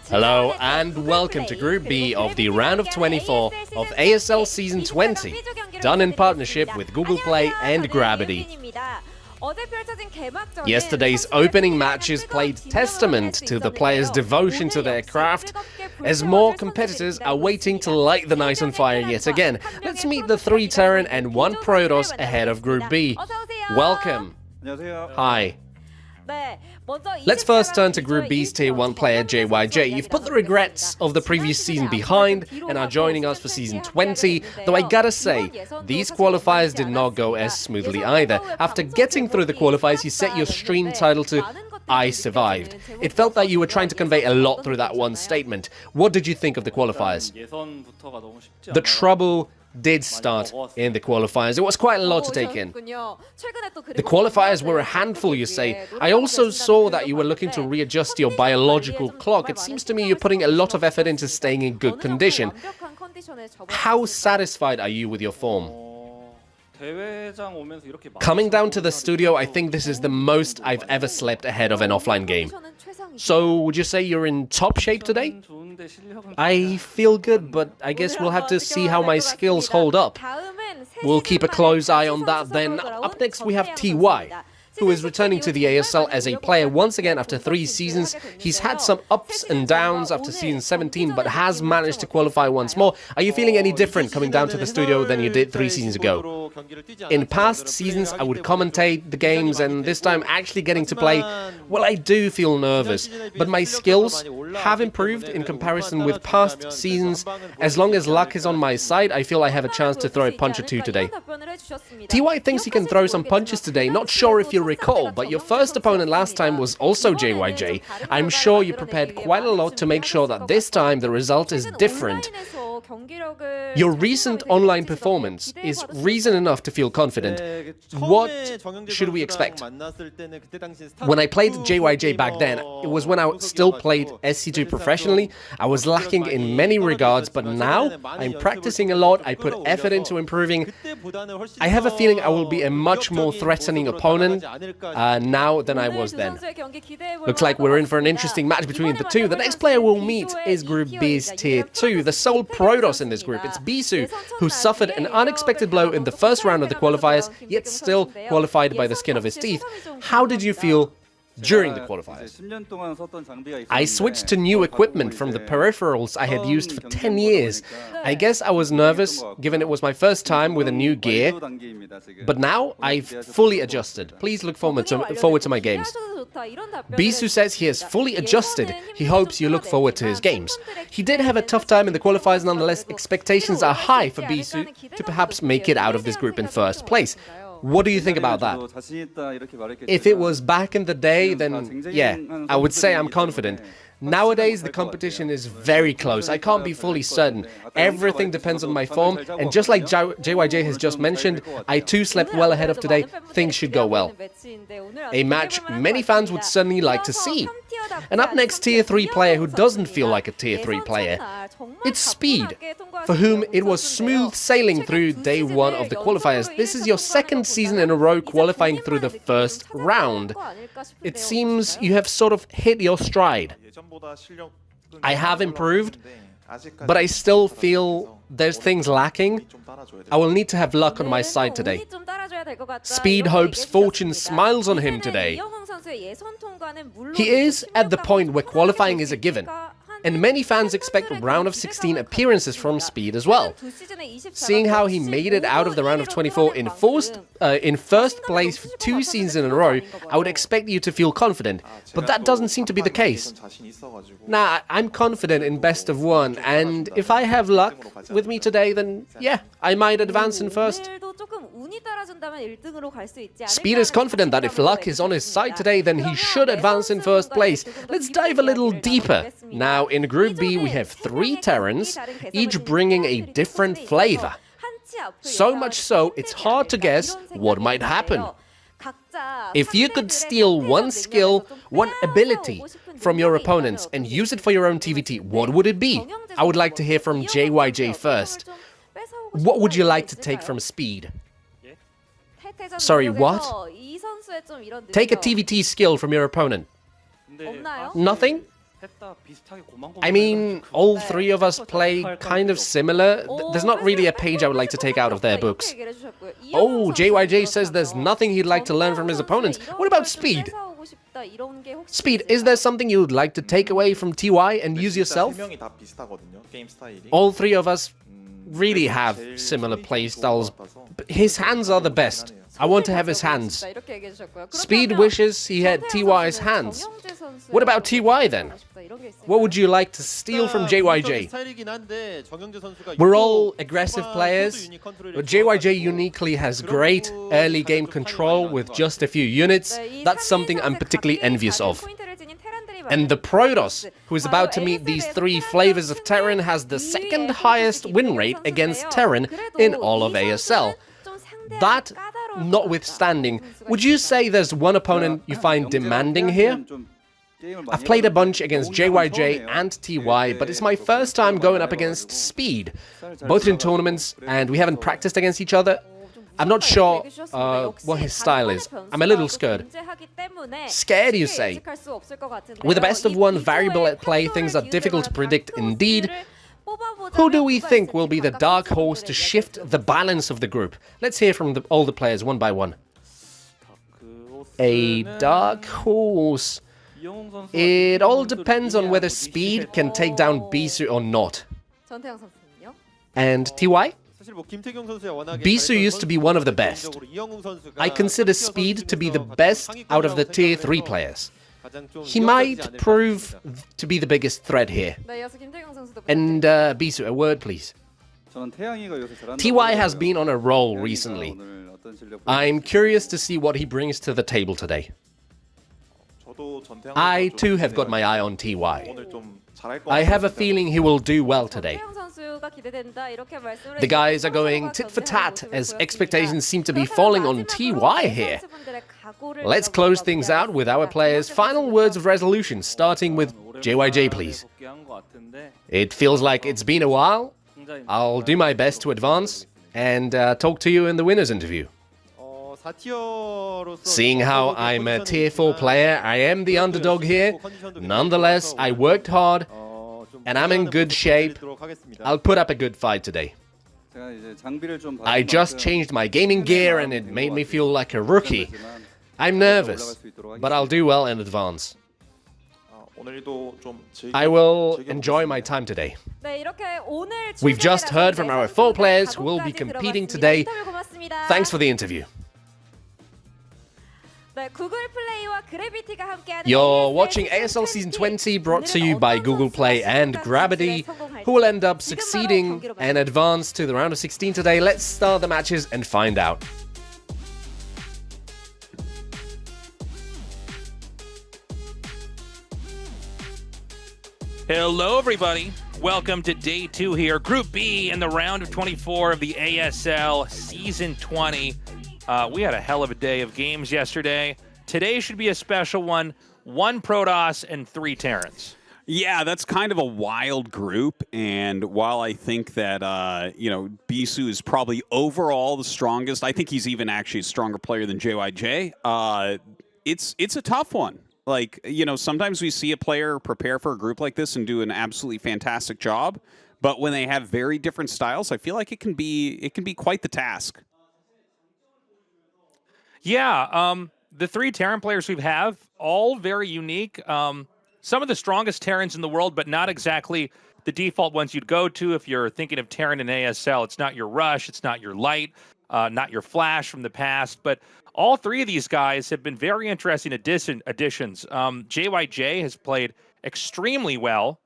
Hello and welcome to Group B of the round of 24 of ASL Season 20, done in partnership with Google Play and Gravity. Yesterday's opening matches played testament to the players' devotion to their craft, as more competitors are waiting to light the night on fire yet again. Let's meet the 3 Terran and 1 Protoss ahead of Group B. Welcome. Hi. Let's first turn to Group B's Tier 1 player JYJ. You've put the regrets of the previous season behind and are joining us for Season 20, though I gotta say, these qualifiers did not go as smoothly either. After getting through the qualifiers, you set your stream title to I survived. It felt that you were trying to convey a lot through that one statement. What did you think of the qualifiers? The trouble did start in the qualifiers. It was quite a lot to take in. The qualifiers were a handful, you say. I also saw that you were looking to readjust your biological clock. It seems to me you're putting a lot of effort into staying in good condition. How satisfied are you with your form? Coming down to the studio, I think this is the most I've ever slept ahead of an offline game. So, would you say you're in top shape today? I feel good, but I guess we'll have to see how my skills hold up. We'll keep a close eye on that then. Up next we have TY, who is returning to the ASL as a player once again after 3 seasons. He's had some ups and downs after Season 17, but has managed to qualify once more. Are you feeling any different coming down to the studio than you did 3 seasons ago? In past seasons, I would commentate the games, and this time actually getting to play, well, I do feel nervous, but my skills have improved in comparison with past seasons. As long as luck is on my side, I feel I have a chance to throw a punch or 2 today. TY thinks he can throw some punches today. Not sure if you recall, but your first opponent last time was also JYJ. I'm sure you prepared quite a lot to make sure that this time the result is different. Your recent online performance is reason enough to feel confident. What should we expect? When I played JYJ back then, it was when I still played SC2 professionally. I was lacking in many regards, but now I'm practicing a lot. I put effort into improving. I have a feeling I will be a much more threatening opponent now than I was then. Looks like we're in for an interesting match between the two. The next player we'll meet is Group B's Tier 2, the sole Protoss in this group. It's Bisu, who suffered an unexpected blow in the first round of the qualifiers, yet still qualified by the skin of his teeth. How did you feel during the qualifiers? I switched to new equipment from the peripherals I had used for 10 years. I guess I was nervous, given it was my first time with a new gear, but now I've fully adjusted. Please look forward to my games. Bisu says he has fully adjusted. He hopes you look forward to his games. He did have a tough time in the qualifiers, nonetheless. Expectations are high for Bisu to perhaps make it out of this group in first place. What do you think about that? If it was back in the day, then yeah, I would say I'm confident. Nowadays, the competition is very close. I can't be fully certain. Everything depends on my form, and just like JYJ has just mentioned, I too slept well ahead of today. Things should go well. A match many fans would certainly like to see. And up next, Tier 3 player who doesn't feel like a Tier 3 player. It's Speed, for whom it was smooth sailing through day 1 of the qualifiers. This is your 2nd season in a row qualifying through the first round. It seems you have sort of hit your stride. I have improved, but I still feel there's things lacking. I will need to have luck on my side today. Speed hopes fortune smiles on him today. He is at the point where qualifying is a given, and many fans expect round of 16 appearances from Speed as well. Seeing how he made it out of the round of 24 in first place for 2 seasons in a row, I would expect you to feel confident, but that doesn't seem to be the case. Nah, I'm confident in best of 1, and if I have luck with me today, then yeah, I might advance in first. Speed is confident that if luck is on his side today, then he should advance in first place. Let's dive a little deeper. Now, in Group B, we have 3 Terrans, each bringing a different flavor. So much so, it's hard to guess what might happen. If you could steal one skill, one ability from your opponents and use it for your own TVT, what would it be? I would like to hear from JYJ first. What would you like to take from Speed? Sorry, what? Take a TVT skill from your opponent. Nothing? I mean, all three of us play kind of similar. There's not really a page I would like to take out of their books. Oh, JYJ says there's nothing he'd like to learn from his opponents. What about speed? Speed, is there something you would like to take away from TY and use yourself? All three of us really have similar playstyles, but his hands are the best. I want to have his hands. Speed wishes he had TY's hands. What about TY then? What would you like to steal from JYJ? We're all aggressive players, but JYJ uniquely has great early game control with just a few units. That's something I'm particularly envious of. And the Protoss, who is about to meet these three flavors of Terran, has the second highest win rate against Terran in all of ASL. That notwithstanding, would you say there's one opponent you find demanding here? I've played a bunch against JYJ and TY, but it's my first time going up against Speed, both in tournaments, and we haven't practiced against each other. I'm not sure what his style is. I'm a little scared. Scared, you say? With the best of one variable at play, things are difficult to predict indeed. Who do we think will be the dark horse to shift the balance of the group? Let's hear from all the players one by one. A dark horse. It all depends on whether Speed can take down Bisu or not. And TY? Bisu used to be one of the best. I consider Speed to be the best out of the tier 3 players. He might prove to be the biggest threat here. And Bisu, a word please. TY has been on a roll recently. I'm curious to see what he brings to the table today. I too have got my eye on TY. I have a feeling he will do well today. The guys are going tit for tat as expectations seem to be falling on TY here. Let's close things out with our players' final words of resolution, starting with JYJ, please. It feels like it's been a while. I'll do my best to advance and talk to you in the winner's interview. Seeing how I'm a tier 4 player, I am the underdog here. Nonetheless, I worked hard and I'm in good shape. I'll put up a good fight today. I just changed my gaming gear and it made me feel like a rookie. I'm nervous, but I'll do well in advance. I will enjoy my time today. We've just heard from our 4 players who will be competing today. Thanks for the interview. You're watching ASL Season 20, brought to you by Google Play and Gravity, who will end up succeeding and advance to the round of 16 today. Let's start the matches and find out. Hello, everybody. Welcome to Day 2 here. Group B in the round of 24 of the ASL Season 20. We had a hell of a day of games yesterday. Today should be a special one. 1 Protoss and 3 Terrans. Yeah, that's kind of a wild group, and while I think that, Bisu is probably overall the strongest, I think he's even actually a stronger player than JYJ, it's a tough one. Like, sometimes we see a player prepare for a group like this and do an absolutely fantastic job, but when they have very different styles, I feel like it can be quite the task. Yeah, the 3 Terran players we have, all very unique. Some of the strongest Terrans in the world, but not exactly the default ones you'd go to if you're thinking of Terran in ASL. It's not your Rush, it's not your Light, not your Flash from the past, but all 3 of these guys have been very interesting additions. JYJ has played extremely well,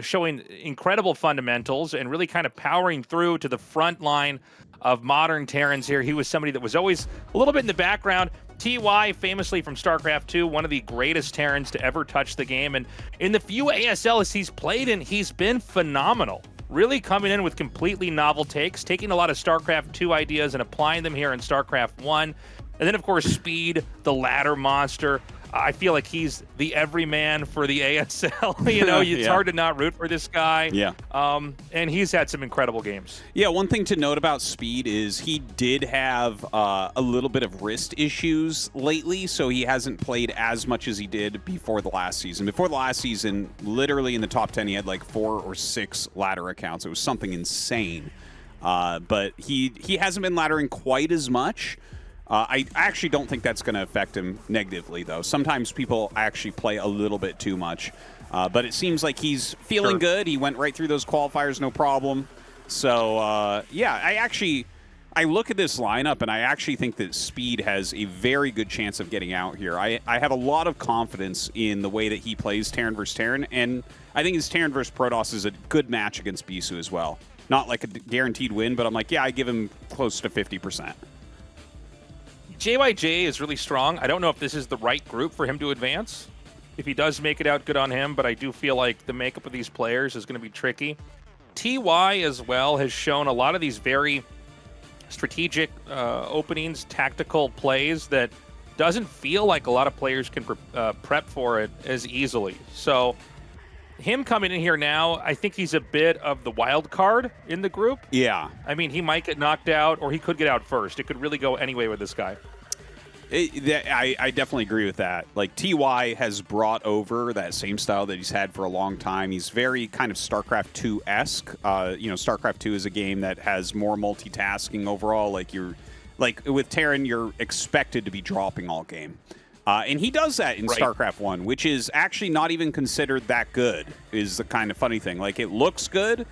showing incredible fundamentals and really kind of powering through to the front line of modern Terrans here. He was somebody that was always a little bit in the background. TY, famously from StarCraft 2, one of the greatest Terrans to ever touch the game. And in the few ASLs he's played in, he's been phenomenal. Really coming in with completely novel takes, taking a lot of StarCraft 2 ideas and applying them here in StarCraft 1. And then, of course, Speed, the ladder monster. I feel like he's the everyman for the ASL. You know, it's hard to not root for this guy. Yeah. And he's had some incredible games. Yeah, one thing to note about Speed is he did have a little bit of wrist issues lately, so he hasn't played as much as he did before the last season. Before the last season, literally in the top 10, he had like 4 or 6 ladder accounts. It was something insane. But he hasn't been laddering quite as much. I actually don't think that's going to affect him negatively, though. Sometimes people actually play a little bit too much. But it seems like he's feeling good. He went right through those qualifiers, no problem. So, yeah, I look at this lineup, and I actually think that Speed has a very good chance of getting out here. I have a lot of confidence in the way that he plays Terran versus Terran, and I think his Terran versus Protoss is a good match against Bisu as well. Not like a guaranteed win, but I'm like, yeah, I give him close to 50%. JYJ is really strong. I don't know if this is the right group for him to advance. If he does make it out, good on him, but I do feel like the makeup of these players is going to be tricky. TY as well has shown a lot of these very strategic openings, tactical plays that doesn't feel like a lot of players can prep for it as easily. So him coming in here now, I think he's a bit of the wild card in the group. Yeah. I mean, he might get knocked out, or he could get out first. It could really go any way with this guy. I definitely agree with that. Like, TY has brought over that same style that he's had for a long time. He's very kind of StarCraft 2-esque. You know, StarCraft 2 is a game that has more multitasking overall. Like with Terran, you're expected to be dropping all game. And he does that in StarCraft 1, which is actually not even considered that good, is the kind of funny thing. Like, it looks good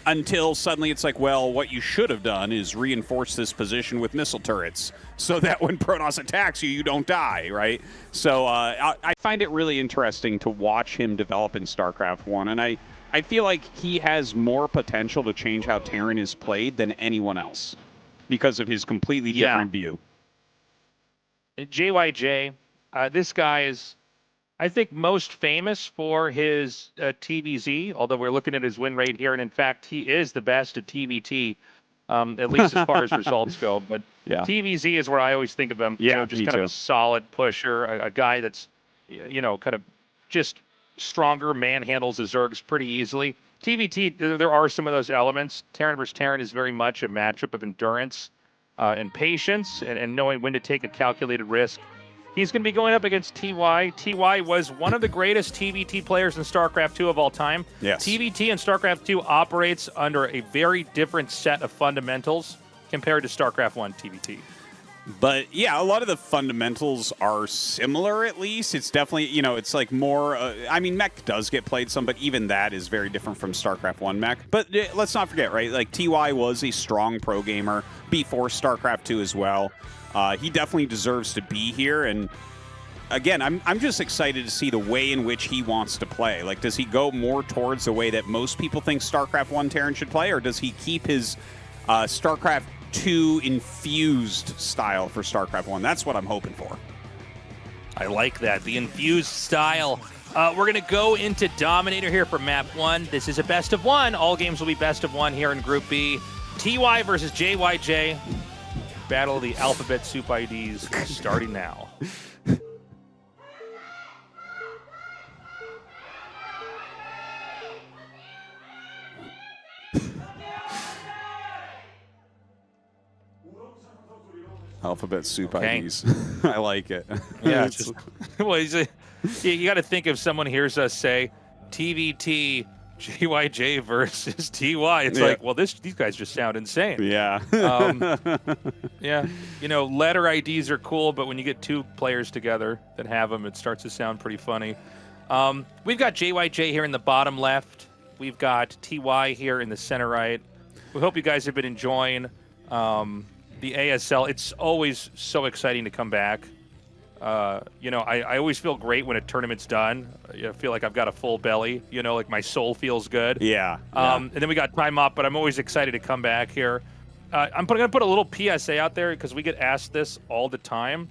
until suddenly it's like, well, what you should have done is reinforce this position with missile turrets so that when Protoss attacks you, you don't die, right? So I find it really interesting to watch him develop in StarCraft 1, and I feel like he has more potential to change how Terran is played than anyone else because of his completely different view. JYJ, this guy is, I think, most famous for his TVZ, although we're looking at his win rate here, and in fact, he is the best at TVT, at least as far as results go. But TVZ is where I always think of him. Yeah, you know, just kind of a solid pusher, a guy that's, you know, kind of just stronger, manhandles his Zergs pretty easily. TVT, there are some of those elements. Terran versus Terran is very much a matchup of endurance and patience and knowing when to take a calculated risk. He's going to be going up against TY. TY was one of the greatest TVT players in StarCraft 2 of all time. Yes. TVT in StarCraft 2 operates under a very different set of fundamentals compared to StarCraft 1 TVT. But yeah, a lot of the fundamentals are similar, at least. It's definitely, you know, it's like more, I mean, mech does get played some, but even that is very different from StarCraft 1 mech. But let's not forget, right? Like, TY was a strong pro gamer before StarCraft 2 as well. He definitely deserves to be here, and again, I'm just excited to see the way in which he wants to play. Like, does he go more towards the way that most people think StarCraft 1 Terran should play, or does he keep his StarCraft 2 infused style for StarCraft 1? That's what I'm hoping for. I like that, the infused style. We're going to go into Dominator here for Map 1. This is a best of one. All games will be best of one here in Group B. TY versus JYJ. Battle of the Alphabet Soup IDs starting now. Alphabet Soup IDs. I like it. Yeah. Well, you got to think if someone hears us say TVT JYJ versus TY, it's like, well, these guys just sound insane. Yeah. Yeah. You know, letter IDs are cool, but when you get two players together that have them, it starts to sound pretty funny. We've got JYJ here in the bottom left. We've got TY here in the center right. We hope you guys have been enjoying the ASL. It's always so exciting to come back. You know, I always feel great when a tournament's done. I feel like I've got a full belly, you know, like my soul feels good. Yeah. And then we got time up, but I'm always excited to come back here. I'm going to put a little PSA out there because we get asked this all the time.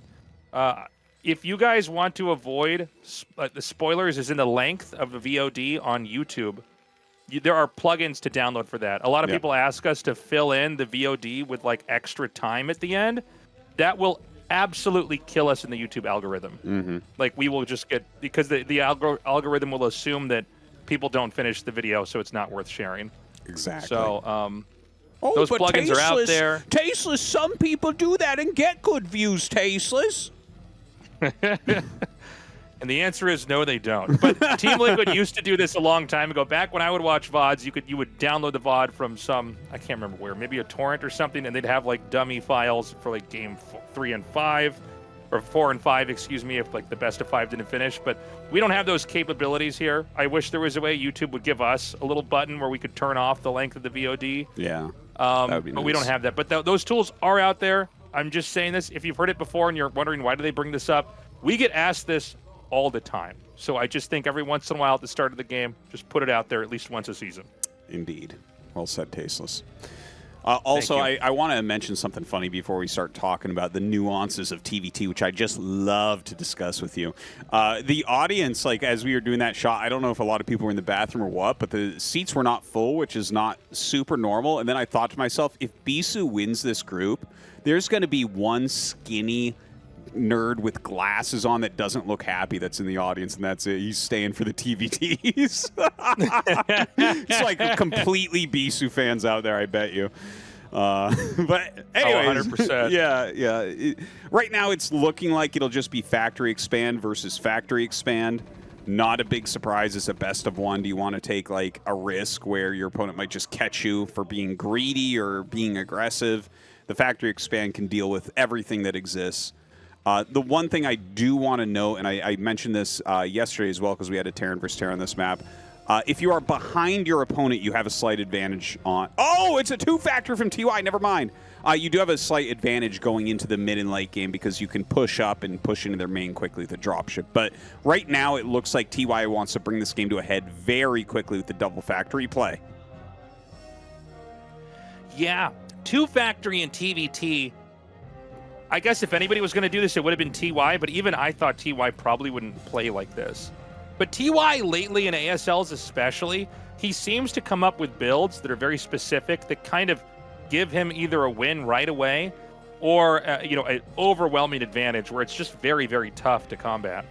If you guys want to avoid the spoilers is in the length of the VOD on YouTube, there are plugins to download for that. A lot of people ask us to fill in the VOD with like extra time at the end. That will absolutely kill us in the YouTube algorithm. Like, we will just get, because the algorithm will assume that people don't finish the video, so it's not worth sharing. Exactly. So, those plugins are out there. Tasteless, some people do that and get good views, Tasteless. And the answer is no, they don't. But Team Liquid used to do this a long time ago. Back when I would watch VODs, you would download the VOD from some, I can't remember where, maybe a torrent or something, and they'd have like dummy files for like game 3 and 5, or 4 and 5, excuse me, if like the best of 5 didn't finish. But we don't have those capabilities here. I wish there was a way YouTube would give us a little button where we could turn off the length of the VOD. Yeah, that would be nice. But we don't have that. But those tools are out there. I'm just saying this. If you've heard it before and you're wondering why do they bring this up, we get asked this all the time. So I just think every once in a while at the start of the game, just put it out there at least once a season. Indeed. Well said, Tasteless. Also, I want to mention something funny before we start talking about the nuances of TVT, which I just love to discuss with you. The audience, like as we were doing that shot, I don't know if a lot of people were in the bathroom or what, but the seats were not full, which is not super normal. And then I thought to myself, if Bisu wins this group, there's going to be one skinny nerd with glasses on that doesn't look happy that's in the audience, and that's it. He's staying for the TVTs. It's like completely Bisu fans out there, I bet you. But anyways, 100%. Yeah. Right now it's looking like it'll just be factory expand versus factory expand. Not a big surprise. It's a best of one. Do you want to take like a risk where your opponent might just catch you for being greedy or being aggressive? The factory expand can deal with everything that exists. The one thing I do want to note, and I mentioned this yesterday as well because we had a Terran versus Terran on this map, if you are behind your opponent, you have a slight advantage on... Oh, it's a 2-factor from TY, never mind. You do have a slight advantage going into the mid and late game because you can push up and push into their main quickly with the dropship. But right now, it looks like TY wants to bring this game to a head very quickly with the double factory play. Yeah, 2-factory and TVT... I guess if anybody was going to do this, it would have been TY, but even I thought TY probably wouldn't play like this. But TY lately in ASLs especially, he seems to come up with builds that are very specific that kind of give him either a win right away or an overwhelming advantage where it's just very, very tough to combat.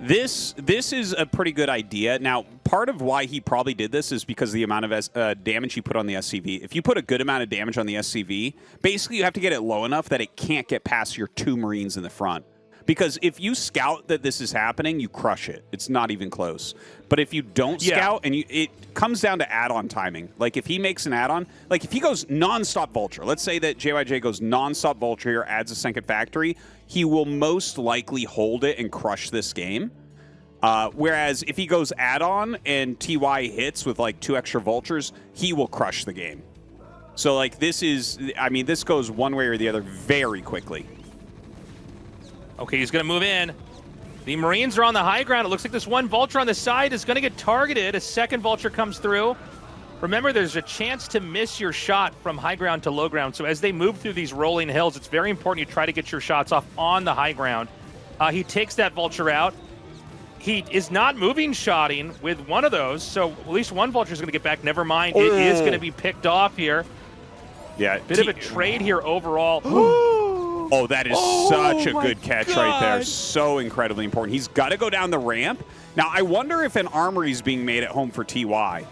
This is a pretty good idea. Now, part of why he probably did this is because of the amount of damage he put on the SCV. If you put a good amount of damage on the SCV, basically you have to get it low enough that it can't get past your 2 Marines in the front. Because if you scout that this is happening, you crush it. It's not even close. But if you don't scout, and it comes down to add-on timing. Like if he makes an add-on, like if he goes non-stop Vulture, let's say that JYJ goes non-stop Vulture here, adds a second factory, he will most likely hold it and crush this game. Whereas if he goes add-on and TY hits with like 2 extra Vultures, he will crush the game. So like this goes one way or the other very quickly. Okay, he's going to move in. The Marines are on the high ground. It looks like this one Vulture on the side is going to get targeted. A second Vulture comes through. Remember, there's a chance to miss your shot from high ground to low ground. So as they move through these rolling hills, it's very important you try to get your shots off on the high ground. He takes that Vulture out. He is not moving shotting with one of those, so at least one Vulture is going to get back. Never mind, it is going to be picked off here. Yeah. Bit of a trade here overall. Oh, that is such a good catch right there. So incredibly important. He's got to go down the ramp. Now, I wonder if an armory is being made at home for TY.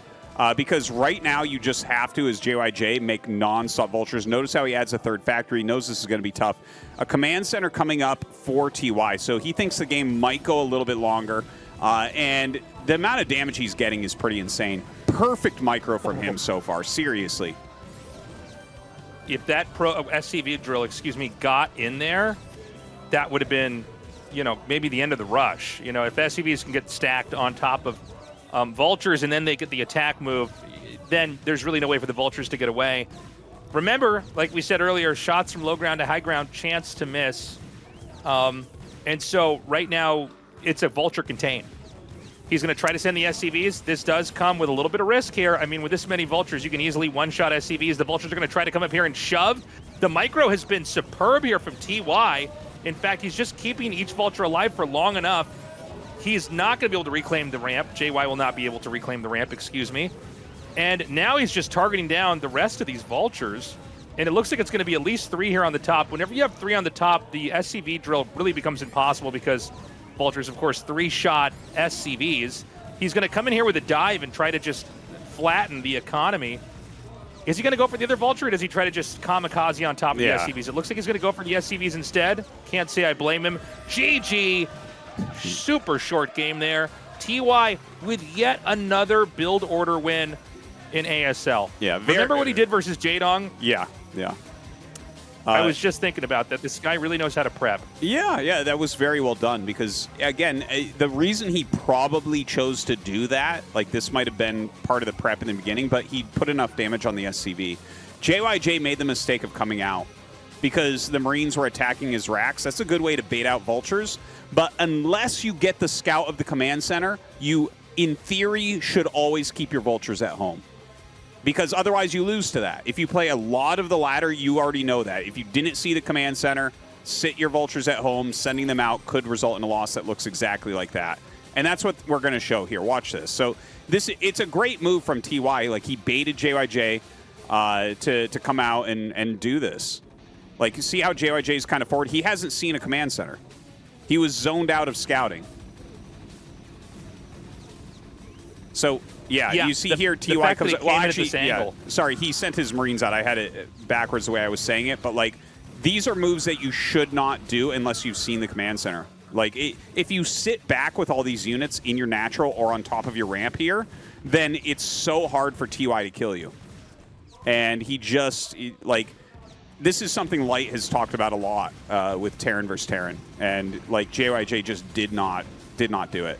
Because right now you just have to, as JYJ, make non-stop Vultures. Notice how he adds a third factory. He knows this is going to be tough. A command center coming up for TY. So he thinks the game might go a little bit longer. And the amount of damage he's getting is pretty insane. Perfect micro from him so far. Seriously. If that SCV drill, got in there, that would have been, maybe the end of the rush. If SCVs can get stacked on top of Vultures and then they get the attack move, then there's really no way for the Vultures to get away. Remember, like we said earlier, shots from low ground to high ground, chance to miss. And so right now, it's a Vulture contain. He's going to try to send the SCVs. This does come with a little bit of risk here. I mean, with this many Vultures, you can easily one-shot SCVs. The Vultures are going to try to come up here and shove. The micro has been superb here from TY. In fact, he's just keeping each Vulture alive for long enough. He's not going to be able to reclaim the ramp. JY will not be able to reclaim the ramp, And now he's just targeting down the rest of these Vultures. And it looks like it's going to be at least 3 here on the top. Whenever you have 3 on the top, the SCV drill really becomes impossible because Vulture's, of course, 3-shot SCVs. He's going to come in here with a dive and try to just flatten the economy. Is he going to go for the other Vulture, or does he try to just kamikaze on top of the SCVs? It looks like he's going to go for the SCVs instead. Can't say I blame him. GG. Super short game there. TY with yet another build order win in ASL. Yeah, remember what he did versus Jaedong? Yeah. I was just thinking about that. This guy really knows how to prep. Yeah, that was very well done because, again, the reason he probably chose to do that, like this might have been part of the prep in the beginning, but he put enough damage on the SCV. JYJ made the mistake of coming out because the Marines were attacking his racks. That's a good way to bait out Vultures, but unless you get the scout of the command center, you, in theory, should always keep your Vultures at home. Because otherwise you lose to that. If you play a lot of the ladder, you already know that. If you didn't see the command center, sit your Vultures at home. Sending them out could result in a loss that looks exactly like that. And that's what we're going to show here. Watch this. So it's a great move from TY. Like, he baited JYJ to come out and do this. Like, see how JYJ is kind of forward? He hasn't seen a command center. He was zoned out of scouting. So... Yeah, you see here TY comes. Well, actually, sorry, he sent his Marines out. I had it backwards the way I was saying it, but like these are moves that you should not do unless you've seen the command center. Like if you sit back with all these units in your natural or on top of your ramp here, then it's so hard for TY to kill you. And he just like this is something Light has talked about a lot with Terran versus Terran, and like JYJ just did not do it.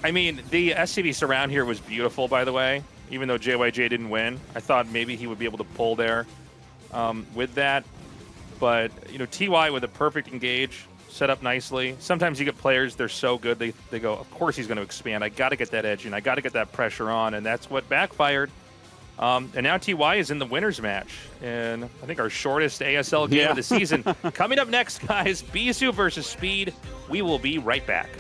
I mean, the SCV surround here was beautiful, by the way, even though JYJ didn't win. I thought maybe he would be able to pull there with that. But, you know, TY with a perfect engage, set up nicely. Sometimes you get players, they're so good, they go, of course he's going to expand. I got to get that edge in. I got to get that pressure on, and that's what backfired. And now TY is in the winner's match. And I think our shortest ASL game of the season. Coming up next, guys, Bisu versus Speed. We will be right back.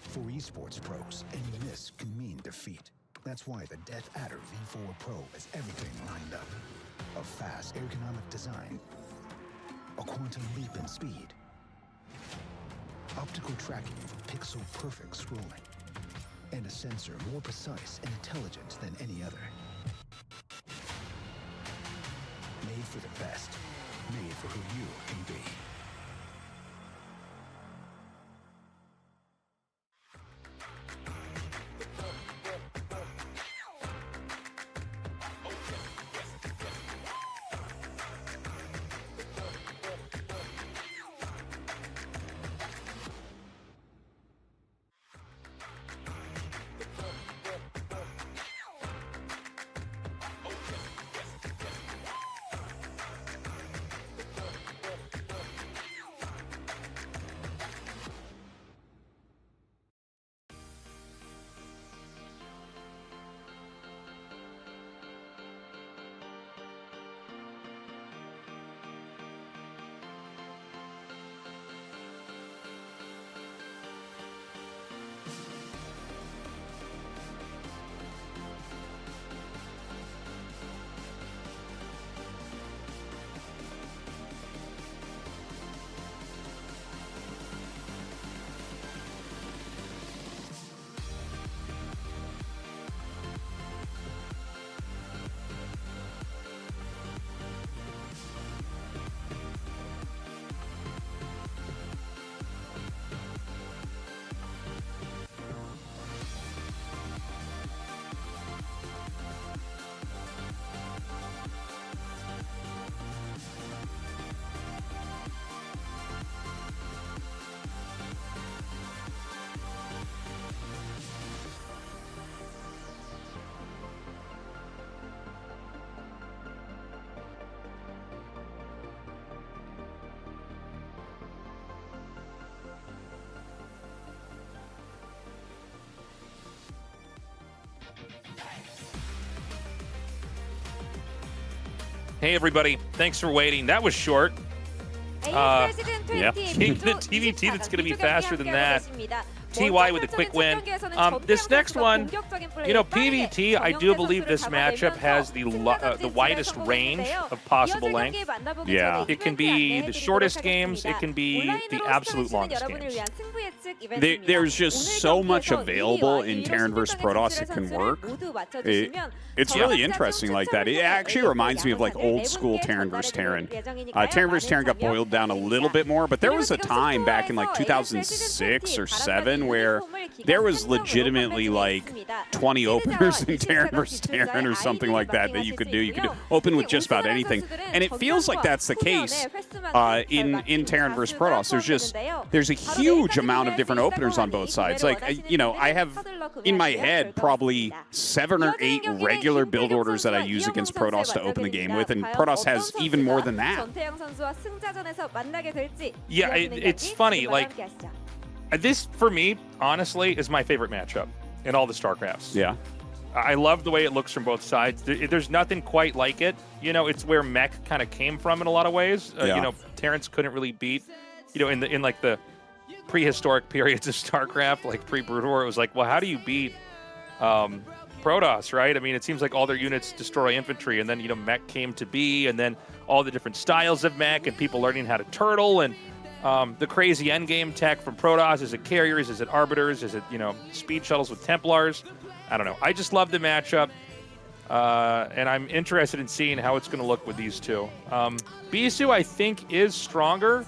For esports pros, any miss can mean defeat. That's why the Death Adder V4 Pro has everything lined up. A fast, ergonomic design, a quantum leap in speed, optical tracking for pixel-perfect scrolling, and a sensor more precise and intelligent than any other. Made for the best, made for who you can be. Made for the best, made for who you can be. For esports pros, any miss can mean defeat. That's why the Death Adder V4 Pro has everything lined up. A fast, ergonomic design, a quantum leap in speed, optical tracking for pixel-perfect scrolling, and a sensor more precise and intelligent than any other. Hey, everybody. Thanks for waiting. That was short. ASL Season 20 yeah. The TVT that's going to be faster than that. TY with a quick win. This next one, you know, PVT, I do believe this matchup has the widest range of possible length. Yeah. It can be the shortest games. It can be the absolute longest games. There's just so much available in Terran vs. Protoss that can work. It's really interesting like that. It actually reminds me of like old school Terran vs. Terran. Terran vs. Terran got boiled down a little bit more, but there was a time back in like 2006 or 7 where there was legitimately like 20 openers in Terran vs. Terran or something like that that you could do. You could open with just about anything. And it feels like that's the case in Terran vs. Protoss. There's a huge amount of different openers on both sides. Like, you know, I have in my head probably 7 or 8 regular build orders that I use against Protoss to open the game with, and Protoss has even more than that. Yeah, it's funny. Like, this, for me, honestly, is my favorite matchup in all the StarCrafts. Yeah. I love the way it looks from both sides. There's nothing quite like it. You know, it's where mech kind of came from in a lot of ways. Yeah. You know, Terrans couldn't really beat, you know, in like the prehistoric periods of StarCraft, like pre-Brood War, it was like, well, how do you beat Protoss, right? I mean, it seems like all their units destroy infantry, and then, you know, mech came to be, and then all the different styles of mech, and people learning how to turtle, and the crazy endgame tech from Protoss. Is it carriers? Is it arbiters? Is it, you know, speed shuttles with Templars? I don't know. I just love the matchup, and I'm interested in seeing how it's going to look with these two. Bisu, I think, is stronger,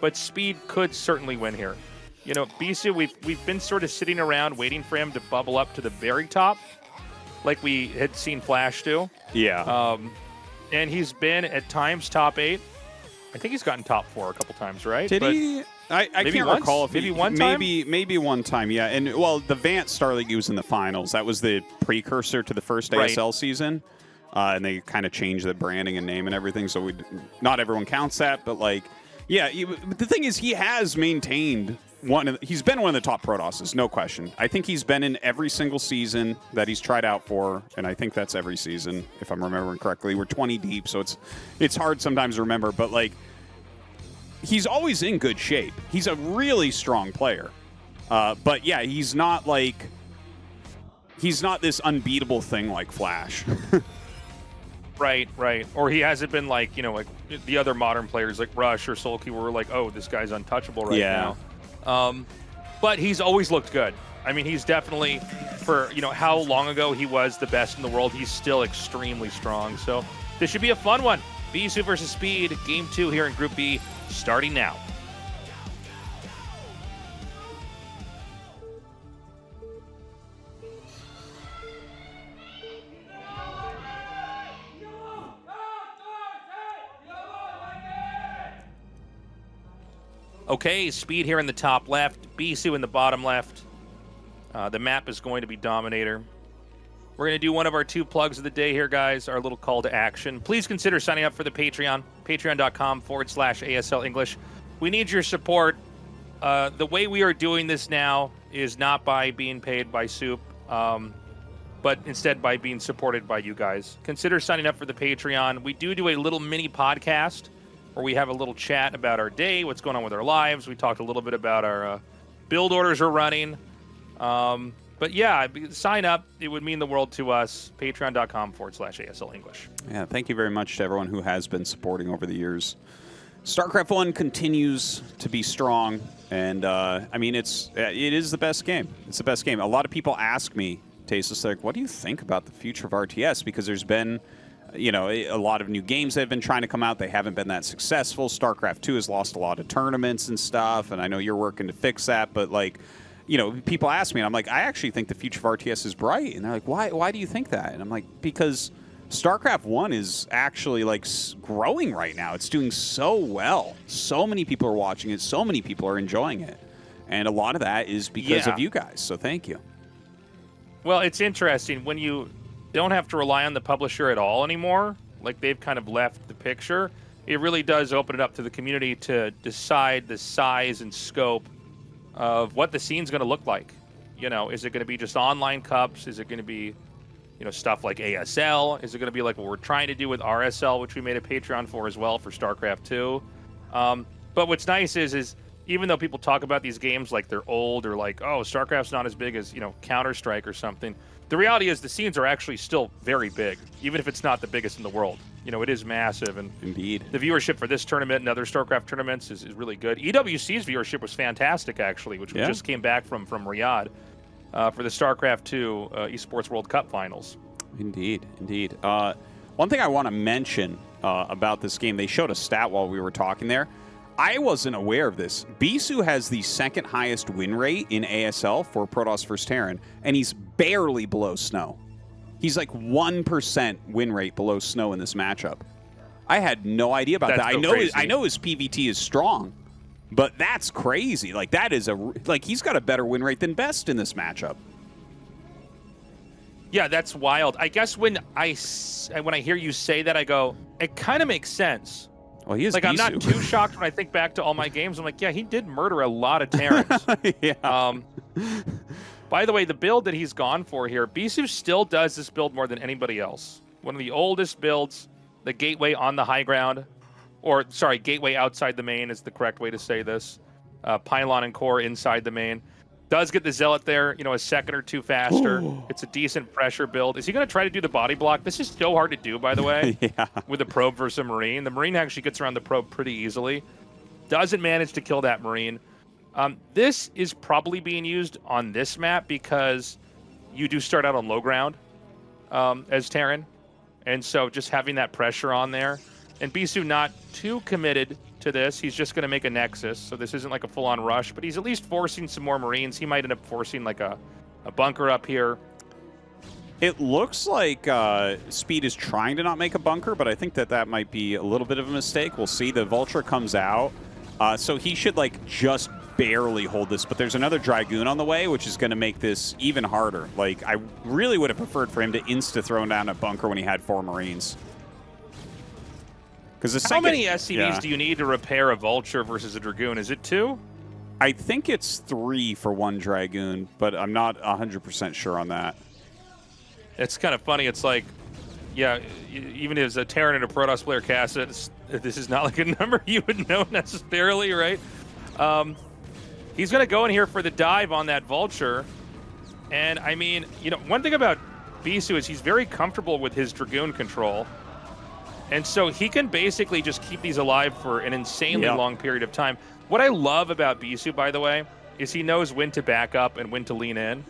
but speed could certainly win here. You know, Bisu, we've been sort of sitting around waiting for him to bubble up to the very top, like we had seen Flash do. Yeah. And he's been at times top 8. I think he's gotten top 4 a couple times, right? Did he? I can't once? recall if maybe one time. Maybe one time, yeah. And well, the Vant Star League he was in the finals. That was the precursor to the first ASL season, and they kind of changed the branding and name and everything. So not everyone counts that, but like, yeah. The thing is, he has maintained he's been one of the top Protosses, no question. I think he's been in every single season that he's tried out for, and I think that's every season, if I'm remembering correctly. We're 20 deep, so it's hard sometimes to remember, but like, he's always in good shape. He's a really strong player. But yeah, he's not this unbeatable thing like Flash. Right. Or he hasn't been like, you know, like the other modern players like Rush or Sulky where we're like, oh, this guy's untouchable right now. But he's always looked good. I mean, he's definitely, for, you know, how long ago he was the best in the world, he's still extremely strong. So this should be a fun one. Bisu versus Speed, Game 2 here in Group B, starting now. Okay, Speed here in the top left, Bisu in the bottom left. The map is going to be Dominator. We're going to do one of our 2 plugs of the day here, guys, our little call to action. Please consider signing up for the Patreon, patreon.com/ASL English. We need your support. The way we are doing this now is not by being paid by Soup, but instead by being supported by you guys. Consider signing up for the Patreon. We do a little mini podcast where we have a little chat about our day, what's going on with our lives. We talked a little bit about our build orders we're running. But yeah, sign up. It would mean the world to us. Patreon.com/ASL English. Yeah, thank you very much to everyone who has been supporting over the years. StarCraft 1 continues to be strong, and I mean, it is the best game. It's the best game. A lot of people ask me, Tastosis, like, what do you think about the future of RTS? Because there's been, you know, a lot of new games that have been trying to come out. They haven't been that successful. StarCraft 2 has lost a lot of tournaments and stuff, and I know you're working to fix that, but like, you know, people ask me, and I'm like, I actually think the future of RTS is bright. And they're like, why do you think that? And I'm like, because StarCraft 1 is actually like growing right now. It's doing so well. So many people are watching it. So many people are enjoying it. And a lot of that is because of you guys. So thank you. Well, it's interesting when you don't have to rely on the publisher at all anymore, like they've kind of left the picture. It really does open it up to the community to decide the size and scope of what the scene's going to look like. You know, is it going to be just online cups? Is it going to be, stuff like ASL? Is it going to be like what we're trying to do with RSL, which we made a Patreon for as well for StarCraft 2? But what's nice is even though people talk about these games like they're old or like, oh, StarCraft's not as big as, Counter-Strike or something, the reality is the scenes are actually still very big, even if it's not the biggest in the world. It is massive. And Indeed. the viewership for this tournament and other StarCraft tournaments is really good. EWC's viewership was fantastic, actually, which we just came back from Riyadh for the StarCraft 2 Esports World Cup Finals. Indeed. One thing I want to mention about this game, they showed a stat while we were talking there. I wasn't aware of this. Bisu has the second highest win rate in ASL for Protoss vs. Terran, and he's barely below Snow. He's like 1% win rate below Snow in this matchup. I had no idea about that. I know his PVT is strong, but that's crazy. Like that is he's got a better win rate than Best in this matchup. Yeah, that's wild. I guess when I hear you say that, I go, it kind of makes sense. Well, he is like, Bisu. I'm not too shocked when I think back to all my games. I'm like, yeah, he did murder a lot of Terrans. Yeah. By the way, the build that he's gone for here, Bisu still does this build more than anybody else. One of the oldest builds, the gateway on the high ground, or sorry, gateway outside the main is the correct way to say this. Pylon and core inside the main. Does get the Zealot there, a second or two faster. It's a decent pressure build. Is he going to try to do the body block? This is so hard to do, by the way, with a probe versus a Marine. The Marine actually gets around the probe pretty easily. Doesn't manage to kill that Marine. This is probably being used on this map because you do start out on low ground as Terran. And so just having that pressure on there. And Bisu not too committed to this. He's just going to make a Nexus. So this isn't like a full-on rush, but he's at least forcing some more Marines. He might end up forcing like a bunker up here. It looks like Speed is trying to not make a bunker, but I think that might be a little bit of a mistake. We'll see. The Vulture comes out. So he should just barely hold this, but there's another Dragoon on the way, which is going to make this even harder. Like, I really would have preferred for him to insta-throw down a bunker when he had 4 Marines. How many SCVs do you need to repair a Vulture versus a Dragoon? Is it 2? I think it's 3 for one Dragoon, but I'm not 100% sure on that. It's kind of funny. It's like, yeah, even as a Terran and a Protoss player cast it, this is not like a number you would know necessarily, right? He's going to go in here for the dive on that Vulture. And, I mean, one thing about Bisu is he's very comfortable with his Dragoon control. And so he can basically just keep these alive for an insanely long period of time. What I love about Bisu, by the way, is he knows when to back up and when to lean in.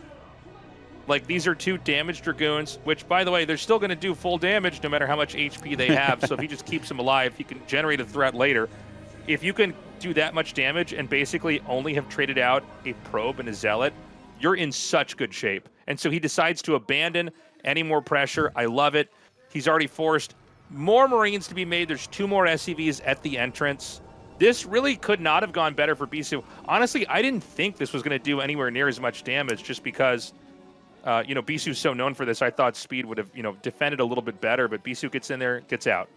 Like, these are 2 damaged Dragoons, which, by the way, they're still going to do full damage no matter how much HP they have. So if he just keeps them alive, he can generate a threat later. If you can do that much damage and basically only have traded out a probe and a Zealot, you're in such good shape. And so he decides to abandon any more pressure. I love it. He's already forced more Marines to be made. There's 2 more SCVs at the entrance. This really could not have gone better for Bisu. Honestly, I didn't think this was going to do anywhere near as much damage just because, Bisu's so known for this. I thought Speed would have, defended a little bit better, but Bisu gets in there, gets out.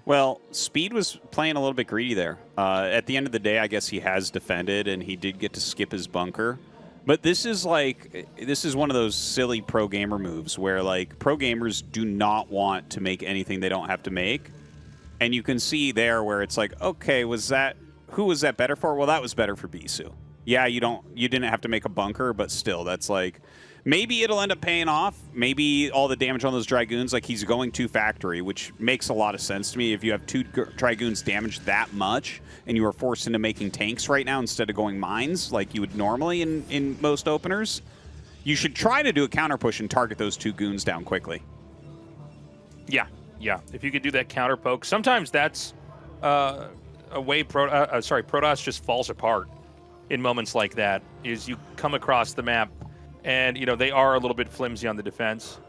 Well, Speed was playing a little bit greedy there. At the end of the day, I guess he has defended, and he did get to skip his bunker. But this is one of those silly pro gamer moves where pro gamers do not want to make anything they don't have to make. And you can see there where it's like, okay, who was that better for? Well, that was better for Bisu. Yeah, you didn't have to make a bunker, but still, that's maybe it'll end up paying off. Maybe all the damage on those Dragoons, he's going to factory, which makes a lot of sense to me. If you have 2 Dragoons damaged that much and you are forced into making tanks right now instead of going mines like you would normally in most openers, you should try to do a counter push and target those 2 goons down quickly. Yeah. If you could do that counter poke, sometimes that's a way Protoss just falls apart in moments like that, is you come across the map and, they are a little bit flimsy on the defense.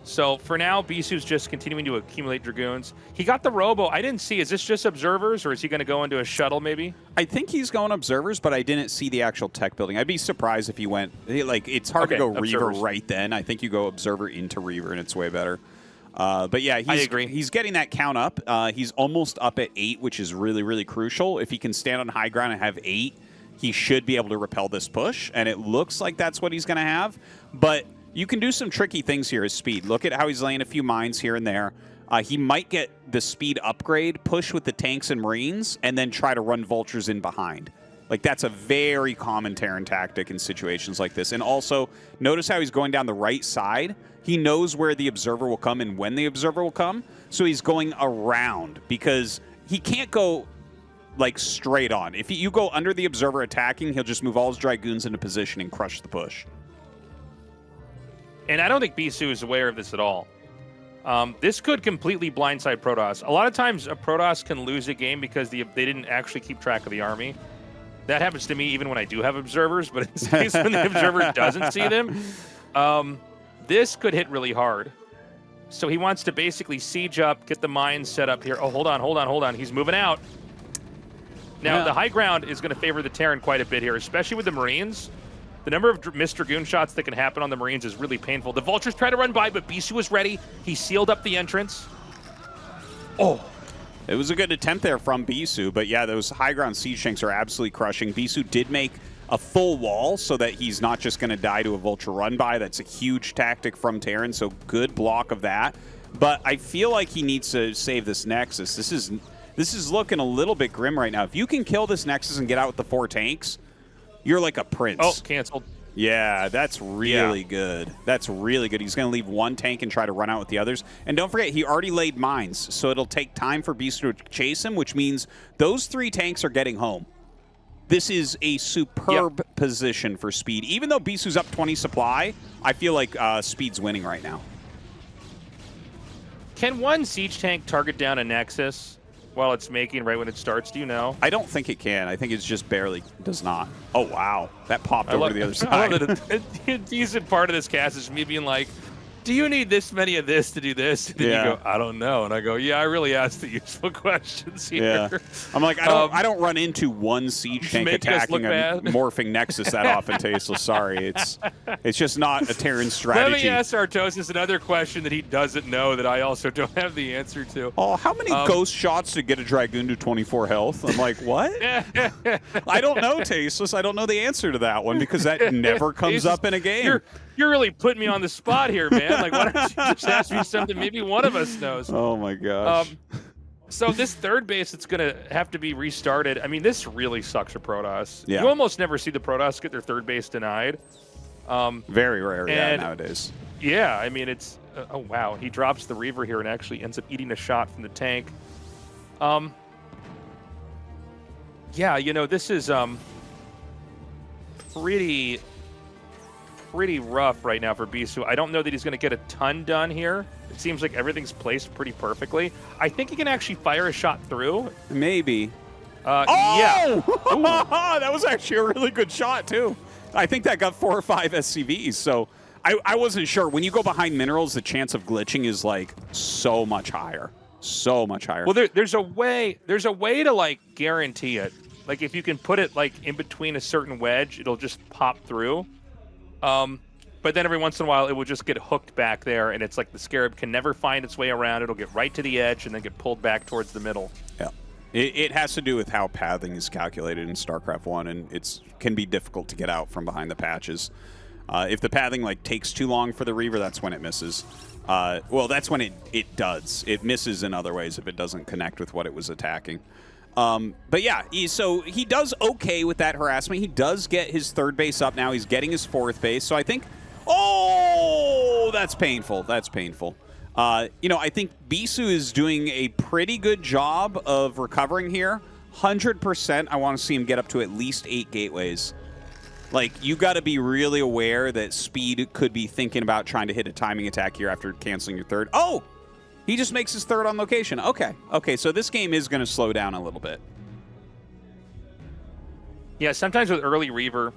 So for now, Bisu's just continuing to accumulate Dragoons. He got the Robo. I didn't see. Is this just Observers, or is he going to go into a shuttle maybe? I think he's going Observers, but I didn't see the actual tech building. I'd be surprised if he went... it's hard to go Observers. Reaver right then. I think you go Observer into Reaver, and it's way better. But yeah, I agree. He's getting that count up. He's almost up at 8, which is really, really crucial. If he can stand on high ground and have 8, he should be able to repel this push, and it looks like that's what he's going to have. But You can do some tricky things here as speed. Look at how he's laying a few mines here and there. He might get the speed upgrade, push with the tanks and marines, and then try to run vultures in behind. Like, that's a very common Terran tactic in situations like this. And also, notice how he's going down the right side. He knows where the observer will come and when the observer will come, so he's going around because he can't go, like, straight on. If you go under the observer attacking, he'll just move all his Dragoons into position and crush the push. And I don't think Bisu is aware of this at all. This could completely blindside Protoss. A lot of times, a Protoss can lose a game because they didn't actually keep track of the army. That happens to me even when I do have observers, but in this case, when the observer doesn't see them, this could hit really hard. So he wants to basically siege up, get the mines set up here. Oh, hold on. He's moving out. Now, the high ground is going to favor the Terran quite a bit here, especially with the Marines. The number of missed Dragoon shots that can happen on the Marines is really painful. The Vultures try to run by, but Bisu is ready. He sealed up the entrance. Oh. It was a good attempt there from Bisu, but yeah, those high ground siege tanks are absolutely crushing. Bisu did make a full wall so that he's not just going to die to a Vulture run by. That's a huge tactic from Terran, so good block of that. But I feel like he needs to save this Nexus. This is looking a little bit grim right now. If you can kill this Nexus and get out with the 4 tanks, you're like a prince. Oh, canceled. Yeah, that's really good. That's really good. He's going to leave 1 tank and try to run out with the others. And don't forget, he already laid mines, so it'll take time for Bisu to chase him, which means those 3 tanks are getting home. This is a superb position for Speed. Even though Bisu's up 20 supply, I feel like Speed's winning right now. Can one siege tank target down a Nexus while it's making right when it starts? Do you know? I don't think it can. I think it's just barely does not. Oh, wow. That popped over to the other side. A decent part of this cast is me being like, do you need this many of this to do this? And then you go, I don't know. And I go, yeah, I really asked the useful questions here. Yeah. I'm like, I don't run into one siege tank attacking a morphing Nexus that often, Tasteless. Sorry. It's just not a Terran strategy. Let me ask Tastosis another question that he doesn't know that I also don't have the answer to. Oh, how many ghost shots to get a Dragoon to 24 health? I'm like, what? I don't know, Tasteless. I don't know the answer to that one because that never comes up in a game. You're really putting me on the spot here, man. Like, why don't you just ask me something maybe one of us knows? Oh, my gosh. So this third base, it's going to have to be restarted. I mean, this really sucks for Protoss. Yeah. You almost never see the Protoss get their third base denied. Very rare, nowadays. Yeah, I mean, it's... oh, wow. He drops the Reaver here and actually ends up eating a shot from the tank. Yeah, you know, this is pretty rough right now for Bisu. I don't know that he's going to get a ton done here. It seems like everything's placed pretty perfectly. I think he can actually fire a shot through. Maybe. Yeah. That was actually a really good shot, too. I think that got 4 or 5 SCVs, so I wasn't sure. When you go behind minerals, the chance of glitching is, like, so much higher. So much higher. Well, there's a way to, like, guarantee it. Like, if you can put it, like, in between a certain wedge, it'll just pop through. But then every once in a while, it will just get hooked back there, and it's like the Scarab can never find its way around. It'll get right to the edge and then get pulled back towards the middle. Yeah. It has to do with how pathing is calculated in StarCraft 1, and it can be difficult to get out from behind the patches. If the pathing like takes too long for the Reaver, that's when it misses. Well, that's when it does. It misses in other ways if it doesn't connect with what it was attacking. But yeah, so he does okay with that harassment. He does get his third base up now. He's getting his fourth base. So I think, oh, that's painful. That's painful. You know, I think Bisu is doing a pretty good job of recovering here. 100%, I want to see him get up to at least 8 gateways. Like, you got to be really aware that Speed could be thinking about trying to hit a timing attack here after canceling your third. Oh! He just makes his third on location. Okay. Okay, so this game is going to slow down a little bit. Yeah, sometimes with early Reaver,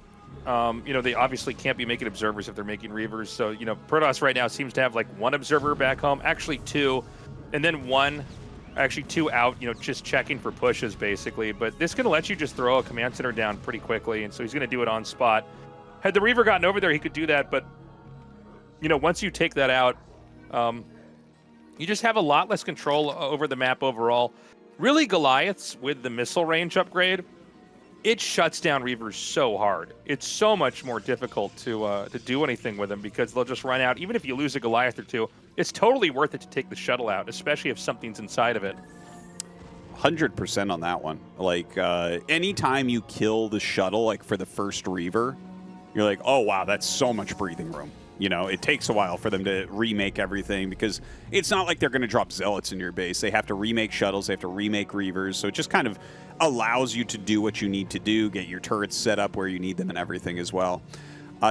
you know, they obviously can't be making observers if they're making Reavers. So, you know, Protoss right now seems to have like 1 observer back home, actually 2, and then 2 out, you know, just checking for pushes basically. But this is going to let you just throw a command center down pretty quickly, and so he's going to do it on spot. Had the Reaver gotten over there, he could do that, but, you know, once you take that out, you just have a lot less control over the map overall. Really, Goliaths with the missile range upgrade it shuts down Reavers so hard. It's so much more difficult to do anything with them because they'll just run out. Even if you lose a Goliath or two, it's totally worth it to take the shuttle out, especially if something's inside of it. 100% on that one. Like, anytime you kill the shuttle, like for the first Reaver, you're like, oh, wow, that's so much breathing room. You know, it takes a while for them to remake everything because it's not like they're going to drop Zealots in your base. They have to remake shuttles. They have to remake Reavers. So it just kind of allows you to do what you need to do, get your turrets set up where you need them and everything as well.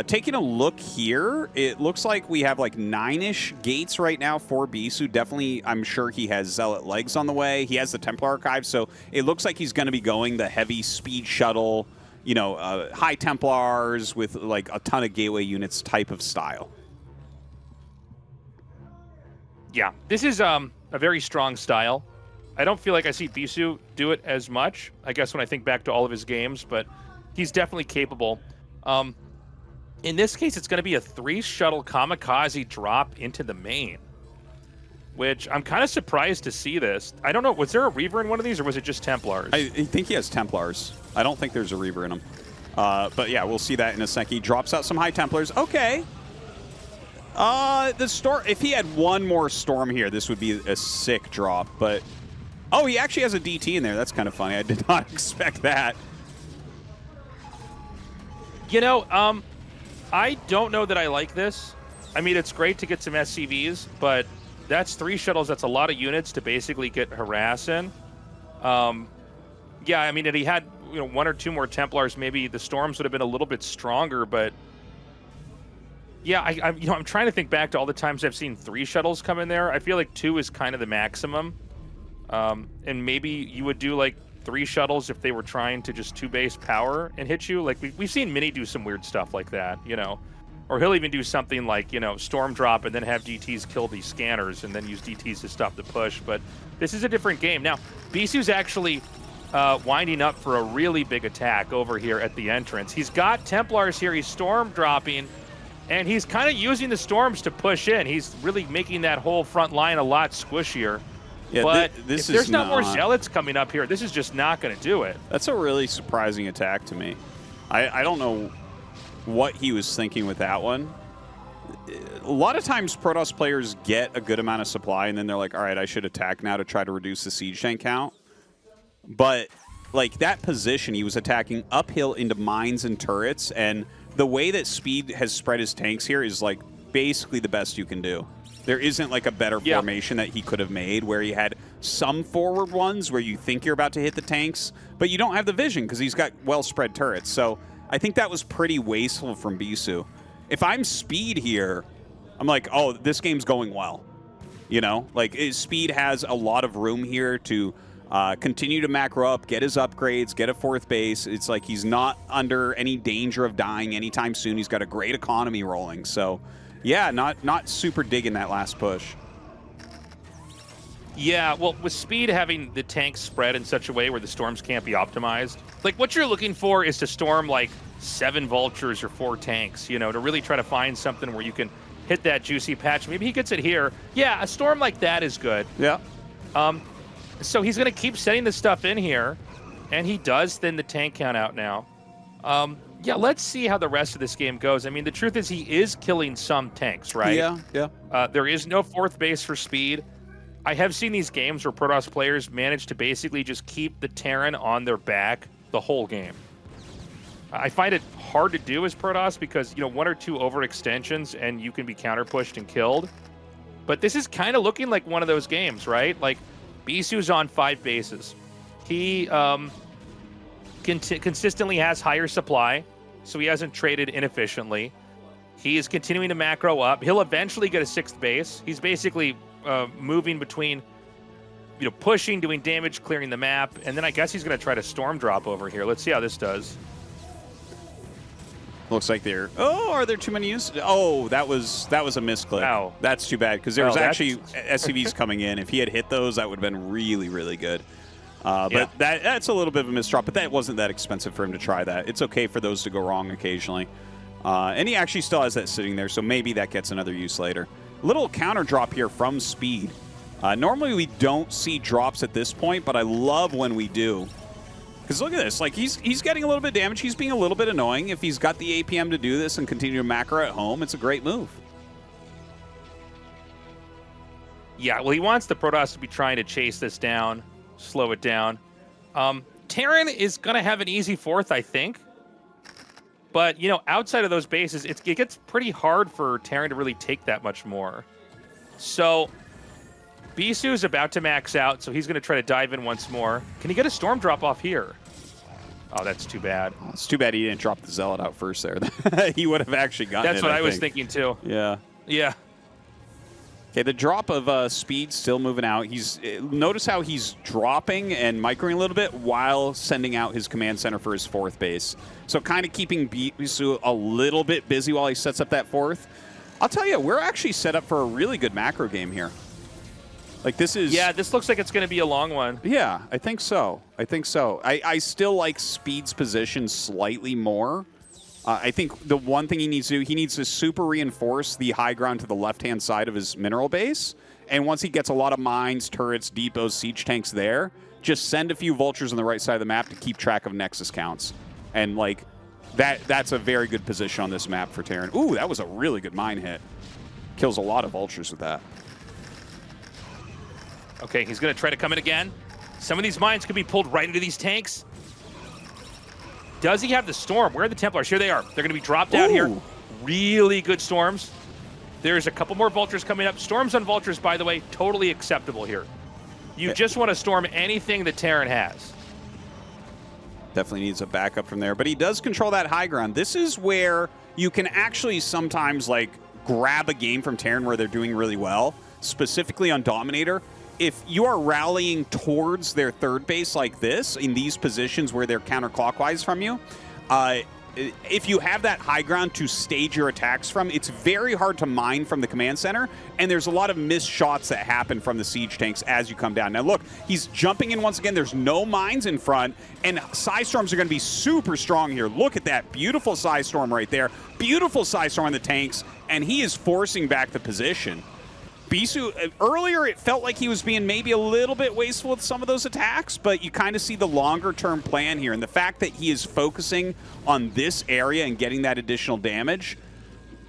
Taking a look here, it looks like we have like 9-ish gates right now for Bisu. Definitely, I'm sure he has Zealot legs on the way. He has the Templar Archive, so it looks like he's going to be going the heavy speed shuttle, you know, high Templars with like a ton of gateway units type of style. Yeah, this is a very strong style. I don't feel like I see Bisu do it as much, I guess, when I think back to all of his games, but he's definitely capable. In this case, it's going to be a 3-shuttle kamikaze drop into the main, which I'm kind of surprised to see this. I don't know, was there a Reaver in one of these, or was it just Templars? I think he has Templars. I don't think there's a Reaver in him. But yeah, we'll see that in a sec. He drops out some high Templars. Okay. The Storm, if he had one more Storm here, this would be a sick drop, but... Oh, he actually has a DT in there. That's kind of funny. I did not expect that. You know, I don't know that I like this. I mean, it's great to get some SCVs, but that's 3 shuttles. That's a lot of units to basically get harass in. Yeah, I mean, if he had 1 or 2 more Templars, maybe the Storms would have been a little bit stronger. But yeah, I'm trying to think back to all the times I've seen 3 shuttles come in there. I feel like 2 is kind of the maximum. And maybe you would do like 3 shuttles if they were trying to just 2-base power and hit you. Like we've seen Mini do some weird stuff like that, or he'll even do something like, storm drop and then have DTs kill these scanners and then use DTs to stop the push. But this is a different game. Now, Bisu's actually winding up for a really big attack over here at the entrance. He's got Templars here. He's storm dropping, and he's kind of using the storms to push in. He's really making that whole front line a lot squishier. Yeah, but if there's not more Zealots coming up here, this is just not going to do it. That's a really surprising attack to me. I don't know what he was thinking with that one. A lot of times Protoss players get a good amount of supply and then they're like, all right, I should attack now to try to reduce the siege tank count. But like that position, he was attacking uphill into mines and turrets, and the way that Speed has spread his tanks here is like basically the best you can do. There isn't like a better formation that he could have made where he had some forward ones where you think you're about to hit the tanks, but you don't have the vision because he's got well-spread turrets. So I think that was pretty wasteful from Bisu. If I'm Speed here, I'm like, oh, this game's going well. Like Speed has a lot of room here to continue to macro up, get his upgrades, get a 4th base. It's like he's not under any danger of dying anytime soon. He's got a great economy rolling. So yeah, not super digging that last push. Yeah, well, with Speed having the tanks spread in such a way where the storms can't be optimized, like what you're looking for is to storm like 7 vultures or 4 tanks, to really try to find something where you can hit that juicy patch. Maybe he gets it here. Yeah, a storm like that is good. Yeah. So he's going to keep setting this stuff in here, and he does thin the tank count out now. Yeah, let's see how the rest of this game goes. I mean, the truth is he is killing some tanks, right? Yeah. There is no 4th base for Speed. I have seen these games where Protoss players manage to basically just keep the Terran on their back the whole game. I find it hard to do as Protoss because, 1 or 2 overextensions and you can be counter-pushed and killed. But this is kind of looking like one of those games, right? Like, Bisu's on 5 bases. He consistently has higher supply, so he hasn't traded inefficiently. He is continuing to macro up. He'll eventually get a 6th base. He's basically moving between, pushing, doing damage, clearing the map, and then I guess he's going to try to storm drop over here. Let's see how this does. Looks like they're... Oh, are there too many units? Oh, that was a misclick. Wow. That's too bad, because there was actually SCVs coming in. If he had hit those, that would have been really, really good. But that's a little bit of a misdrop, but that wasn't that expensive for him to try that. It's okay for those to go wrong occasionally. And he actually still has that sitting there, so maybe that gets another use later. Little counter drop here from Speed. Normally we don't see drops at this point, but I love when we do. Because look at this. Like, he's getting a little bit of damage. He's being a little bit annoying. If he's got the APM to do this and continue to macro at home, it's a great move. Yeah, well, he wants the Protoss to be trying to chase this down, slow it down. Terran is going to have an easy fourth, I think. But, you know, outside of those bases, it gets pretty hard for Terran to really take that much more. So, Bisu is about to max out, so he's going to try to dive in once more. Can he get a Storm drop off here? Oh, that's too bad. Oh, it's too bad he didn't drop the Zealot out first there. He would have actually gotten That's what I was thinking, too. Yeah. Yeah. Okay, the drop of speed still moving out. Notice how he's dropping and microing a little bit while sending out his command center for his fourth base. So kind of keeping Bisu a little bit busy while he sets up that fourth. I'll tell you, we're actually set up for a really good macro game here. Like, this is... Yeah, this looks like it's going to be a long one. Yeah, I think so. I still like Speed's position slightly more. I think the one thing he needs to super reinforce the high ground to the left-hand side of his mineral base. And once he gets a lot of mines, turrets, depots, siege tanks there, just send a few vultures on the right side of the map to keep track of Nexus counts. And, like, that's a very good position on this map for Terran. Ooh, that was a really good mine hit. Kills a lot of vultures with that. Okay, he's going to try to come in again. Some of these mines could be pulled right into these tanks. Does he have the Storm? Where are the Templars? Here they are. They're going to be dropped out here. Really good Storms. There's a couple more Vultures coming up. Storms on Vultures, by the way, totally acceptable here. You just want to storm anything that Terran has. Definitely needs a backup from there. But he does control that high ground. This is where you can actually sometimes, like, grab a game from Terran where they're doing really well, specifically on Dominator. If you are rallying towards their third base like this, in these positions where they're counterclockwise from you, if you have that high ground to stage your attacks from, it's very hard to mine from the command center, and there's a lot of missed shots that happen from the siege tanks as you come down. Now look, he's jumping in once again. There's no mines in front, and Psy Storms are going to be super strong here. Look at that beautiful Psy Storm right there. Beautiful Psy Storm on the tanks, and he is forcing back the position. Bisu, earlier it felt like he was being maybe a little bit wasteful with some of those attacks, but you kind of see the longer-term plan here. And the fact that he is focusing on this area and getting that additional damage,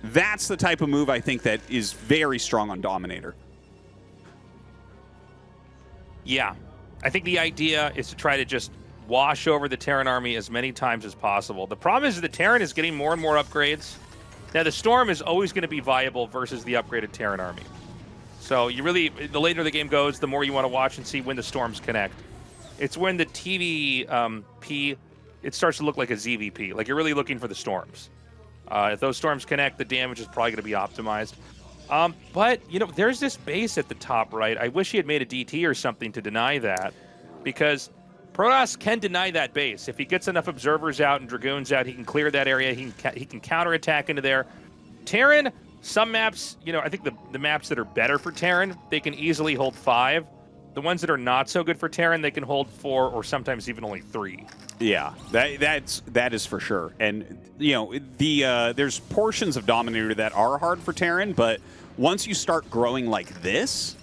that's the type of move I think that is very strong on Dominator. Yeah. I think the idea is to try to just wash over the Terran army as many times as possible. The problem is the Terran is getting more and more upgrades. Now, the Storm is always going to be viable versus the upgraded Terran army. So you really, the later the game goes, the more you want to watch and see when the Storms connect. It's when the TVP, it starts to look like a ZVP. Like, you're really looking for the Storms. If those Storms connect, the damage is probably going to be optimized. But, you know, there's this base at the top right. I wish he had made a DT or something to deny that, because Protoss can deny that base. If he gets enough observers out and Dragoons out, he can clear that area. He can counterattack into there. Terran, some maps, you know, I think the maps that are better for Terran, they can easily hold 5. The ones that are not so good for Terran, they can hold 4 or sometimes even only 3. Yeah, that is for sure. And, you know, there's portions of Dominator that are hard for Terran, but once you start growing like this,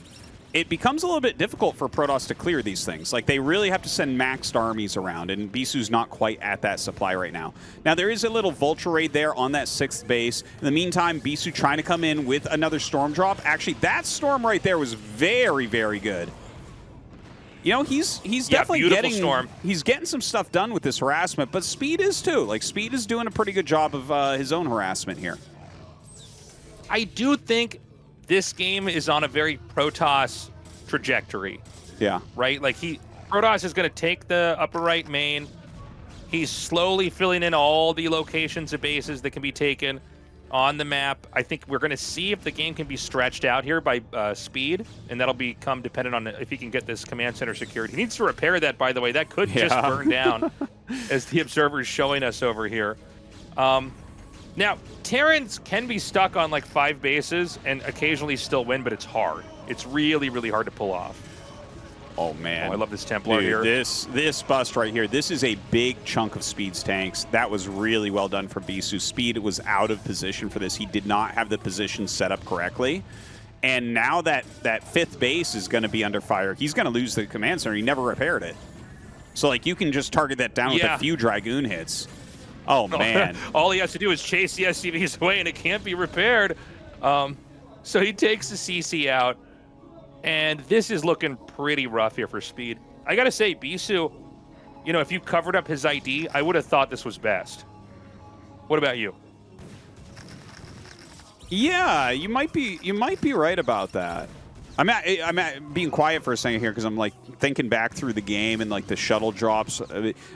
it becomes a little bit difficult for Protoss to clear these things. Like, they really have to send maxed armies around, and Bisu's not quite at that supply right now. Now, there is a little Vulture raid there on that 6th base. In the meantime, Bisu trying to come in with another Storm drop. Actually, that Storm right there was very, very good. You know, he's definitely getting some stuff done with this harassment, but Speed is too. Like, Speed is doing a pretty good job of his own harassment here. I do think this game is on a very Protoss trajectory. Yeah. Right? Like, Protoss is going to take the upper right main. He's slowly filling in all the locations of bases that can be taken on the map. I think we're going to see if the game can be stretched out here by Speed, and that'll become dependent on if he can get this command center secured. He needs to repair that, by the way. That could just burn down, as the observer's showing us over here. Now, Terrans can be stuck on like 5 bases and occasionally still win, but it's hard. It's really, really hard to pull off. Oh, man. Oh, I love this Templar here. This bust right here, this is a big chunk of Speed's tanks. That was really well done for Bisu. Speed was out of position for this. He did not have the position set up correctly. And now that 5th base is going to be under fire, he's going to lose the command center. He never repaired it. So, like, you can just target that down with a few Dragoon hits. Oh, man. All he has to do is chase the SCVs away, and it can't be repaired. So he takes the CC out, and this is looking pretty rough here for speed. I got to say, Bisu, you know, if you covered up his ID, I would have thought this was best. What about you? Yeah, you might be right about that. I'm being quiet for a second here because I'm like thinking back through the game and like the shuttle drops.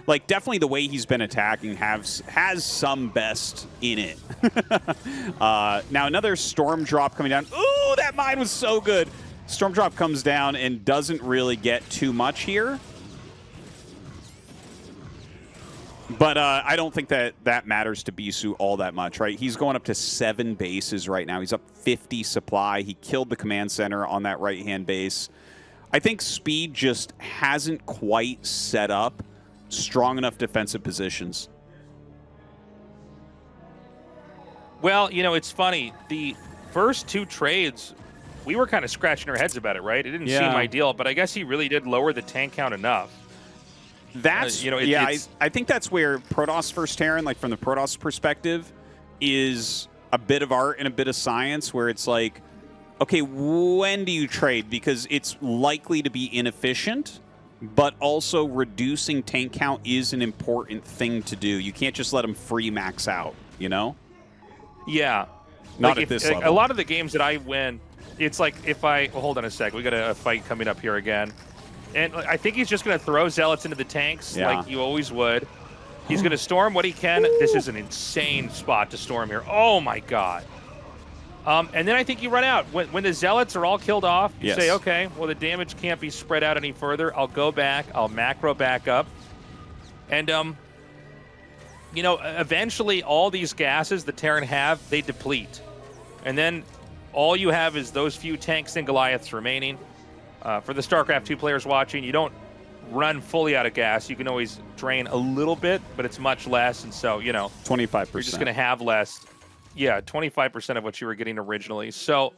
Like definitely the way he's been attacking has some best in it. Now another storm drop coming down. Ooh, that mine was so good. Storm drop comes down and doesn't really get too much here. But I don't think that matters to Bisu all that much, right? He's going up to 7 bases right now. He's up 50 supply. He killed the command center on that right-hand base. I think speed just hasn't quite set up strong enough defensive positions. Well, you know, it's funny. The first 2 trades, we were kind of scratching our heads about it, right? It didn't seem ideal, but I guess he really did lower the tank count enough. That's you know, I think that's where Protoss first Terran, like from the Protoss perspective, is a bit of art and a bit of science. Where it's like, okay, when do you trade? Because it's likely to be inefficient, but also reducing tank count is an important thing to do. You can't just let them free max out. You know? Yeah. Not like at this level. A lot of the games that I win, it's like if I hold on a sec, we got a fight coming up here again. And I think he's just going to throw Zealots into the tanks like you always would. He's going to storm what he can. Ooh. This is an insane spot to storm here. Oh, my God. And then I think you run out. When the Zealots are all killed off, you say, okay, well, the damage can't be spread out any further. I'll go back. I'll macro back up. And, you know, eventually all these gases the Terran have, they deplete. And then all you have is those few tanks and Goliaths remaining. For the StarCraft 2 players watching, you don't run fully out of gas. You can always drain a little bit, but it's much less. And so, you know, 25%. You're just going to have less. Yeah, 25% of what you were getting originally. So,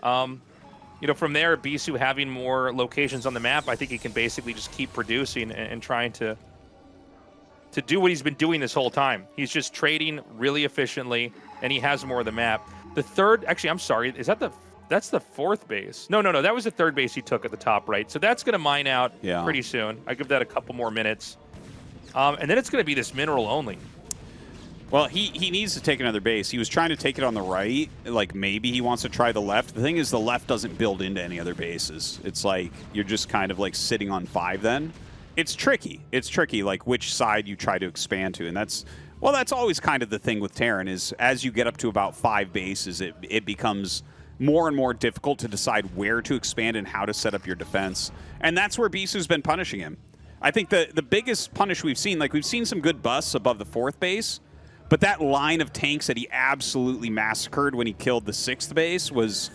you know, from there, Bisu having more locations on the map, I think he can basically just keep producing and trying to do what he's been doing this whole time. He's just trading really efficiently, and he has more of the map. The third, actually, I'm sorry, that's the 4th base. No, that was the 3rd base he took at the top right. So that's going to mine out pretty soon. I give that a couple more minutes. And then it's going to be this mineral only. Well, he needs to take another base. He was trying to take it on the right. Like, maybe he wants to try the left. The thing is, the left doesn't build into any other bases. It's like you're just kind of like sitting on 5 then. It's tricky. It's tricky, like, which side you try to expand to. And that's always kind of the thing with Terran is as you get up to about 5 bases, it becomes more and more difficult to decide where to expand and how to set up your defense. And that's where Bisu's been punishing him. I think the biggest punish we've seen, like we've seen some good busts above the 4th base, but that line of tanks that he absolutely massacred when he killed the 6th base was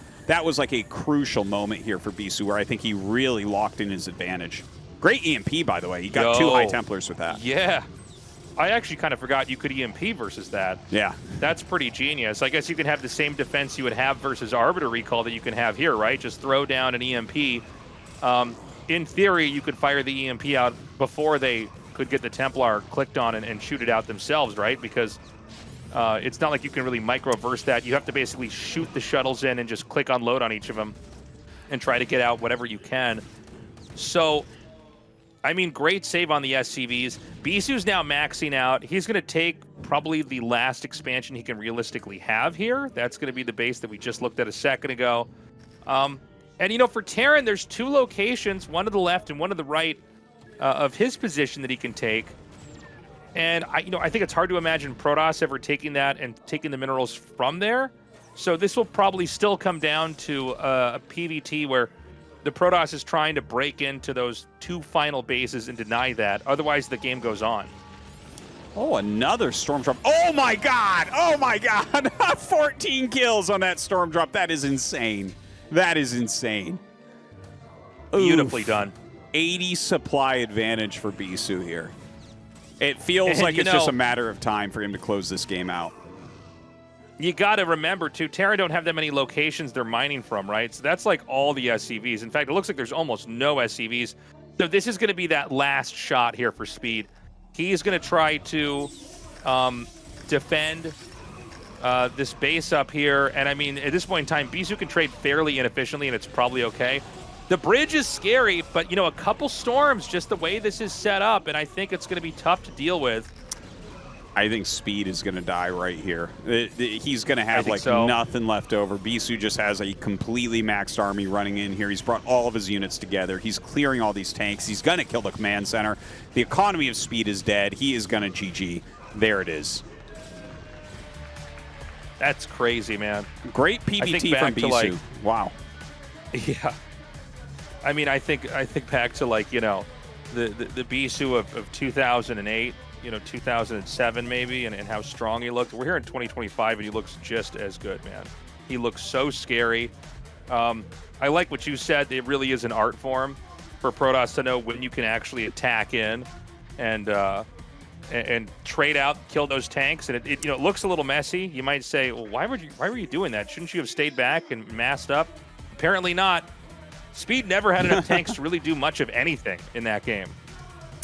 like a crucial moment here for Bisu where I think he really locked in his advantage. Great EMP, by the way. He got 2 High Templars with that. Yeah. I actually kind of forgot you could EMP versus that. Yeah. That's pretty genius. I guess you can have the same defense you would have versus Arbiter Recall that you can have here, right? Just throw down an EMP. In theory, you could fire the EMP out before they could get the Templar clicked on and shoot it out themselves, right? Because it's not like you can really microverse that. You have to basically shoot the shuttles in and just click unload on each of them and try to get out whatever you can. So, I mean, great save on the SCVs. Bisu's now maxing out. He's going to take probably the last expansion he can realistically have here. That's going to be the base that we just looked at a second ago. And, you know, for Terran, there's 2 locations, one to the left and one to the right of his position that he can take. And, I think it's hard to imagine Protoss ever taking that and taking the minerals from there. So this will probably still come down to a PvT where the Protoss is trying to break into those 2 final bases and deny that. Otherwise, the game goes on. Oh, another Storm Drop. Oh, my God. Oh, my God. 14 kills on that Storm Drop. That is insane. That is insane. Beautifully done. 80 supply advantage for Bisu here. It feels like it's just a matter of time for him to close this game out. You got to remember, too, Terra don't have that many locations they're mining from, right? So that's like all the SCVs. In fact, it looks like there's almost no SCVs. So this is going to be that last shot here for Speed. He's going to try to defend this base up here. And I mean, at this point in time, Bisu can trade fairly inefficiently, and it's probably okay. The bridge is scary, but, you know, a couple storms, just the way this is set up, and I think it's going to be tough to deal with. I think Speed is going to die right here. He's going to have like so. nothing left over. Bisu just has a completely maxed army running in here. He's brought all of his units together. He's clearing all these tanks. He's going to kill the command center. The economy of Speed is dead. He is going to GG. There it is. That's crazy, man. Great PVT from Bisu. Like, wow. Yeah. I mean, I think back to, like, you know, the Bisu of 2008. You know, 2007 maybe, and how strong he looked. We're here in 2025, and he looks just as good, man. He looks so scary. I like what you said. It really is an art form for Protoss to know when you can actually attack in and trade out, kill those tanks. And it you know, it looks a little messy. You might say, well, why were you doing that? Shouldn't you have stayed back and masked up? Apparently not. Speed never had enough tanks to really do much of anything in that game.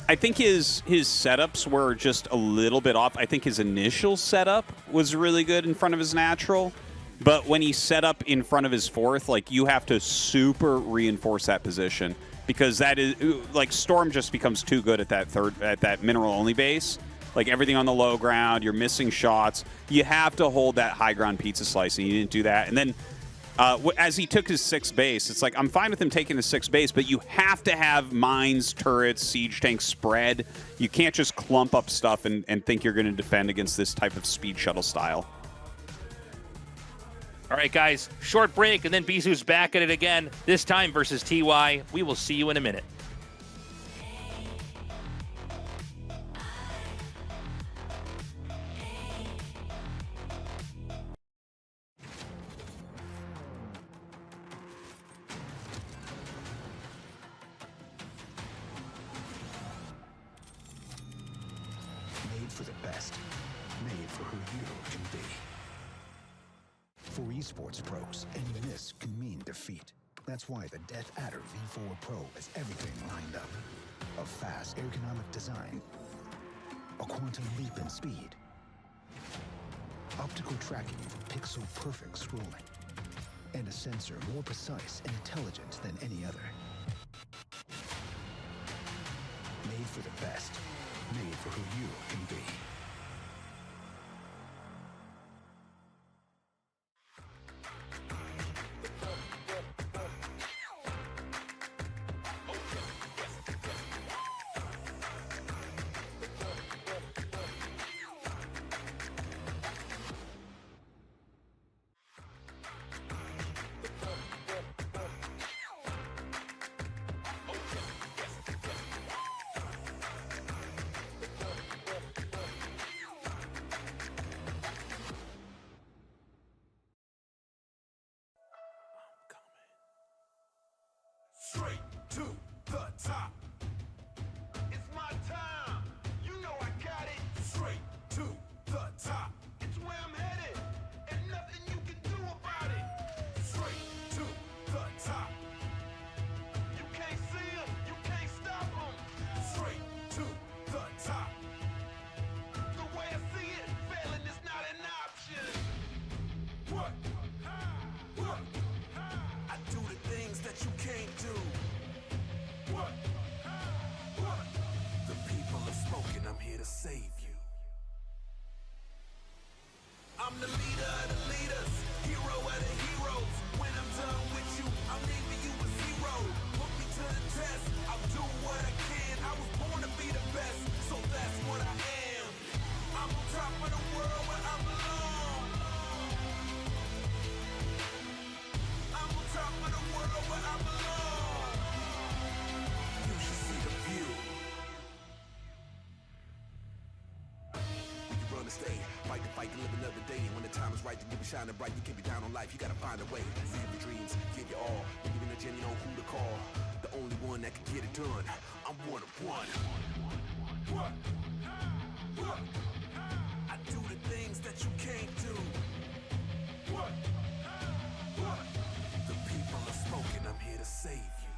I think his setups were just a little bit off. I think his initial setup was really good in front of his natural, but when he set up in front of his fourth, like, you have to super reinforce that position, because that is like, Storm just becomes too good at that mineral only base. Like, everything on the low ground, you're missing shots. You have to hold that high ground pizza slice, and he didn't do that. And then as he took his 6th base, it's like, I'm fine with him taking the 6th base, but you have to have mines, turrets, siege tanks spread. You can't just clump up stuff and think you're going to defend against this type of speed shuttle style. All right, guys, short break, and then Bisu's back at it again, this time versus TY. We will see you in a minute. Made for the best. Made for who you can be. For esports pros, any miss can mean defeat. That's why the Death Adder V4 Pro has everything lined up. A fast, ergonomic design. A quantum leap in speed. Optical tracking for pixel-perfect scrolling. And a sensor more precise and intelligent than any other. Made for the best. Made for who you can be. Straight to the top. It's my time. You know I got it. Straight to the top. It's where I'm headed, and nothing you can do about it. Straight to the top. You can't see them. You can't stop them. Straight to the top. The way I see it, failing is not an option. What? What? I do the things that you can't do. What? What? The people are smoking, I'm here to save you. I'm the leader of the leaders, hero of the heroes. When I'm done with you, I'm leaving you a zero. Put me to the test, I'll do what I can. I was born to be the best, so that's what I am. I'm on top of the world where I belong. I'm on top of the world where I belong. You should see the view. When you run to stay, fight to fight to live another day. When the time is right to give it shining bright, you can't be down on life, you gotta find a way. See your dreams, give your all. When you're in the gym, you know who to call. The only one that can get it done. I'm one of one. What? What? I do the things that you can't do. What? What? The people are smoking, I'm here to save you.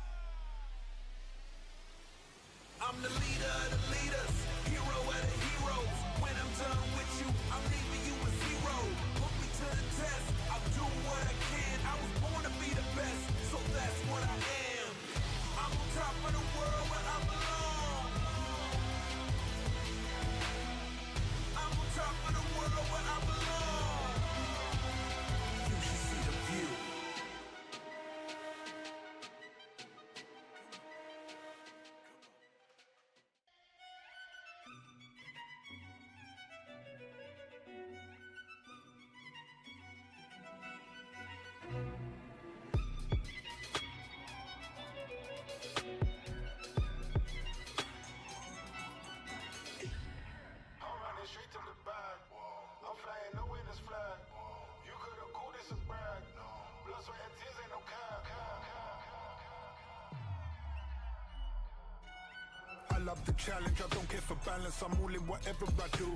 love the challenge, I don't care for balance, I'm all in whatever I do.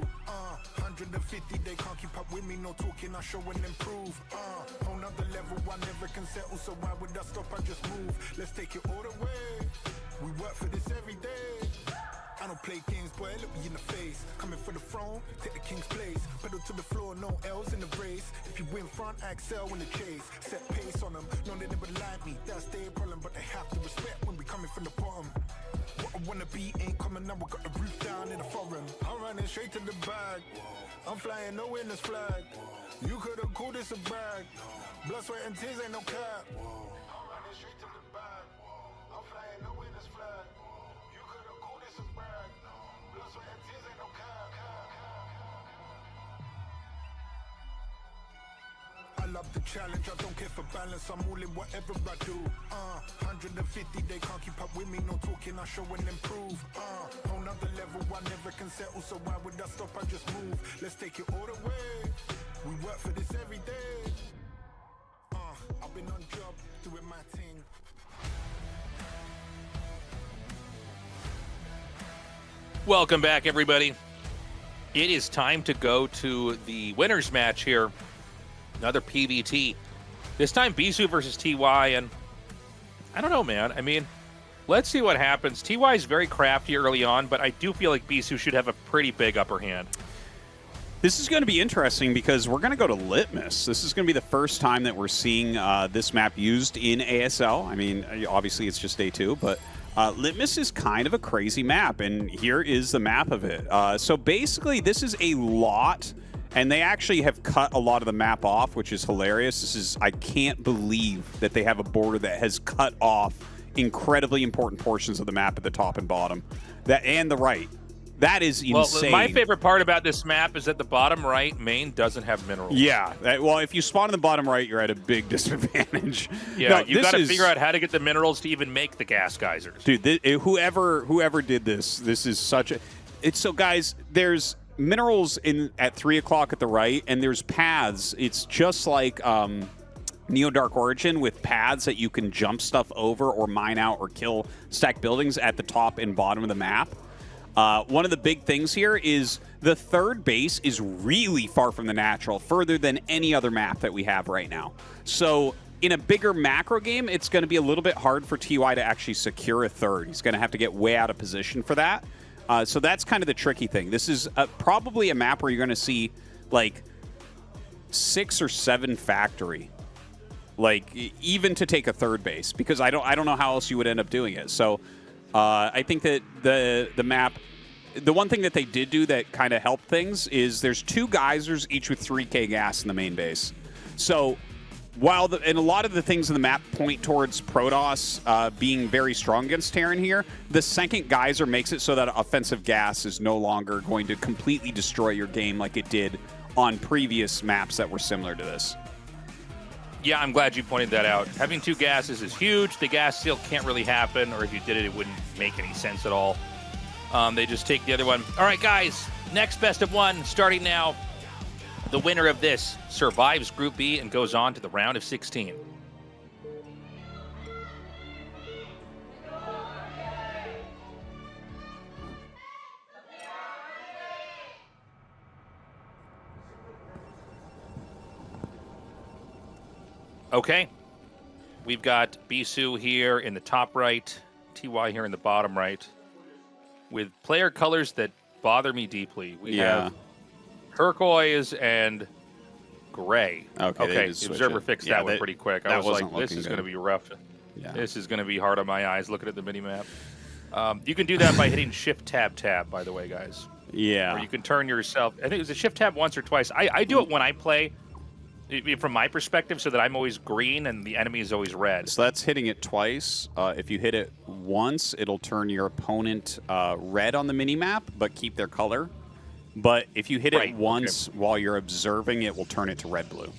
150, they can't keep up with me, no talking, I show and improve. On another level, I never can settle, so why would I stop, I just move. Let's take it all the way, we work for this every day. I don't play games, boy, look me in the face. Coming for the throne, take the king's place. Pedal to the floor, no L's in the race. If you win front, excel in the chase. Set pace on them, no they never like me. That's their problem, but they have to respect when we coming from the bottom. What I wanna be ain't coming now, we got the roof down in the foreign. I'm running straight to the bag. I'm flying no witness flag. You could've called this a brag. Blood, sweat, and tears ain't no cap. I'm running straight to the bag. I'm flying no witness flag. You could've called this a brag. Blood, sweat, and tears ain't no cap. I love the challenge, I don't care for balance, I'm all in whatever I do. 150, they can't keep up with me, no talking, I show and improve. On another level, I never can settle, so why would I stop, I just move. Let's take it all the way, we work for this every day. I've been on job, doing my thing. Welcome back, everybody. It is time to go to the winners match here. Another PVT. This time Bisu versus TY, and I don't know, man. I mean, let's see what happens. TY is very crafty early on, but I do feel like Bisu should have a pretty big upper hand. This is going to be interesting because we're going to go to Litmus. This is going to be the first time that we're seeing this map used in ASL. I mean, obviously it's just day 2, but Litmus is kind of a crazy map, and here is the map of it. So basically, this is a lot. And they actually have cut a lot of the map off, which is hilarious. This is, I can't believe that they have a border that has cut off incredibly important portions of the map at the top and bottom. That and the right. That is insane. Well, my favorite part about this map is that the bottom right main doesn't have minerals. Yeah. Well, if you spawn in the bottom right, you're at a big disadvantage. Yeah, no, you've got to figure out how to get the minerals to even make the gas geysers. Dude, whoever did this is such a... It's so, guys, there's minerals at 3 o'clock at the right, and there's paths. It's just like Neo Dark Origin with paths that you can jump stuff over or mine out or kill stack buildings at the top and bottom of the map. One of the big things here is the third base is really far from the natural, further than any other map that we have right now. So in a bigger macro game, it's going to be a little bit hard for TY to actually secure a third. He's going to have to get way out of position for that. So that's kind of the tricky thing. This is probably a map where you're going to see like 6 or 7 factory, like even to take a third base, because I don't know how else you would end up doing it. So I think that the map, the one thing that they did do that kind of helped things is there's 2 geysers each with 3k gas in the main base. So while and a lot of the things in the map point towards Protoss being very strong against Terran here, the second geyser makes it so that offensive gas is no longer going to completely destroy your game like it did on previous maps that were similar to this. Yeah, I'm glad you pointed that out. Having 2 gases is huge. The gas steal can't really happen, or if you did it, it wouldn't make any sense at all. They just take the other one. All right, guys, next best of 1 starting now. The winner of this survives Group B and goes on to the round of 16. Okay. We've got Bisu here in the top right, TY here in the bottom right, with player colors that bother me deeply. We have turquoise and gray. Okay, the observer fixed that one pretty quick. I was like, this is going to be rough. Yeah. This is going to be hard on my eyes looking at the mini-map. You can do that by hitting Shift-Tab, by the way, guys. Yeah. Or you can turn yourself... I think it was a Shift-Tab once or twice. I do it when I play, from my perspective, so that I'm always green and the enemy is always red. So that's hitting it twice. If you hit it once, it'll turn your opponent red on the mini-map, but keep their color. But if you hit it once while you're observing, it will turn it to red-blue.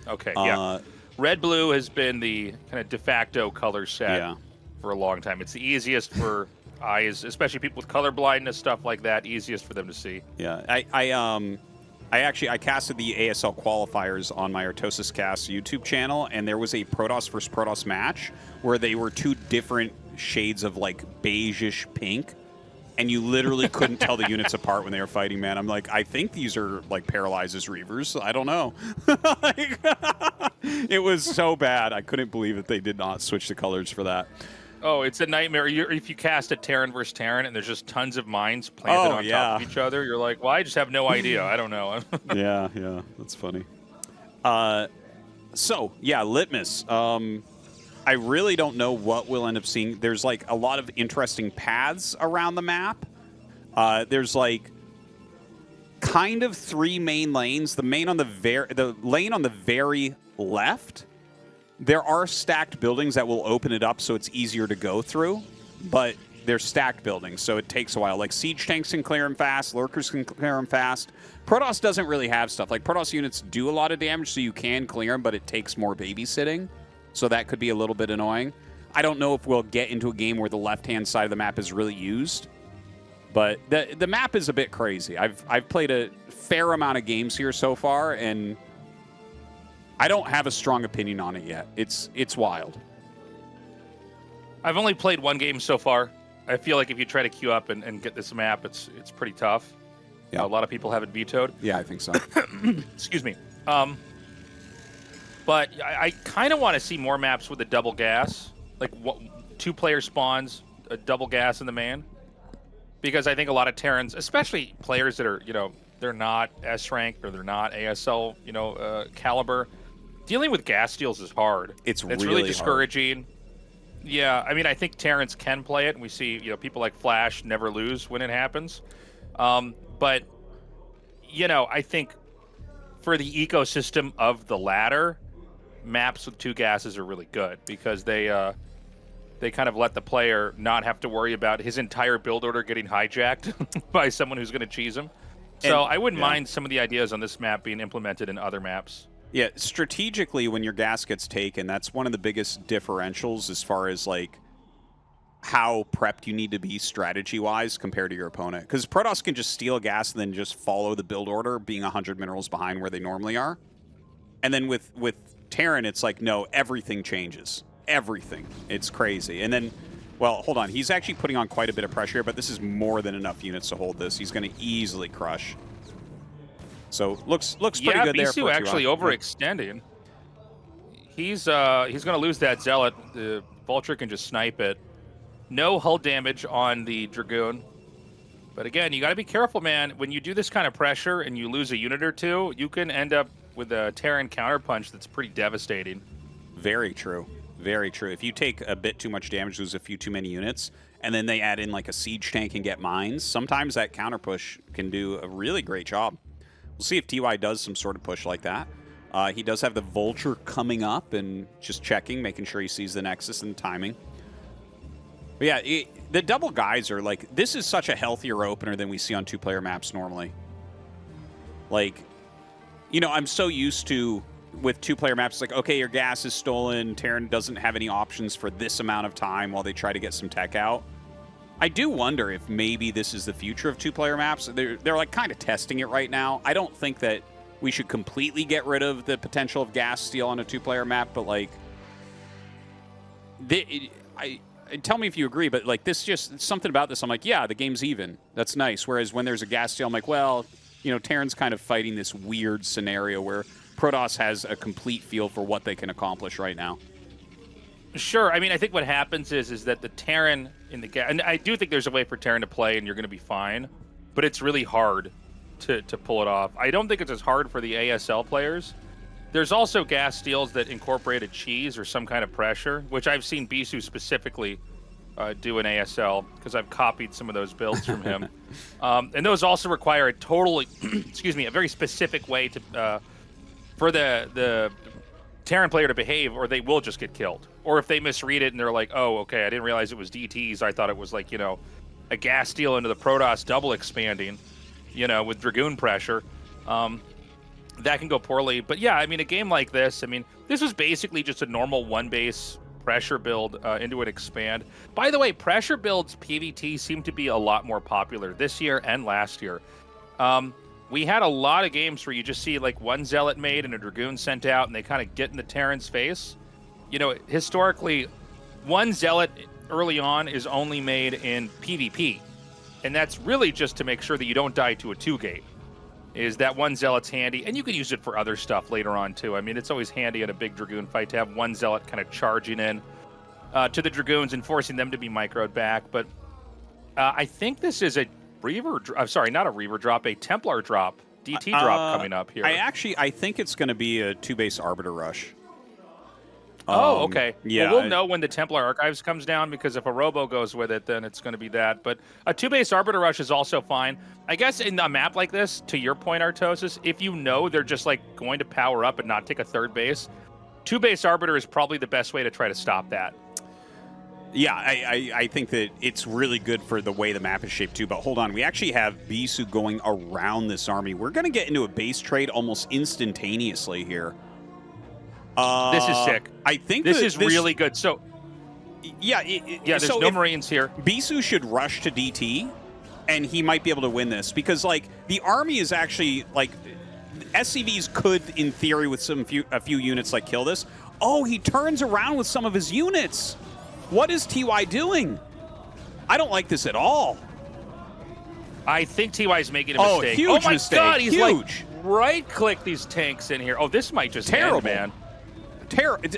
Okay, yeah. Red-blue has been the kind of de facto color set for a long time. It's the easiest for eyes, especially people with color blindness, stuff like that, easiest for them to see. Yeah, I casted the ASL qualifiers on my Tastosis Cast YouTube channel, and there was a Protoss versus Protoss match where they were 2 different shades of like beigeish pink, and you literally couldn't tell the units apart when they were fighting, man. I'm like, I think these are like Paralyzes Reavers. I don't know. Like, it was so bad. I couldn't believe that they did not switch the colors for that. Oh, it's a nightmare. If you cast a Terran versus Terran and there's just tons of mines planted on top of each other, you're like, well, I just have no idea. I don't know. Yeah, that's funny. So, yeah, Litmus. I really don't know what we'll end up seeing. There's, like, a lot of interesting paths around the map. There's, like, kind of 3 main lanes. The lane on the very left, there are stacked buildings that will open it up so it's easier to go through, but they're stacked buildings, so it takes a while. Like, siege tanks can clear them fast, lurkers can clear them fast. Protoss doesn't really have stuff. Like, Protoss units do a lot of damage, so you can clear them, but it takes more babysitting, so that could be a little bit annoying. I don't know if we'll get into a game where the left-hand side of the map is really used, but the map is a bit crazy. I've played a fair amount of games here so far, and I don't have a strong opinion on it yet. It's wild. I've only played 1 game so far. I feel like if you try to queue up and get this map, it's pretty tough. Yeah. A lot of people have it vetoed. Yeah, I think so. Excuse me. But I kind of want to see more maps with a double gas, like 2-player spawns, a double gas in the main, because I think a lot of Terrans, especially players that are, they're not S ranked or they're not ASL, caliber, dealing with gas steals is hard. It's really really discouraging. Hard. Yeah, I mean, I think Terrans can play it, and we see, people like Flash never lose when it happens. But, I think for the ecosystem of the ladder, maps with 2 gases are really good because they kind of let the player not have to worry about his entire build order getting hijacked by someone who's going to cheese him. So I wouldn't mind some of the ideas on this map being implemented in other maps. Yeah, strategically, when your gas gets taken, that's one of the biggest differentials as far as, like, how prepped you need to be strategy-wise compared to your opponent. Because Protoss can just steal gas and then just follow the build order, being 100 minerals behind where they normally are. And then with Terran, it's like, no, everything changes. Everything. It's crazy. And then, well, hold on. He's actually putting on quite a bit of pressure here, but this is more than enough units to hold this. He's going to easily crush. So looks pretty good there. Bisu actually overextending. He's going to lose that Zealot. The Vulture can just snipe it. No hull damage on the Dragoon. But again, you got to be careful, man. When you do this kind of pressure and you lose a unit or 2, you can end up with a Terran counterpunch that's pretty devastating. Very true. Very true. If you take a bit too much damage, lose a few too many units, and then they add in like a siege tank and get mines, sometimes that counter push can do a really great job. We'll see if TY does some sort of push like that. He does have the Vulture coming up and just checking, making sure he sees the Nexus and the timing. But yeah, the double guys are like, this is such a healthier opener than we see on 2-player maps normally. Like, I'm so used to, with 2-player maps, it's like, okay, your gas is stolen, Terran doesn't have any options for this amount of time while they try to get some tech out. I do wonder if maybe this is the future of 2-player maps. They're like kind of testing it right now. I don't think that we should completely get rid of the potential of gas steal on a 2-player map, but like, tell me if you agree, but like this, just something about this, I'm like, yeah, the game's even. That's nice. Whereas when there's a gas steal, I'm like, well, Terran's kind of fighting this weird scenario where Protoss has a complete feel for what they can accomplish right now. Sure. I mean, I think what happens is that the Terran in the gas, and I do think there's a way for Terran to play and you're going to be fine, but it's really hard to pull it off. I don't think it's as hard for the ASL players. There's also gas steals that incorporate a cheese or some kind of pressure, which I've seen Bisu specifically do in ASL because I've copied some of those builds from him. And those also require a totally, a very specific way to for the Terran player to behave, or they will just get killed. Or if they misread it and they're like, oh, okay, I didn't realize it was DTs. I thought it was like, a gas steal into the Protoss double expanding, with Dragoon pressure. That can go poorly. But yeah, I mean, a game like this, this was basically just a normal 1-base pressure build into an expand. By the way, pressure builds PvT seem to be a lot more popular this year and last year. We had a lot of games where you just see like one Zealot made and a Dragoon sent out and they kind of get in the Terran's face. Historically, one Zealot early on is only made in PvP. And that's really just to make sure that you don't die to a 2-gate. Is that one Zealot's handy, and you can use it for other stuff later on too. I mean, it's always handy in a big Dragoon fight to have one Zealot kind of charging in to the Dragoons and forcing them to be microed back. But I think this is a Reaver, sorry, not a Reaver drop, a Templar drop, DT drop coming up here. I think it's going to be a 2-base Arbiter Rush. Oh, okay. Yeah. Well, we'll know when the Templar Archives comes down, because if a Robo goes with it, then it's going to be that. But a 2-base Arbiter Rush is also fine. I guess in a map like this, to your point, Artosis, if you know they're just like going to power up and not take a 3rd base, 2-base Arbiter is probably the best way to try to stop that. Yeah, I think that it's really good for the way the map is shaped too. But hold on, we actually have Bisu going around this army. We're going to get into a base trade almost instantaneously here. This is sick. I think this is really good. So, yeah, there's no Marines here. Bisu should rush to DT, and he might be able to win this because, like, the army is actually like SCVs could, in theory, with a few units, like kill this. Oh, he turns around with some of his units. What is TY doing? I don't like this at all. I think TY is making a mistake. Huge oh my mistake. God, he's huge. like right-click these tanks in here. Oh, this might just Terrible, end, man.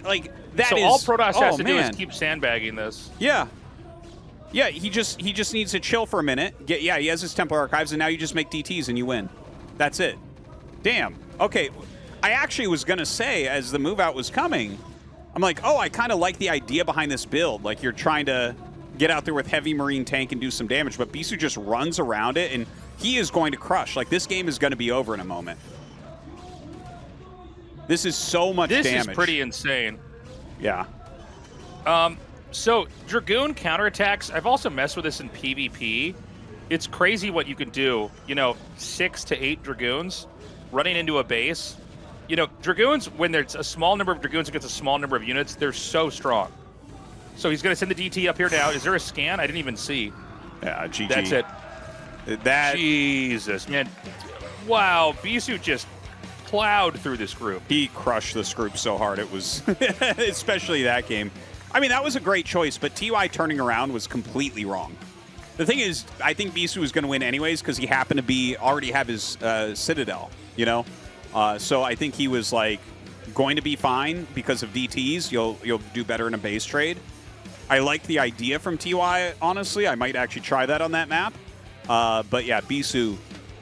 Like that so is. all Protoss has to do man. is keep sandbagging this. Yeah. Yeah, he just needs to chill for a minute. He has his Templar Archives, and now you just make DTs and you win. That's it. Damn. Okay, I actually was going to say, as the move out was coming, I'm like, oh, I kind of like the idea behind this build. Like, you're trying to get out there with heavy Marine tank and do some damage, but Bisu just runs around it, and he is going to crush. Like, this game is going to be over in a moment. This is so much damage. This is pretty insane. Yeah. So Dragoon counterattacks, I've also messed with this in PvP. It's crazy what you can do. 6 to 8 Dragoons running into a base. Dragoons, when there's a small number of Dragoons against a small number of units, they're so strong. So he's going to send the DT up here now. Is there a scan? I didn't even see. Yeah, GG. That's it. Jesus, man. Wow, Bisu just plowed through this group. He crushed this group so hard. It was, especially that game. I mean, that was a great choice, but TY turning around was completely wrong. The thing is, I think Bisu was going to win anyways because he happened to already have his Citadel, So I think he was like going to be fine because of DTs. You'll do better in a base trade. I like the idea from TY, honestly. I might actually try that on that map. But yeah, Bisu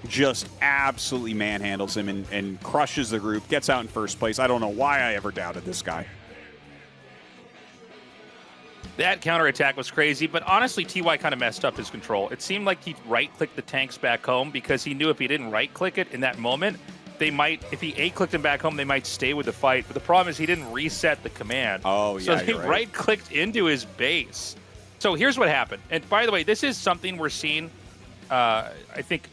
just absolutely manhandles him and crushes the group, gets out in first place. I don't know why I ever doubted this guy. That counterattack was crazy, but honestly, TY kind of messed up his control. It seemed like he right-clicked the tanks back home because he knew if he didn't right-click it in that moment, they might, if he A-clicked them back home, they might stay with the fight. But the problem is he didn't reset the command. Oh, yeah, so they right-clicked into his base. So here's what happened. And by the way, this is something we're seeing, I think,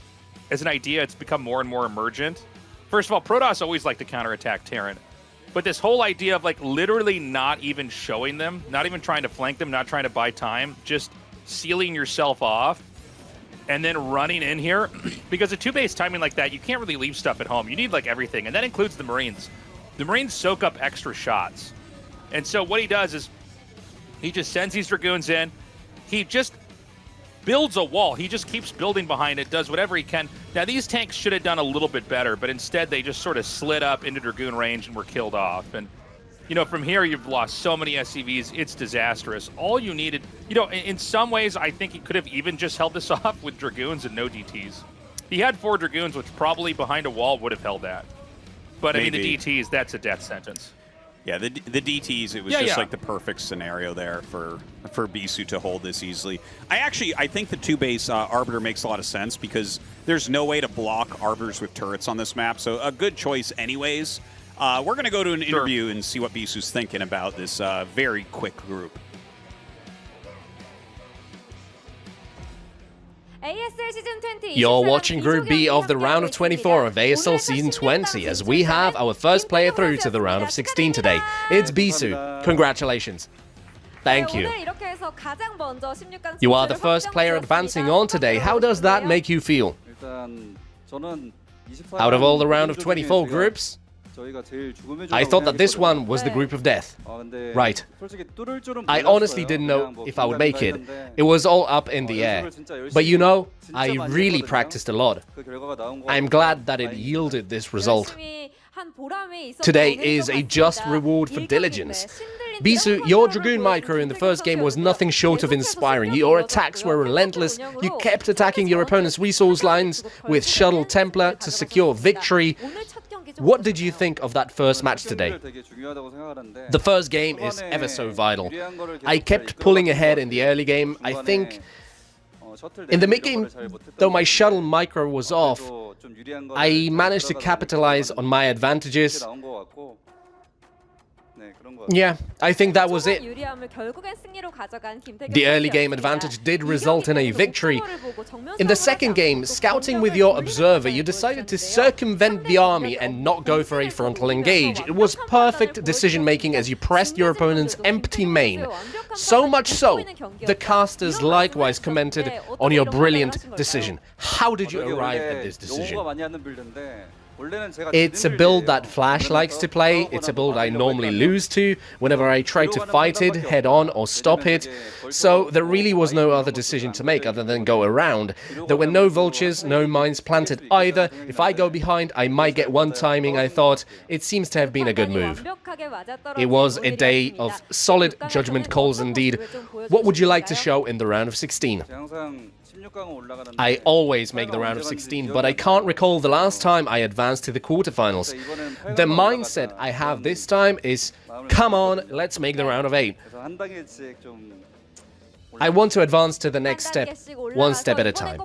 as an idea, it's become more and more emergent. First of all, Protoss always like to counterattack Terran. But this whole idea of like literally not even showing them, not even trying to flank them, not trying to buy time, just sealing yourself off and then running in here, because a 2-base timing like that, you can't really leave stuff at home. You need like everything, and that includes the Marines. The Marines soak up extra shots. And so what he does is he just sends these Dragoons in. He just builds a wall. He just keeps building behind it, does whatever he can. Now, these tanks should have done a little bit better, but instead they just sort of slid up into Dragoon range and were killed off. And, from here, you've lost so many SCVs. It's disastrous. All you needed, in some ways, I think he could have even just held this off with Dragoons and no DTs. He had 4 Dragoons, which probably behind a wall would have held that. But, Maybe. I mean, the DTs, that's a death sentence. Yeah, the DTs, it was like the perfect scenario there for Bisu to hold this easily. I think the 2-base Arbiter makes a lot of sense because there's no way to block Arbiters with turrets on this map, so a good choice anyways. We're going to go to an interview and see what Bisu's thinking about this very quick group. ASL Season 20. You're watching Group B of the round of 24 of ASL Season 20 as we have our first player through to the round of 16 today. It's Bisu. Congratulations. Thank you. You are the first player advancing on today. How does that make you feel? Out of all the round of 24 groups, I thought that this one was the group of death. Right. I honestly didn't know if I would make it. It was all up in the air. But you know, I really practiced a lot. I'm glad that it yielded this result. Today is a just reward for diligence. Bisu, your Dragoon micro in the first game was nothing short of inspiring. Your attacks were relentless. You kept attacking your opponent's resource lines with Shuttle Templar to secure victory. What did you think of that first match today? The first game is ever so vital. I kept pulling ahead in the early game. I think in the mid-game, though my shuttle micro was off, I managed to capitalize on my advantages. Yeah, I think that was it. The early game advantage did result in a victory. In the second game, scouting with your observer, you decided to circumvent the army and not go for a frontal engage. It was perfect decision making as you pressed your opponent's empty main. So much so, the casters likewise commented on your brilliant decision. How did you arrive at this decision? It's a build that Flash likes to play. It's a build I normally lose to whenever I try to fight it head on or stop it. So there really was no other decision to make other than go around. There were no vultures, no mines planted either. If I go behind, I might get one timing, I thought. It seems to have been a good move. It was a day of solid judgment calls indeed. What would you like to show in the round of 16? I always make the round of 16, but I can't recall the last time I advanced to the quarterfinals. The mindset I have this time is, come on, let's make the round of 8. I want to advance to the next step, one step at a time.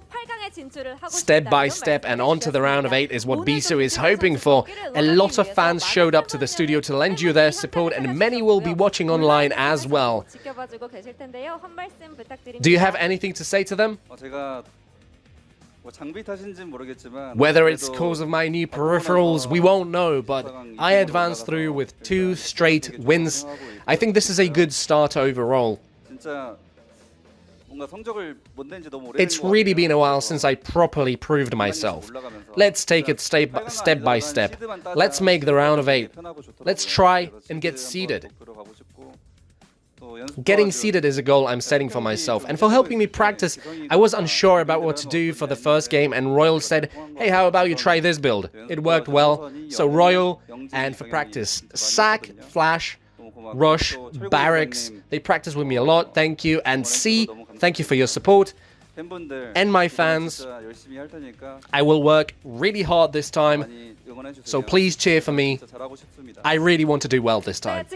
Step by step and on to the round of 8 is what Bisu is hoping for. A lot of fans showed up to the studio to lend you their support, and many will be watching online as well. Do you have anything to say to them? Whether it's cause of my new peripherals, we won't know, but I advanced through with 2 straight wins. I think this is a good start overall. It's really been a while since I properly proved myself. Let's take it step by step. Let's make the round of 8. Let's try and get seeded. Getting seeded is a goal I'm setting for myself, and for helping me practice, I was unsure about what to do for the first game, and Royal said, hey, how about you try this build? It worked well, so Royal, and for practice, Sack, Flash, Rush, Barracks, they practice with me a lot, thank you, and C, thank you for your support, and my fans, I will work really hard this time, so please cheer for me. I really want to do well this time.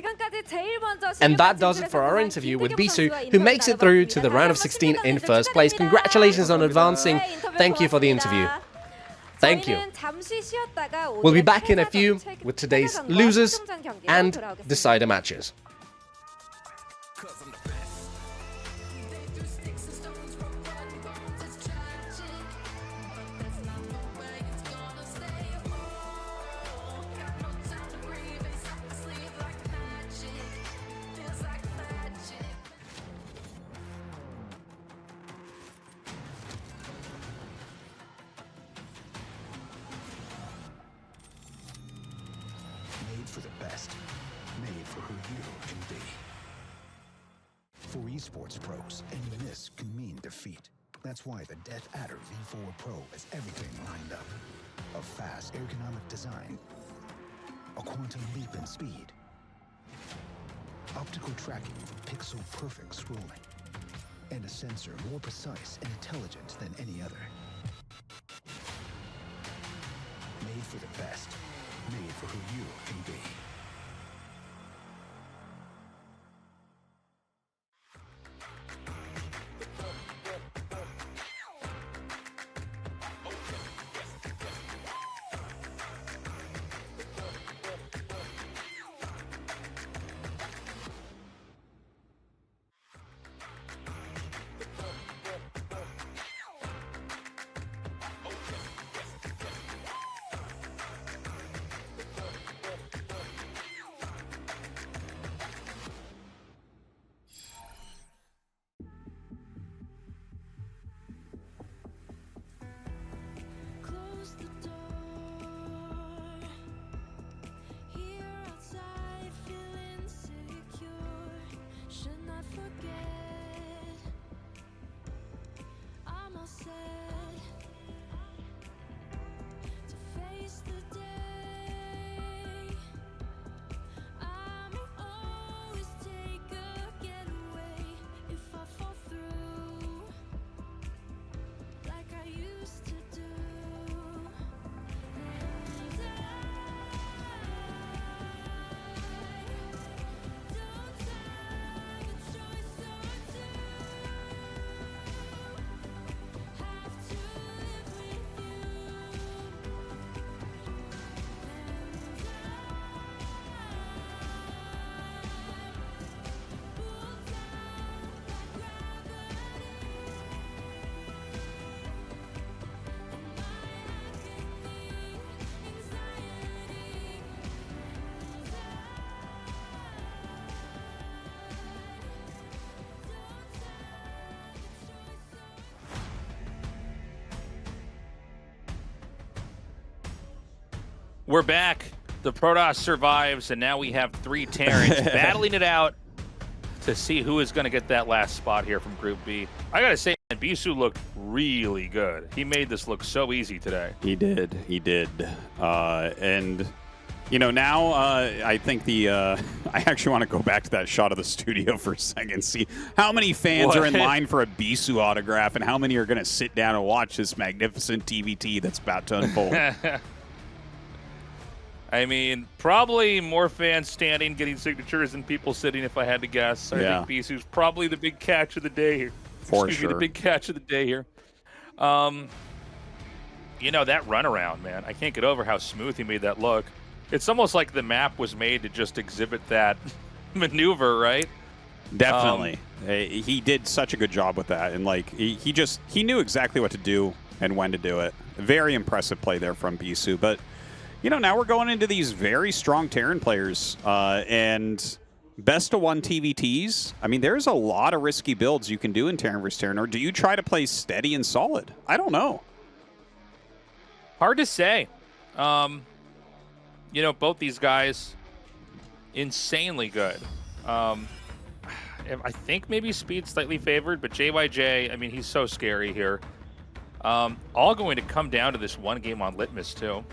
And that does it for our interview with Bisu, who makes it through to the round of 16 in first place. Congratulations on advancing. Thank you for the interview. Thank you. We'll be back in a few with today's losers and decider matches. For the best, made for who you can be. For esports pros, any miss can mean defeat. That's why the Death Adder V4 Pro has everything lined up. A fast, ergonomic design, a quantum leap in speed, optical tracking for pixel-perfect scrolling, and a sensor more precise and intelligent than any other. Made for the best. Made for who you can be. Oh, yeah. 1 We're back. The Protoss survives, and now we have 3 Terrans battling it out to see who is going to get that last spot here from Group B. I got to say, man, Bisu looked really good. He made this look so easy today. He did. And, you know, now I think I actually want to go back to that shot of the studio for a second, see how many fans are in line for a Bisu autograph and how many are going to sit down and watch this magnificent TVT that's about to unfold. I mean, probably more fans standing, getting signatures than people sitting, if I had to guess. I think Bisu's probably the big catch of the day here. For sure. The big catch of the day here. You know, that runaround, man. I can't get over how smooth he made that look. It's almost like the map was made to just exhibit that maneuver, right? Definitely. He did such a good job with that. And, like, he knew exactly what to do and when to do it. Very impressive play there from Bisu. But, you know, now we're going into these very strong Terran players. And best of 1 TVTs. I mean, there's a lot of risky builds you can do in Terran vs. Terran. Or do you try to play steady and solid? I don't know. Hard to say. You know, both these guys, insanely good. I think maybe Speed slightly favored, but JYJ, I mean, he's so scary here. All going to come down to this one game on Litmus, too.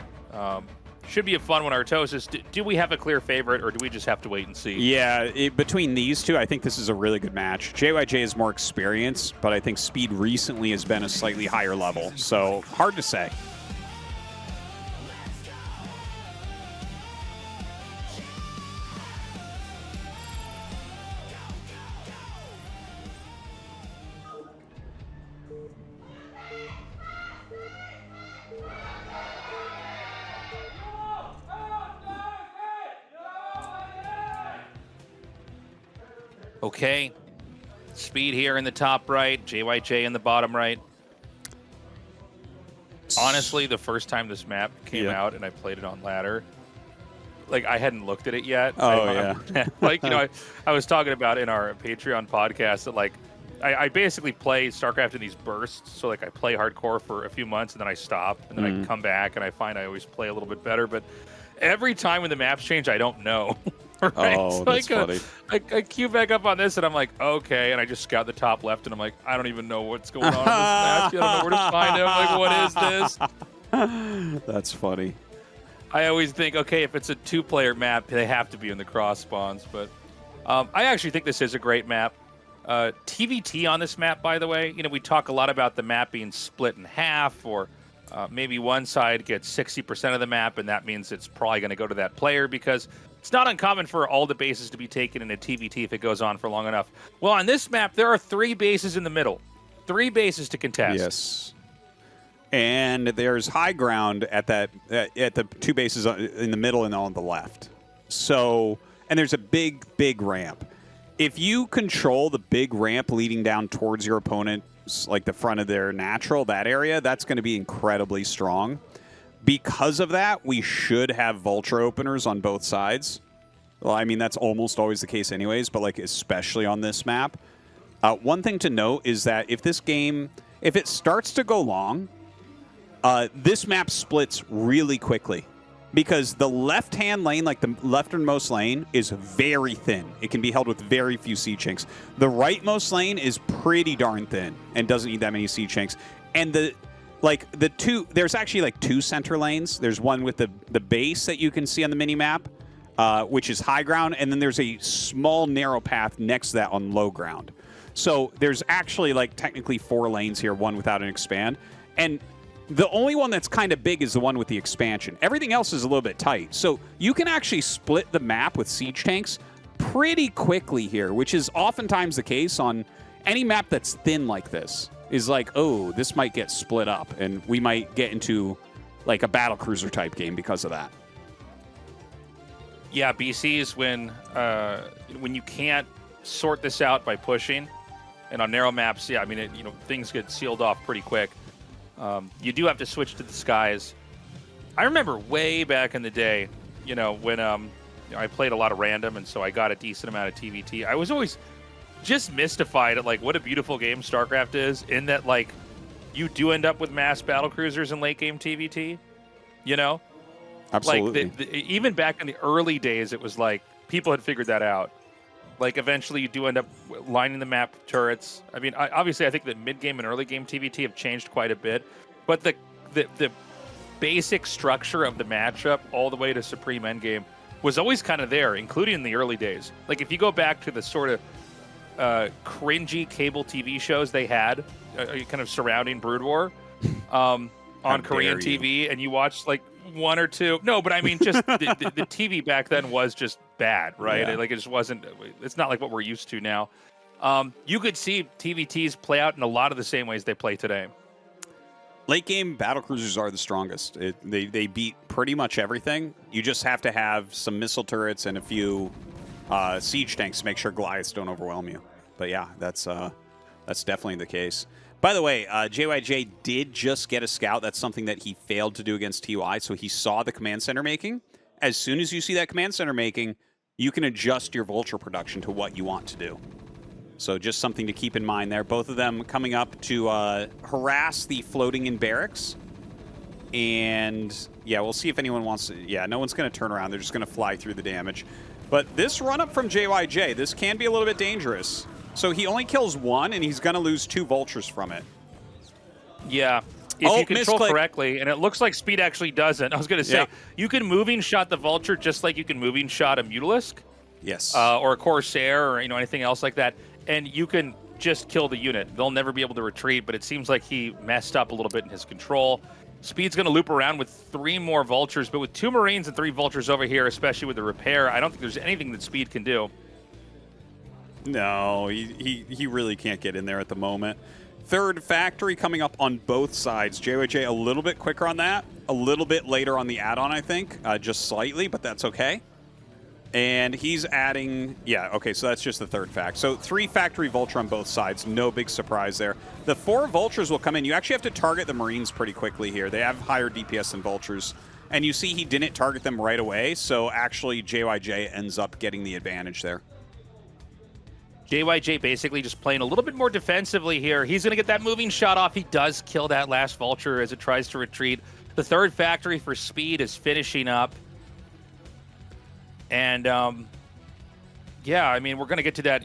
Should be a fun one. Tastosis, do we have a clear favorite, or do we just have to wait and see? Yeah, between these two, I think this is a really good match. JYJ is more experienced, but I think Speed recently has been a slightly higher level, so hard to say. Okay, Speed here in the top right, JYJ in the bottom right. Honestly, the first time this map came out and I played it on ladder, like, I hadn't looked at it yet. Like, you know, I was talking about in our Patreon podcast that, like, I basically play StarCraft in these bursts. So, like, I play hardcore for a few months and then I stop and then I come back and I find I always play a little bit better. But every time when the maps change, I don't know. Right? Oh, so that's funny. I queue back up on this, and I'm like, okay, and I just scout the top left, and I'm like, I don't even know what's going on in this map. I don't know where to find him. Like, what is this? That's funny. I always think, okay, if it's a 2-player map, they have to be in the cross spawns. But I actually think this is a great map. TVT on this map, by the way, you know, we talk a lot about the map being split in half, or maybe one side gets 60% of the map, and that means it's probably going to go to that player, because it's not uncommon for all the bases to be taken in a TVT if it goes on for long enough. Well, on this map, there are 3 bases in the middle. 3 bases to contest. Yes. And there's high ground at the 2 bases in the middle and on the left. So, and there's a big ramp. If you control the big ramp leading down towards your opponent, like the front of their natural, that area, that's going to be incredibly strong. Because of that, we should have Vulture openers on both sides. Well, I mean, that's almost always the case anyways, but, like, especially on this map. One thing to note is that if this game, if it starts to go long, this map splits really quickly. Because the left-hand lane, like the lefternmost lane, is very thin. It can be held with very few C-chinks. The rightmost lane is pretty darn thin and doesn't need that many C-chinks. And there's actually like 2 center lanes. There's one with the base that you can see on the mini-map, which is high ground, and then there's a small narrow path next to that on low ground. So there's actually, like, technically 4 lanes here, one without an expand. And the only one that's kind of big is the one with the expansion. Everything else is a little bit tight. So you can actually split the map with siege tanks pretty quickly here, which is oftentimes the case on any map that's thin like this. Is like, oh, this might get split up, and we might get into, like, a battlecruiser type game because of that. Yeah, BCs when you can't sort this out by pushing, and on narrow maps, yeah, I mean, things get sealed off pretty quick. You do have to switch to the skies. I remember way back in the day, you know, when I played a lot of random, and so I got a decent amount of TVT. I was always just mystified at, like, what a beautiful game StarCraft is, in that, like, you do end up with mass battlecruisers in late game TVT, you know? Absolutely. Like, even back in the early days, it was like people had figured that out. Like, eventually you do end up lining the map with turrets. I mean, obviously, I think that mid-game and early-game TVT have changed quite a bit. But the basic structure of the matchup all the way to Supreme Endgame was always kind of there, including in the early days. Like, if you go back to the sort of cringy cable TV shows they had kind of surrounding Brood War on Korean TV, and you watched, like, one or two. No, but I mean, just the TV back then was just bad, right? Yeah. Like, it just wasn't, it's not like what we're used to now. You could see TVTs play out in a lot of the same ways they play today. Late game battlecruisers are the strongest. They beat pretty much everything. You just have to have some missile turrets and a few siege tanks to make sure Goliaths don't overwhelm you. But yeah, that's definitely the case. By the way, JYJ did just get a scout. That's something that he failed to do against TY, so he saw the command center making. As soon as you see that command center making, you can adjust your vulture production to what you want to do. So just something to keep in mind there. Both of them coming up to harass the floating in barracks. And yeah, we'll see if anyone wants to. Yeah, no one's going to turn around. They're just going to fly through the damage. But this run up from JYJ, this can be a little bit dangerous. So he only kills one, and he's going to lose 2 vultures from it. Yeah. If you control misclick. correctly, and it looks like Speed actually doesn't. I was going to say, you can moving shot the Vulture just like you can moving shot a Mutalisk. Yes. Or a Corsair, or anything else like that. And you can just kill the unit. They'll never be able to retreat, but it seems like he messed up a little bit in his control. Speed's going to loop around with 3 more Vultures, but with 2 Marines and 3 Vultures over here, especially with the repair, I don't think there's anything that Speed can do. No, he really can't get in there at the moment. Third factory coming up on both sides. JYJ a little bit quicker on that. A little bit later on the add-on, I think. Just slightly, but that's okay. And he's adding... Yeah, okay, so that's just the third fact. So 3 factory Vulture on both sides. No big surprise there. The 4 Vultures will come in. You actually have to target the Marines pretty quickly here. They have higher DPS than Vultures. And you see he didn't target them right away, so actually JYJ ends up getting the advantage there. JYJ basically just playing a little bit more defensively here. He's going to get that moving shot off. He does kill that last Vulture as it tries to retreat. The third factory for Speed is finishing up. And, yeah, I mean, we're going to get to that,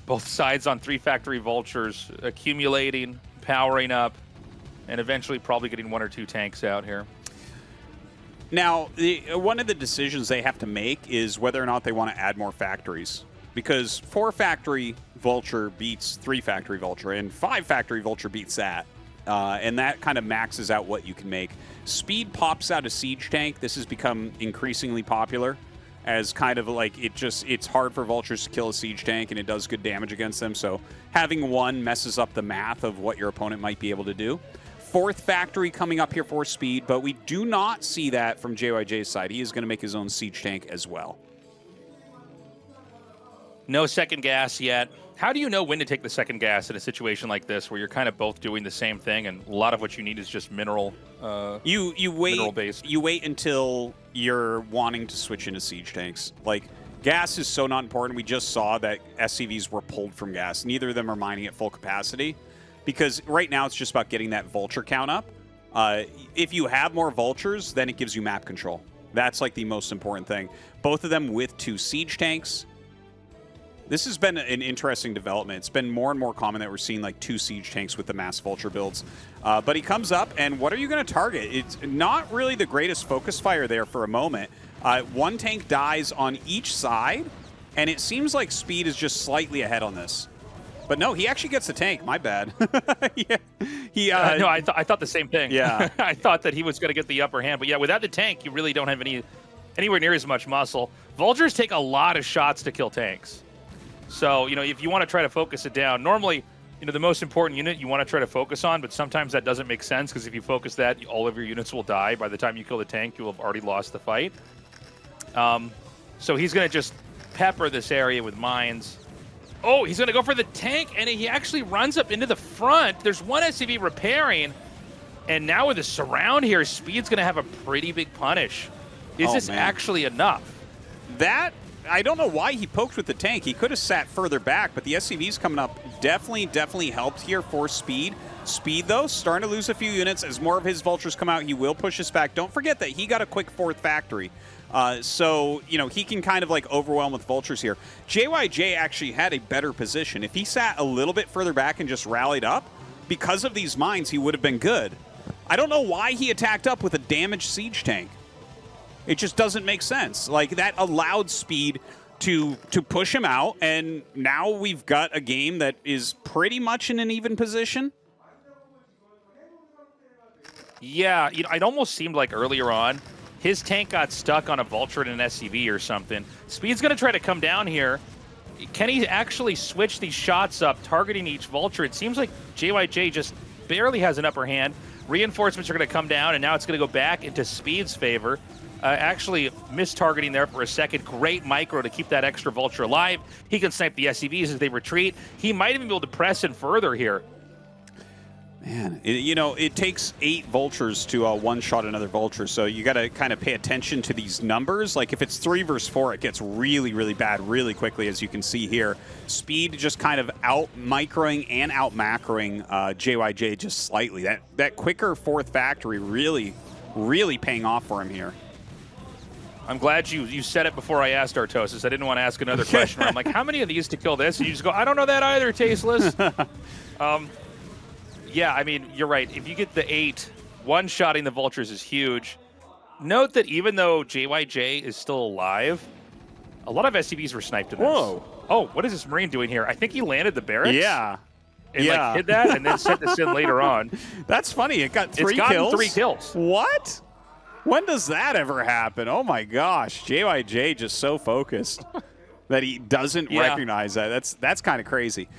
both sides on 3 factory Vultures accumulating, powering up, and eventually probably getting 1 or 2 tanks out here. Now, one of the decisions they have to make is whether or not they want to add more factories. Because 4 factory Vulture beats 3 factory Vulture, and 5 factory Vulture beats that. And that kind of maxes out what you can make. Speed pops out a siege tank. This has become increasingly popular as kind of like it's hard for Vultures to kill a siege tank, and it does good damage against them. So having one messes up the math of what your opponent might be able to do. 4th factory coming up here for Speed, but we do not see that from JYJ's side. He is going to make his own siege tank as well. No second gas yet. How do you know when to take the second gas in a situation like this where you're kind of both doing the same thing and a lot of what you need is just mineral you wait mineral based? You wait until you're wanting to switch into siege tanks. Like, gas is so not important. We just saw that SCVs were pulled from gas. Neither of them are mining at full capacity because right now it's just about getting that Vulture count up. If you have more Vultures, then it gives you map control. That's like the most important thing. Both of them with 2 siege tanks. This has been an interesting development. It's been more and more common that we're seeing like 2 siege tanks with the mass Vulture builds. But he comes up, and what are you going to target? It's not really the greatest focus fire there for a moment. 1 tank dies on each side, and it seems like Speed is just slightly ahead on this. But no, he actually gets the tank. My bad. Yeah. No, I thought the same thing. Yeah. I thought that he was going to get the upper hand. But yeah, without the tank, you really don't have anywhere near as much muscle. Vultures take a lot of shots to kill tanks. So, if you want to try to focus it down, normally, the most important unit you want to try to focus on, but sometimes that doesn't make sense because if you focus that, all of your units will die. By the time you kill the tank, you'll have already lost the fight. So he's going to just pepper this area with mines. Oh, he's going to go for the tank, and he actually runs up into the front. There's 1 SCV repairing, and now with the surround here, Speed's going to have a pretty big punish. Is this man. actually enough? That I don't know why he poked with the tank. He could have sat further back, but the SCVs coming up definitely helped here for Speed. Speed, though, starting to lose a few units. As more of his vultures come out, he will push us back. Don't forget that he got a quick 4th factory. So, you know, he can kind of like overwhelm with vultures here. JYJ actually had a better position. If he sat a little bit further back and just rallied up, because of these mines, he would have been good. I don't know why he attacked up with a damaged siege tank. It just doesn't make sense. Like, that allowed Speed to push him out, and now we've got a game that is pretty much in an even position. Yeah, you know, it almost seemed like earlier on, his tank got stuck on a vulture and an SCV or something. Speed's going to try to come down here. Can he actually switch these shots up, targeting each vulture? It seems like JYJ just barely has an upper hand. Reinforcements are going to come down, and now it's going to go back into Speed's favor. Actually mistargeting there for a second. Great micro to keep that extra vulture alive. He can snipe the SCVs as they retreat. He might even be able to press in further here. Man, you know, it takes 8 vultures to one-shot another vulture, so you got to kind of pay attention to these numbers. Like, if it's 3 versus 4, it gets really, really bad really quickly, as you can see here. Speed just kind of out-microing and out-macroing JYJ just slightly. That quicker 4th factory really, really paying off for him here. I'm glad you said it before I asked Tastosis. I didn't want to ask another question. I'm like, how many of these to kill this? And you just go, I don't know that either, Tasteless. Yeah, I mean, you're right. If you get the 8, one-shotting the vultures is huge. Note that even though JYJ is still alive, a lot of SCVs were sniped in this. Whoa. Oh, what is this Marine doing here? I think he landed the barracks. Yeah. And like hid that and then sent this in later on. That's funny. It got 3 It's kills. gotten 3 kills. What? When does that ever happen? Oh my gosh. JYJ just so focused that he doesn't recognize that. That's kind of crazy.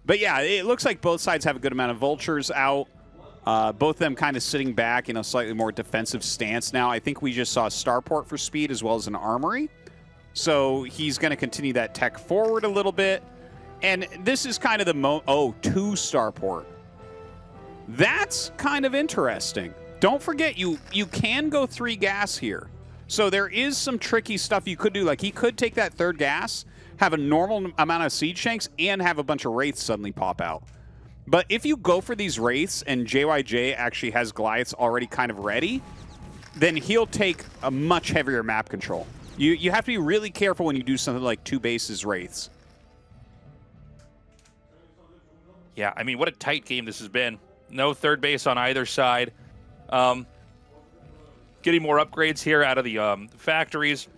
But yeah, it looks like both sides have a good amount of vultures out. Both of them kind of sitting back in a slightly more defensive stance now. I think we just saw a starport for Speed as well as an armory. So he's going to continue that tech forward a little bit. And this is kind of the 2 starport. That's kind of interesting. Don't forget, you can go 3 gas here. So there is some tricky stuff you could do. Like, he could take that 3rd gas, have a normal amount of siege tanks, and have a bunch of wraiths suddenly pop out. But if you go for these wraiths and JYJ actually has Goliaths already kind of ready, then he'll take a much heavier map control. You have to be really careful when you do something like 2 bases wraiths. Yeah, I mean, what a tight game this has been. No 3rd base on either side. Getting more upgrades here out of the factories.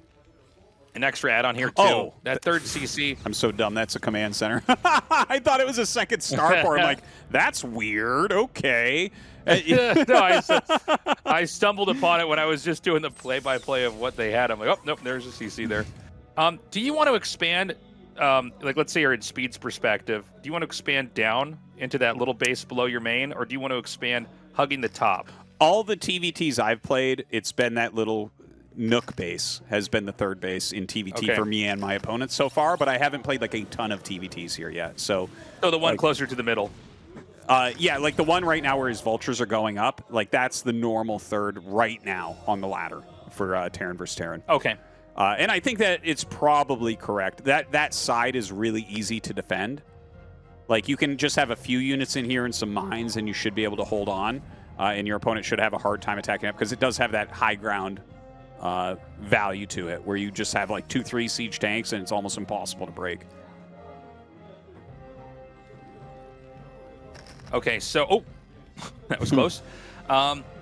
An extra add-on here, too. Oh, that 3rd CC. I'm so dumb. That's a command center. I thought it was a 2nd starport. I'm like, that's weird. Okay. No, I stumbled upon it when I was just doing the play-by-play of what they had. I'm like, oh, nope, there's a CC there. Do you want to expand, like, let's say you're in Speed's perspective, do you want to expand down into that little base below your main, or do you want to expand hugging the top? All the TVTs I've played, it's been that little Nook base has been the 3rd base in TVT for me and my opponents so far, but I haven't played like a ton of TVTs here yet. So the one closer to the middle. Yeah, like the one right now where his vultures are going up, like that's the normal 3rd right now on the ladder for Terran versus Terran. Okay. And I think that it's probably correct. That side is really easy to defend. Like, you can just have a few units in here and some mines, and you should be able to hold on. And your opponent should have a hard time attacking up because it does have that high ground value to it, where you just have like 2-3 siege tanks, and it's almost impossible to break. Okay, so that was close.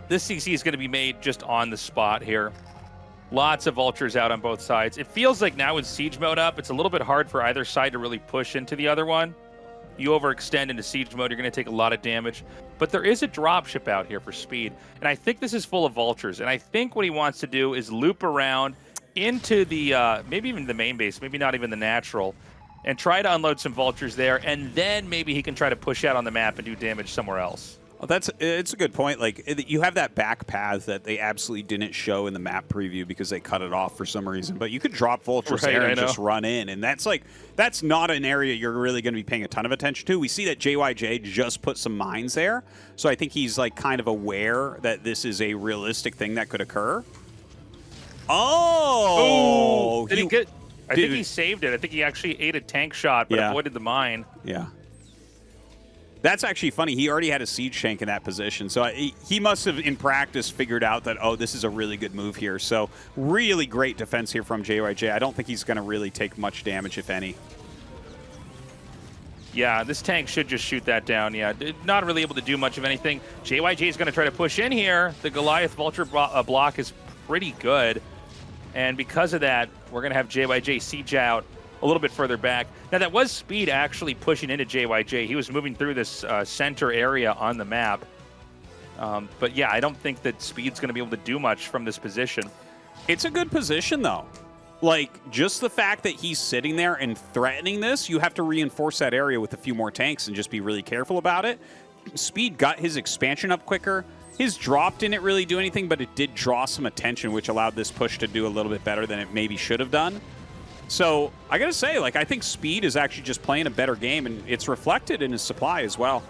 This CC is going to be made just on the spot here. Lots of vultures out on both sides. It feels like now with siege mode up, it's a little bit hard for either side to really push into the other one. You overextend into siege mode, you're going to take a lot of damage. But there is a dropship out here for Speed, and I think this is full of vultures. And I think what he wants to do is loop around into the, maybe even the main base, maybe not even the natural, and try to unload some vultures there, and then maybe he can try to push out on the map and do damage somewhere else. Well, it's a good point. Like, you have that back path that they absolutely didn't show in the map preview because they cut it off for some reason. But you could drop vultures there and just run in, and that's not an area you're really going to be paying a ton of attention to. We see that JYJ just put some mines there, so I think he's like kind of aware that this is a realistic thing that could occur. Oh, did he get? I think he saved it. I think he actually ate a tank shot, but avoided the mine. Yeah. That's actually funny. He already had a siege tank in that position. So he must have, in practice, figured out that, oh, this is a really good move here. So really great defense here from JYJ. I don't think he's going to really take much damage, if any. Yeah, this tank should just shoot that down. Yeah, not really able to do much of anything. JYJ is going to try to push in here. The Goliath Vulture block is pretty good. And because of that, we're going to have JYJ siege out a little bit further back. Now, that was Speed actually pushing into JYJ. He was moving through this center area on the map. But yeah, I don't think that Speed's going to be able to do much from this position. It's a good position, though. Like, just the fact that he's sitting there and threatening this, you have to reinforce that area with a few more tanks and just be really careful about it. Speed got his expansion up quicker. His drop didn't really do anything, but it did draw some attention, which allowed this push to do a little bit better than it maybe should have done. So, I gotta say, like, I think Speed is actually just playing a better game, and it's reflected in his supply as well.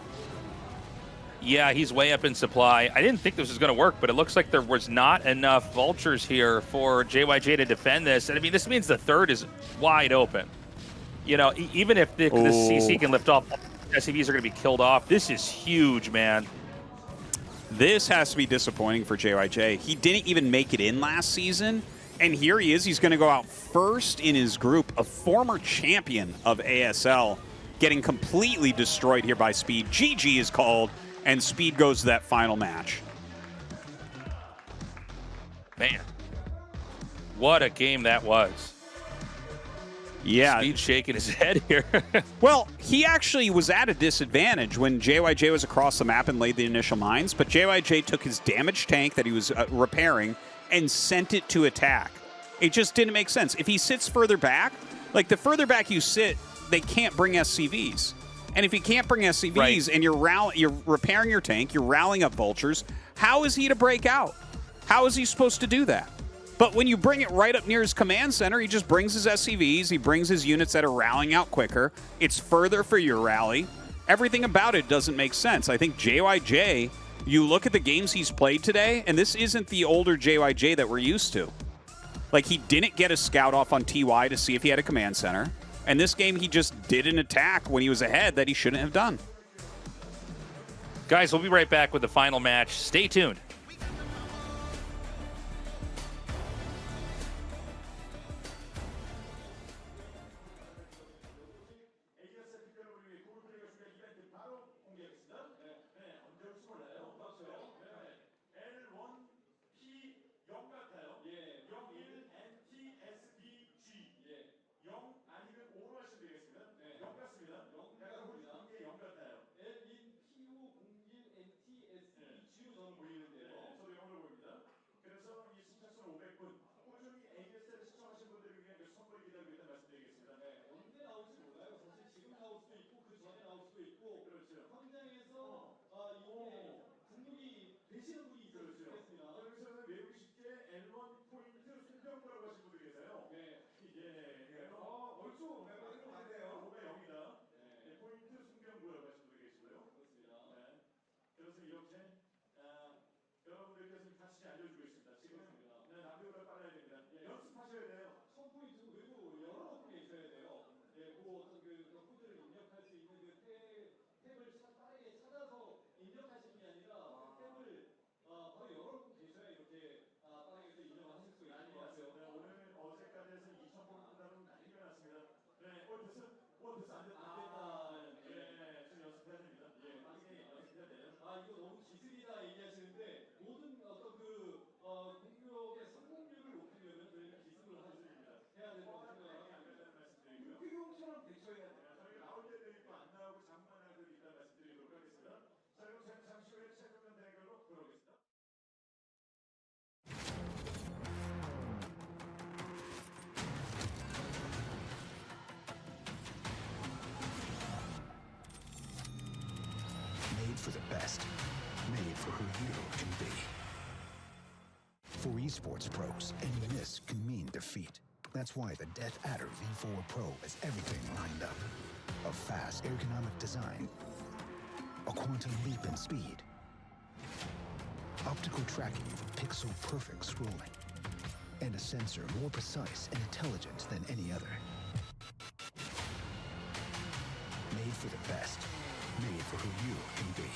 Yeah, he's way up in supply. I didn't think this was going to work, but it looks like there was not enough vultures here for JYJ to defend this. And I mean, this means the third is wide open. You know, even if this CC can lift off, SCVs are going to be killed off. This is huge, man. This has to be disappointing for JYJ. He didn't even make it in last season, and here he is. He's going to go out first in his group, a former champion of ASL, getting completely destroyed here by Speed. GG is called, and Speed goes to that final match. Man, what a game that was. Yeah. Speed shaking his head here. Well, he actually was at a disadvantage when JYJ was across the map and laid the initial mines, but JYJ took his damaged tank that he was repairing and sent it to attack. It just didn't make sense. If he sits further back, like the further back you sit, they can't bring SCVs. And if you can't bring SCVs and you're repairing your tank, you're rallying up vultures, how is he to break out? How is he supposed to do that? But when you bring it right up near his command center, he just brings his SCVs, he brings his units that are rallying out quicker. It's further for your rally. Everything about it doesn't make sense. I think JYJ, you look at the games he's played today, and this isn't the older JYJ that we're used to. Like, he didn't get a scout off on TY to see if he had a command center. And this game, he just did an attack when he was ahead that he shouldn't have done. Guys, we'll be right back with the final match. Stay tuned. 꾸준히 ASL을 시청하신 분들을 위한 그 선물이 기다리고 있다는 말씀드리겠습니다. 네, 언제 나올지 몰라요. 사실 지금 나올 수도 있고 그 전에 나올 수도 있고. 그렇죠. 현장에서 이게 등록이 되시는 분이 있을 수 있겠습니다. 여기서는 외우기 쉽게 L1 포인트 손병구라고 하신 분들이 계세요. 네. 예. 얼추 멤버들은 맞네요. 5가 0이다. 네. 포인트 손병구라고 하신 분들이 계시고요. 그렇습니다. 네. 그래서 이렇게 여러분들께서 같이 알려주고 있습니다. 지금 남들보다 빨라야 됩니다. 연습하셔야 돼요. 1000포인트 그리고 열어놓고 계셔야 돼요. 예, 그 어떤 그 코드를 입력할 수 있는 그 탭을 빠르게 찾아서 입력하시는 게 아니라 그 탭을 바로 열어놓고 계셔야 이렇게 빠르게 입력을 하실 수 있는 것 같아요. 오늘 어제까지 해서 2000포인트라는 난리가 났습니다. 네, 됐어 안 됐다. 예, 좀 연습해야 됩니다. 예, 빠르게 연습해야 돼요. 이거 너무 기술이다 얘기하시는데 모든 어떤 공격의 성공률을 높이려면 저희는 기술을 해야 된다고 생각을 합니다. 육기용처럼 대처해야 돼요. 저희가 나올 때도 있고 안 나오고 장만할 때도 있다는 말씀드리도록 하겠습니다. 자, 그럼 잠시 후에 최종전 대결로 돌아오겠습니다. Made for the best. Made for who you can be. For esports pros, any miss can mean defeat. That's why the Death Adder V4 Pro has everything lined up. A fast, ergonomic design. A quantum leap in speed. Optical tracking for pixel-perfect scrolling. and a sensor more precise and intelligent than any other. Made for the best. Made for who you can be.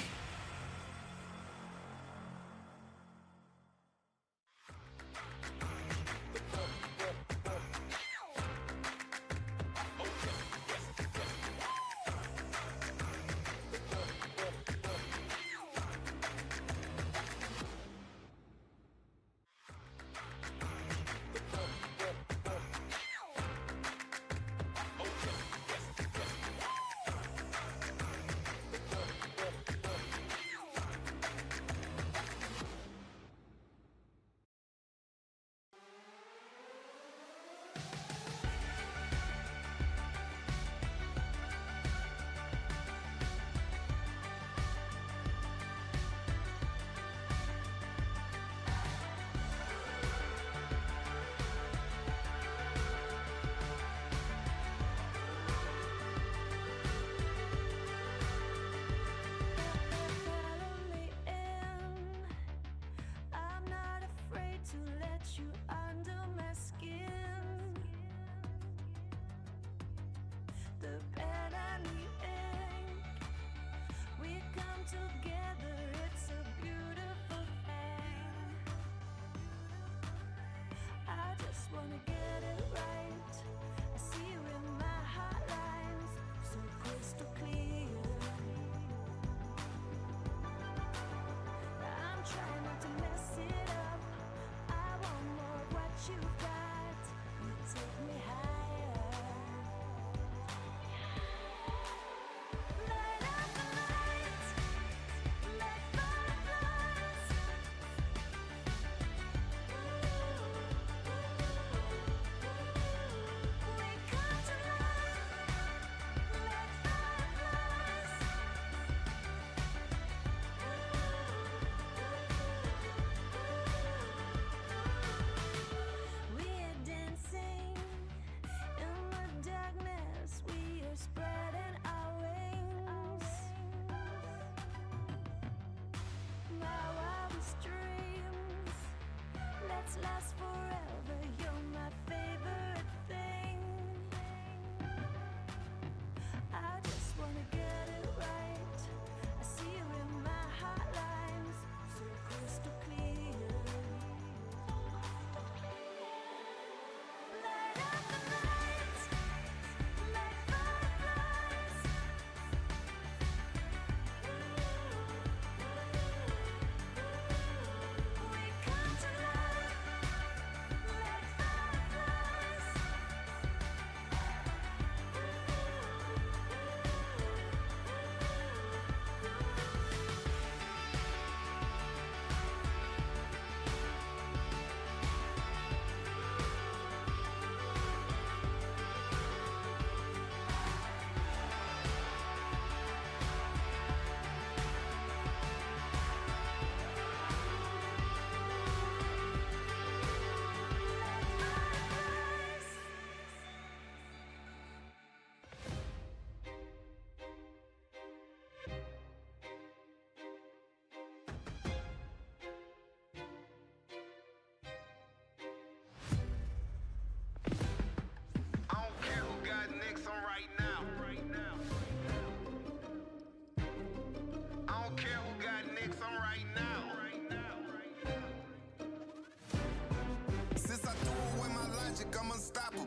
I'm unstoppable.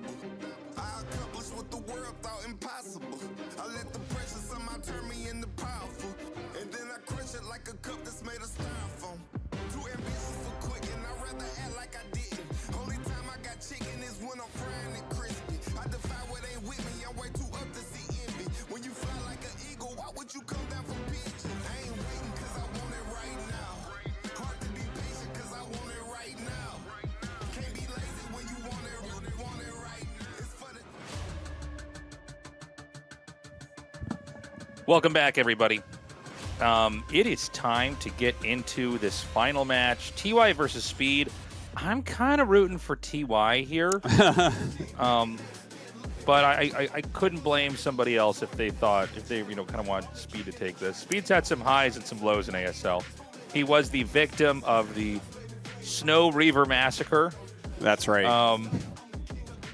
I accomplish what the world thought impossible. I let the pressure somehow turn me into powerful. And then I crush it like a cup that's made of styrofoam. Too ambitious for quitting, I'd rather act like I didn't. Only time I got chicken is when I'm frying it crispy. I defy what ain't with me, I'm way too up to see envy. When you fly like an eagle, why would you come down from pigeons? I ain't waiting cause I want it right now. Hard to be patient cause I want it right now. Can't be lazy when you want it right. It's for the... Welcome back, everybody. It is time to get into this final match, TY versus Speed. I'm kind of rooting for TY here, but I couldn't blame somebody else if they kind of want Speed to take this. Speed's had some highs and some lows in ASL. He was the victim of the Snow Reaver Massacre That's right.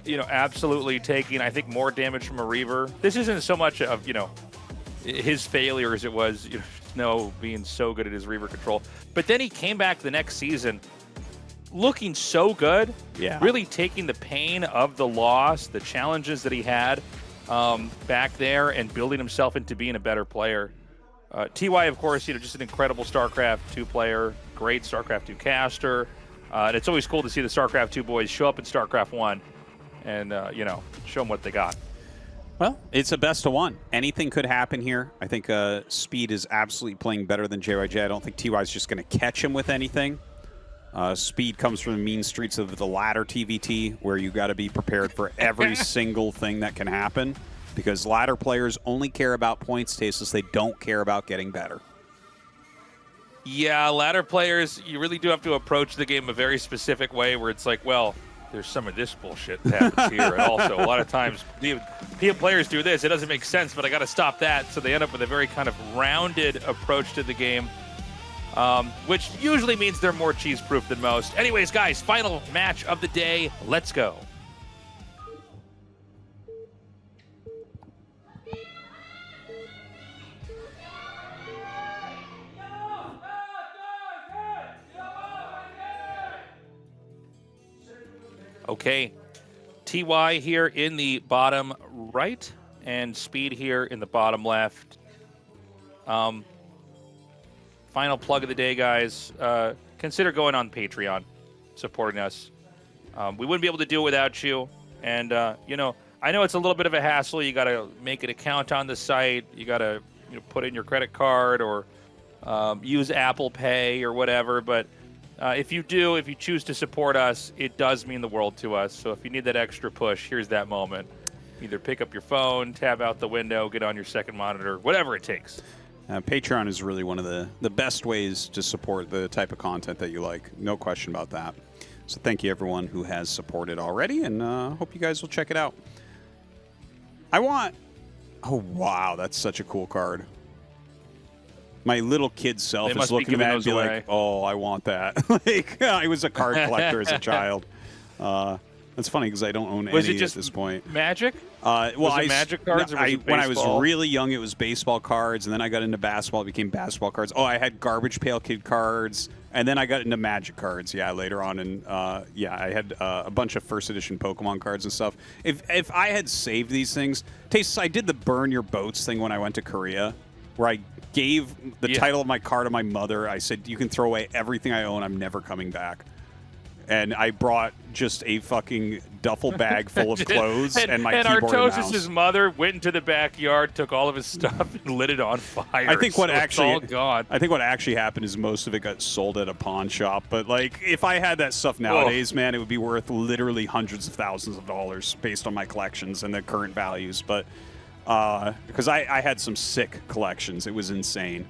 You know, absolutely taking, I think, more damage from a Reaver. This isn't so much of, you know, his failure as it was, you know, Snow being so good at his Reaver control. But then he came back the next season looking so good. Yeah. Really taking the pain of the loss, the challenges that he had back there, and building himself into being a better player. TY, of course, you know, just an incredible StarCraft 2 player, great StarCraft 2 caster. And it's always cool to see the StarCraft 2 boys show up in StarCraft 1 and, you know, show them what they got. Well, it's a best of one. Anything could happen here. I think Speed is absolutely playing better than JYJ. I don't think TY is just going to catch him with anything. Speed comes from the mean streets of the ladder TVT, where you got to be prepared for every single thing that can happen, because ladder players only care about points, Tastosis. They don't care about getting better. Yeah, ladder players, you really do have to approach the game a very specific way, where it's like, well, there's some of this bullshit that happens here. And also, a lot of times, players do this. It doesn't make sense, but I got to stop that. So they end up with a very kind of rounded approach to the game, which usually means they're more cheese-proof than most. Anyways, guys, final match of the day. Let's go. Okay, TY here in the bottom right, and Speed here in the bottom left. Final plug of the day, guys. Consider going on Patreon, supporting us. We wouldn't be able to do it without you. And, you know, I know it's a little bit of a hassle. You got to make an account on the site. You got to put in your credit card or use Apple Pay or whatever. But if you choose to support us, it does mean the world to us. So if you need that extra push, here's that moment. Either pick up your phone, tab out the window, get on your second monitor, whatever it takes. Patreon is really one of the best ways to support the type of content that you like. No question about that. So thank you, everyone who has supported already, and hope you guys will check it out. Oh, wow, that's such a cool card. My little kid self is looking at that and be like, oh, I want that. Like, I was a card collector as a child. That's funny because I don't own any at this point. Magic? Was it Magic cards? Or was it when I was really young, it was baseball cards, and then I got into basketball. It became basketball cards. Oh, I had Garbage Pail Kid cards, and then I got into Magic cards. Yeah, later on, and I had a bunch of first edition Pokemon cards and stuff. If I had saved these things, Taste, I did the burn your boats thing when I went to Korea, where I gave the title of my car to my mother. I said, you can throw away everything I own. I'm never coming back. And I brought just a fucking duffel bag full of clothes and my keyboard and mouse. And Tastosis' mother went into the backyard, took all of his stuff, and lit it on fire. I think what it's all gone. I think what actually happened is most of it got sold at a pawn shop. But like, if I had that stuff nowadays, man, it would be worth literally hundreds of thousands of dollars based on my collections and the current values. But because I had some sick collections, it was insane.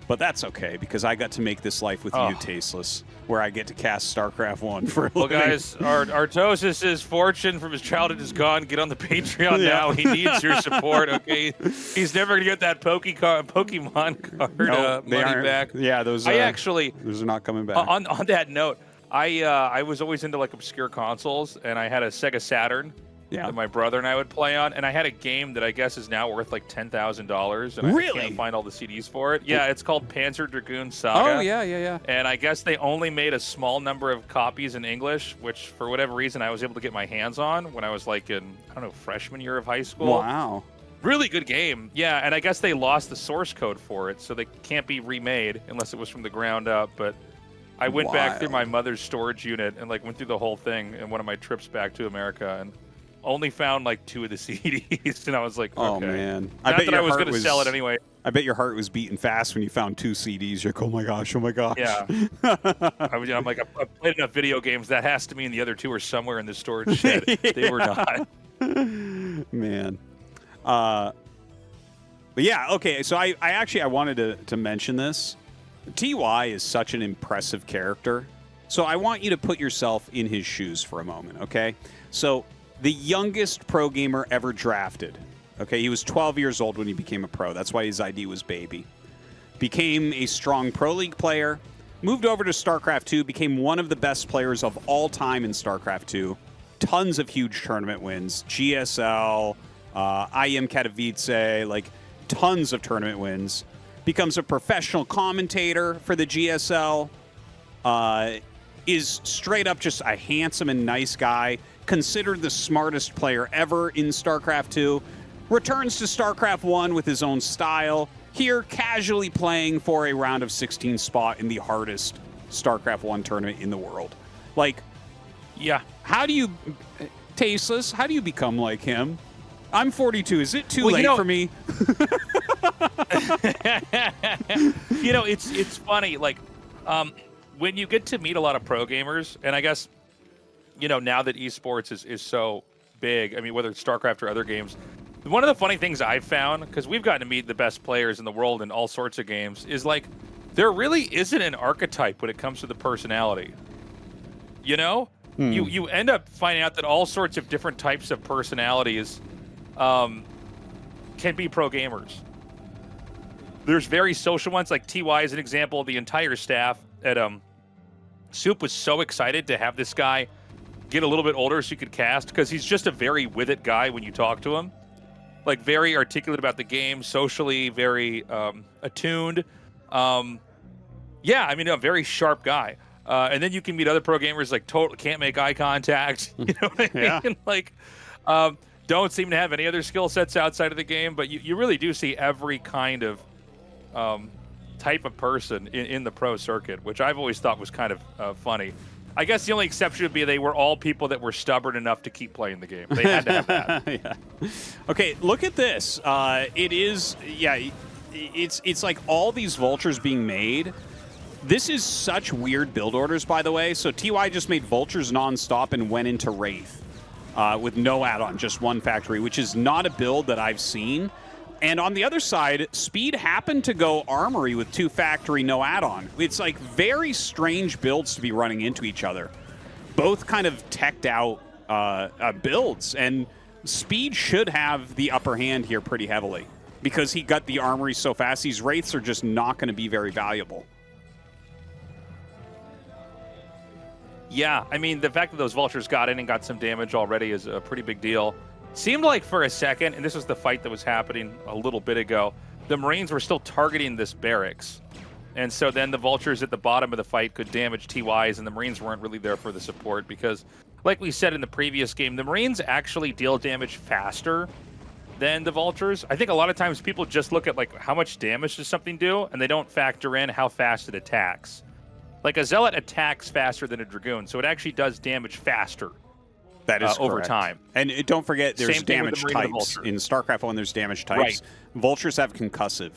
But that's okay, because I got to make this life with you, Tasteless, where I get to cast StarCraft 1 for a living. Guys, Tastosis' fortune from his childhood is gone. Get on the Patreon now. He needs your support, okay? He's never going to get that Pokemon card money back. Yeah, those are not coming back. On that note, I was always into like obscure consoles, and I had a Sega Saturn. Yeah. That my brother and I would play on, and I had a game that I guess is now worth like $10,000, and I can't find all the CDs for it. Yeah, it's called Panzer Dragoon Saga. Oh, yeah. And I guess they only made a small number of copies in English, which for whatever reason I was able to get my hands on when I was like in, I don't know, freshman year of high school. Wow. Really good game. Yeah, and I guess they lost the source code for it, so they can't be remade unless it was from the ground up, but I went back through my mother's storage unit and like went through the whole thing in one of my trips back to America, and only found like 2 of the CDs, and I was like, okay. Oh, man. I bet I was going to sell it anyway. I bet your heart was beating fast when you found 2 CDs. You're like, oh my gosh. Yeah. I'm like, I played enough video games. That has to mean the other 2 are somewhere in the storage shed. They were not. Man. But yeah, okay. So I wanted to mention this. TY is such an impressive character. So I want you to put yourself in his shoes for a moment, okay? So the youngest pro gamer ever drafted. Okay, he was 12 years old when he became a pro. That's why his ID was baby. Became a strong pro league player. moved over to StarCraft 2, became one of the best players of all time in StarCraft 2. Tons of huge tournament wins. GSL, IM Katowice, like tons of tournament wins. Becomes a professional commentator for the GSL. Is straight up just a handsome and nice guy. Considered the smartest player ever in StarCraft 2. Returns to StarCraft 1 with his own style. Here, casually playing for a round of 16 spot in the hardest StarCraft 1 tournament in the world. Like, Yeah. how do you, Tasteless, how do you become like him? I'm 42. Is it too Well, late you know- for me? You know, it's funny. Like, when you get to meet a lot of pro gamers, and I guess, you know, now that esports is so big, I mean, whether it's StarCraft or other games, one of the funny things I've found, because we've gotten to meet the best players in the world in all sorts of games, is like, there really isn't an archetype when it comes to the personality. You know? You end up finding out that all sorts of different types of personalities can be pro gamers. There's very social ones, like TY is an example. The entire staff at Soup was so excited to have this guy get a little bit older so you could cast, because he's just a very with it guy when you talk to him. Like, very articulate about the game, socially very attuned. Yeah, I mean, a very sharp guy. And then you can meet other pro gamers like total can't make eye contact. You know what I mean? Yeah. Like, don't seem to have any other skill sets outside of the game. But you really do see every kind of type of person in the pro circuit, which I've always thought was kind of funny. I guess the only exception would be they were all people that were stubborn enough to keep playing the game. They had to have that. Yeah. Okay, look at this. It is, yeah, it's like all these vultures being made. This is such weird build orders, by the way. So TY just made vultures nonstop and went into Wraith with no add-on, just one factory, which is not a build that I've seen. And on the other side, Speed happened to go Armory with 2 factory, no add-on. It's like very strange builds to be running into each other. Both kind of teched out builds, and Speed should have the upper hand here pretty heavily because he got the Armory so fast. These Wraiths are just not going to be very valuable. Yeah, I mean, the fact that those vultures got in and got some damage already is a pretty big deal. Seemed like for a second, and this was the fight that was happening a little bit ago, the Marines were still targeting this barracks. And so then the vultures at the bottom of the fight could damage TYs, and the Marines weren't really there for the support because, like we said in the previous game, the Marines actually deal damage faster than the vultures. I think a lot of times people just look at like how much damage does something do, and they don't factor in how fast it attacks. Like a Zealot attacks faster than a Dragoon, so it actually does damage faster. That is over correct. time. And don't forget, there's Same thing with damage the Marine and the types. Vulture. In StarCraft 1, there's damage types. Right. Vultures have concussive.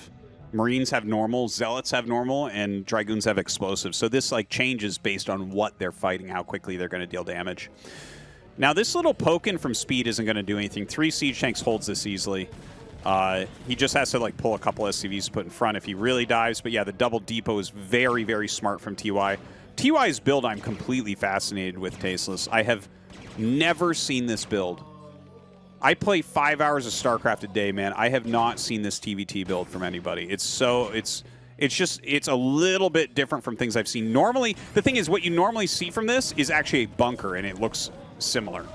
Marines have normal, Zealots have normal, and Dragoons have explosive. So this like changes based on what they're fighting, how quickly they're going to deal damage. Now, this little poke-in from Speed isn't going to do anything. 3 Siege Tanks holds this easily. He just has to like pull a couple SCVs to put in front if he really dives. But yeah, the double depot is very, very smart from TY. TY's build I'm completely fascinated with, Tasteless. I have never seen this build. I play 5 hours of StarCraft a day, man. I have not seen this TVT build from anybody. It's a little bit different from things I've seen. Normally, the thing is, what you normally see from this is actually a bunker, and it looks similar.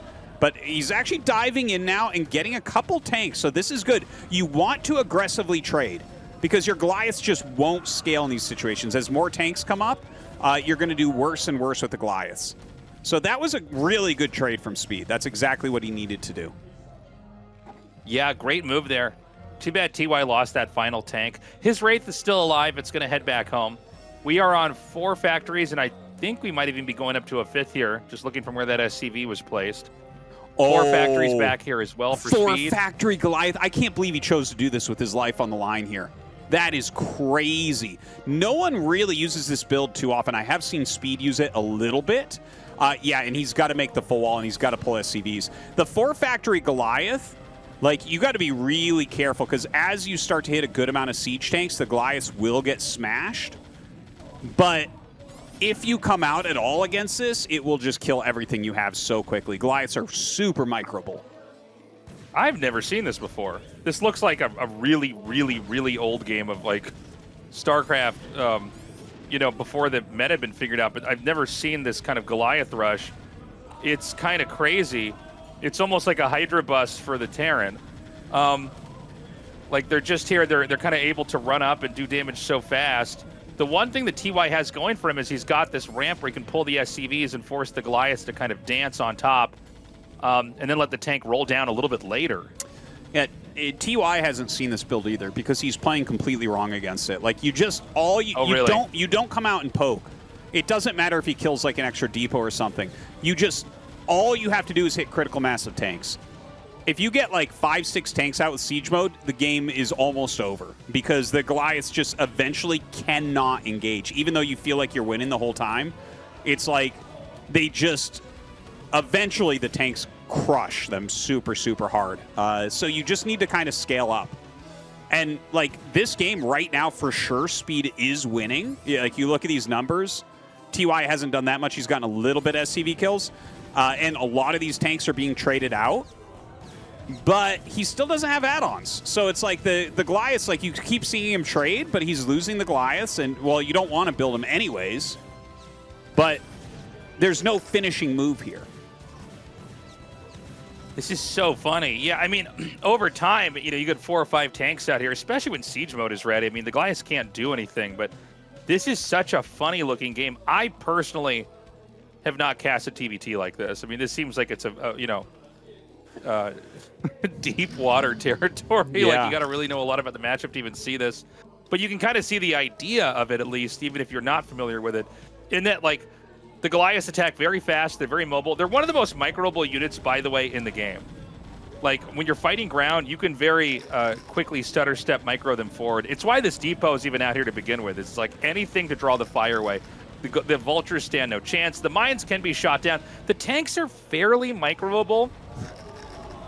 But he's actually diving in now and getting a couple tanks, so this is good. You want to aggressively trade because your Goliaths just won't scale in these situations. As more tanks come up, you're going to do worse and worse with the Goliaths. So that was a really good trade from Speed. That's exactly what he needed to do. Yeah, great move there. Too bad TY lost that final tank. His Wraith is still alive. It's going to head back home. We are on 4 factories, and I think we might even be going up to a 5th here, just looking from where that SCV was placed. 4 factories back here as well for 4 Speed. factory Goliath. I can't believe he chose to do this with his life on the line here. That is crazy. No one really uses this build too often. I have seen Speed use it a little bit. Yeah, and he's got to make the full wall, and he's got to pull SCVs. The 4 factory Goliath, like, you got to be really careful, because as you start to hit a good amount of siege tanks, the Goliaths will get smashed. But if you come out at all against this, it will just kill everything you have so quickly. Goliaths are super microable. I've never seen this before. This looks like a really, really, really old game of, like, StarCraft you know, before the meta had been figured out, but I've never seen this kind of Goliath rush. It's kind of crazy. It's almost like a Hydra bus for the Terran. Like they're just here, they're kind of able to run up and do damage so fast. The one thing that TY has going for him is he's got this ramp where he can pull the SCVs and force the Goliaths to kind of dance on top, and then let the tank roll down a little bit later. Yeah, TY hasn't seen this build either because he's playing completely wrong against it. Like you just you don't come out and poke. It doesn't matter if he kills like an extra depot or something. All you have to do is hit critical mass of tanks. If you get like 5-6 tanks out with siege mode, the game is almost over because the Goliaths just eventually cannot engage. Even though you feel like you're winning the whole time, it's like they just eventually the tanks crush them super, super hard. So you just need to kind of scale up. And like this game right now, for sure, speed is winning. Yeah, like you look at these numbers, TY hasn't done that much. He's gotten a little bit SCV kills, and a lot of these tanks are being traded out. But he still doesn't have add-ons. So it's like the Goliaths, like you keep seeing him trade, but he's losing the Goliaths. And, well, you don't want to build him anyways. But there's no finishing move here. This is so funny. Yeah, I mean, over time, you know, you get 4 or 5 tanks out here, especially when siege mode is ready. I mean, the Goliaths can't do anything, but this is such a funny-looking game. I personally have not cast a TBT like this. I mean, this seems like it's deep water territory. Yeah. Like you got to really know a lot about the matchup to even see this, but you can kind of see the idea of it at least, even if you're not familiar with it. In that, like, the Goliaths attack very fast, they're very mobile. They're one of the most microable units, by the way, in the game. Like when you're fighting ground, you can very quickly stutter step micro them forward. It's why this depot is even out here to begin with. It's like anything to draw the fire away. The vultures stand no chance. The mines can be shot down. The tanks are fairly microable.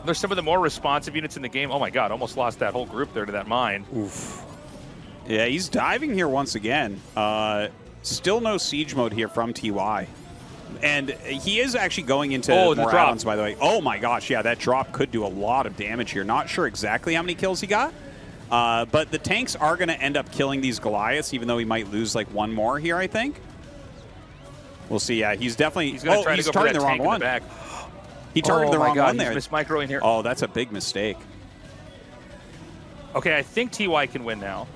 There's some of the more responsive units in the game. Oh my god, almost lost that whole group there to that mine. Oof. Yeah, he's diving here once again. Still no siege mode here from TY. And he is actually going into more add-ons, by the way. Oh my gosh, yeah, that drop could do a lot of damage here. Not sure exactly how many kills he got. But the tanks are going to end up killing these Goliaths, even though he might lose like one more here, I think. We'll see. Yeah, he's definitely... He's going to try to go for that the wrong tank in one. the back. He targeted the wrong one there. He's mismicroing here. Oh, that's a big mistake. Okay, I think TY can win now.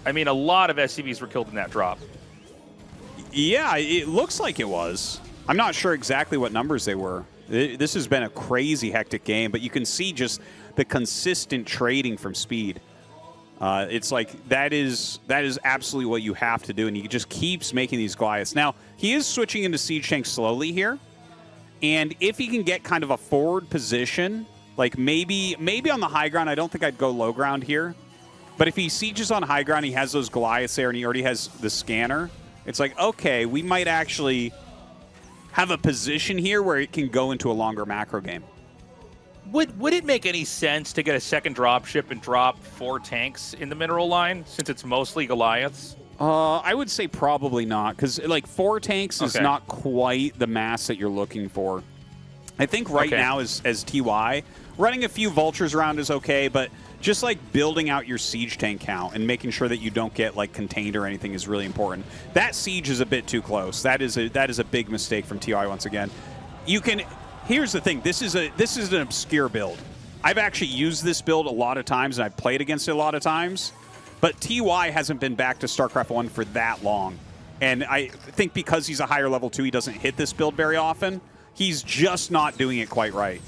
I mean, a lot of SCVs were killed in that drop. Yeah, it looks like it was. I'm not sure exactly what numbers they were. This has been a crazy hectic game, but you can see just the consistent trading from speed. It's like that is absolutely what you have to do, and he just keeps making these Goliaths. Now, he is switching into siege tank slowly here. And if he can get kind of a forward position, like maybe on the high ground, I don't think I'd go low ground here. But if he sieges on high ground, he has those Goliaths there, and he already has the scanner. It's like, okay, we might actually have a position here where it can go into a longer macro game. Would it make any sense to get a second dropship and drop 4 tanks in the mineral line, since it's mostly Goliaths? I would say probably not, because like 4 tanks is not quite the mass that you're looking for. I think right now as TY, running a few vultures around is okay, but just like building out your siege tank count and making sure that you don't get like contained or anything is really important. That siege is a bit too close. That is a big mistake from TY once again. Here's the thing. This is an obscure build. I've actually used this build a lot of times, and I've played against it a lot of times. But TY hasn't been back to StarCraft 1 for that long. And I think because he's a higher level 2, he doesn't hit this build very often. He's just not doing it quite right.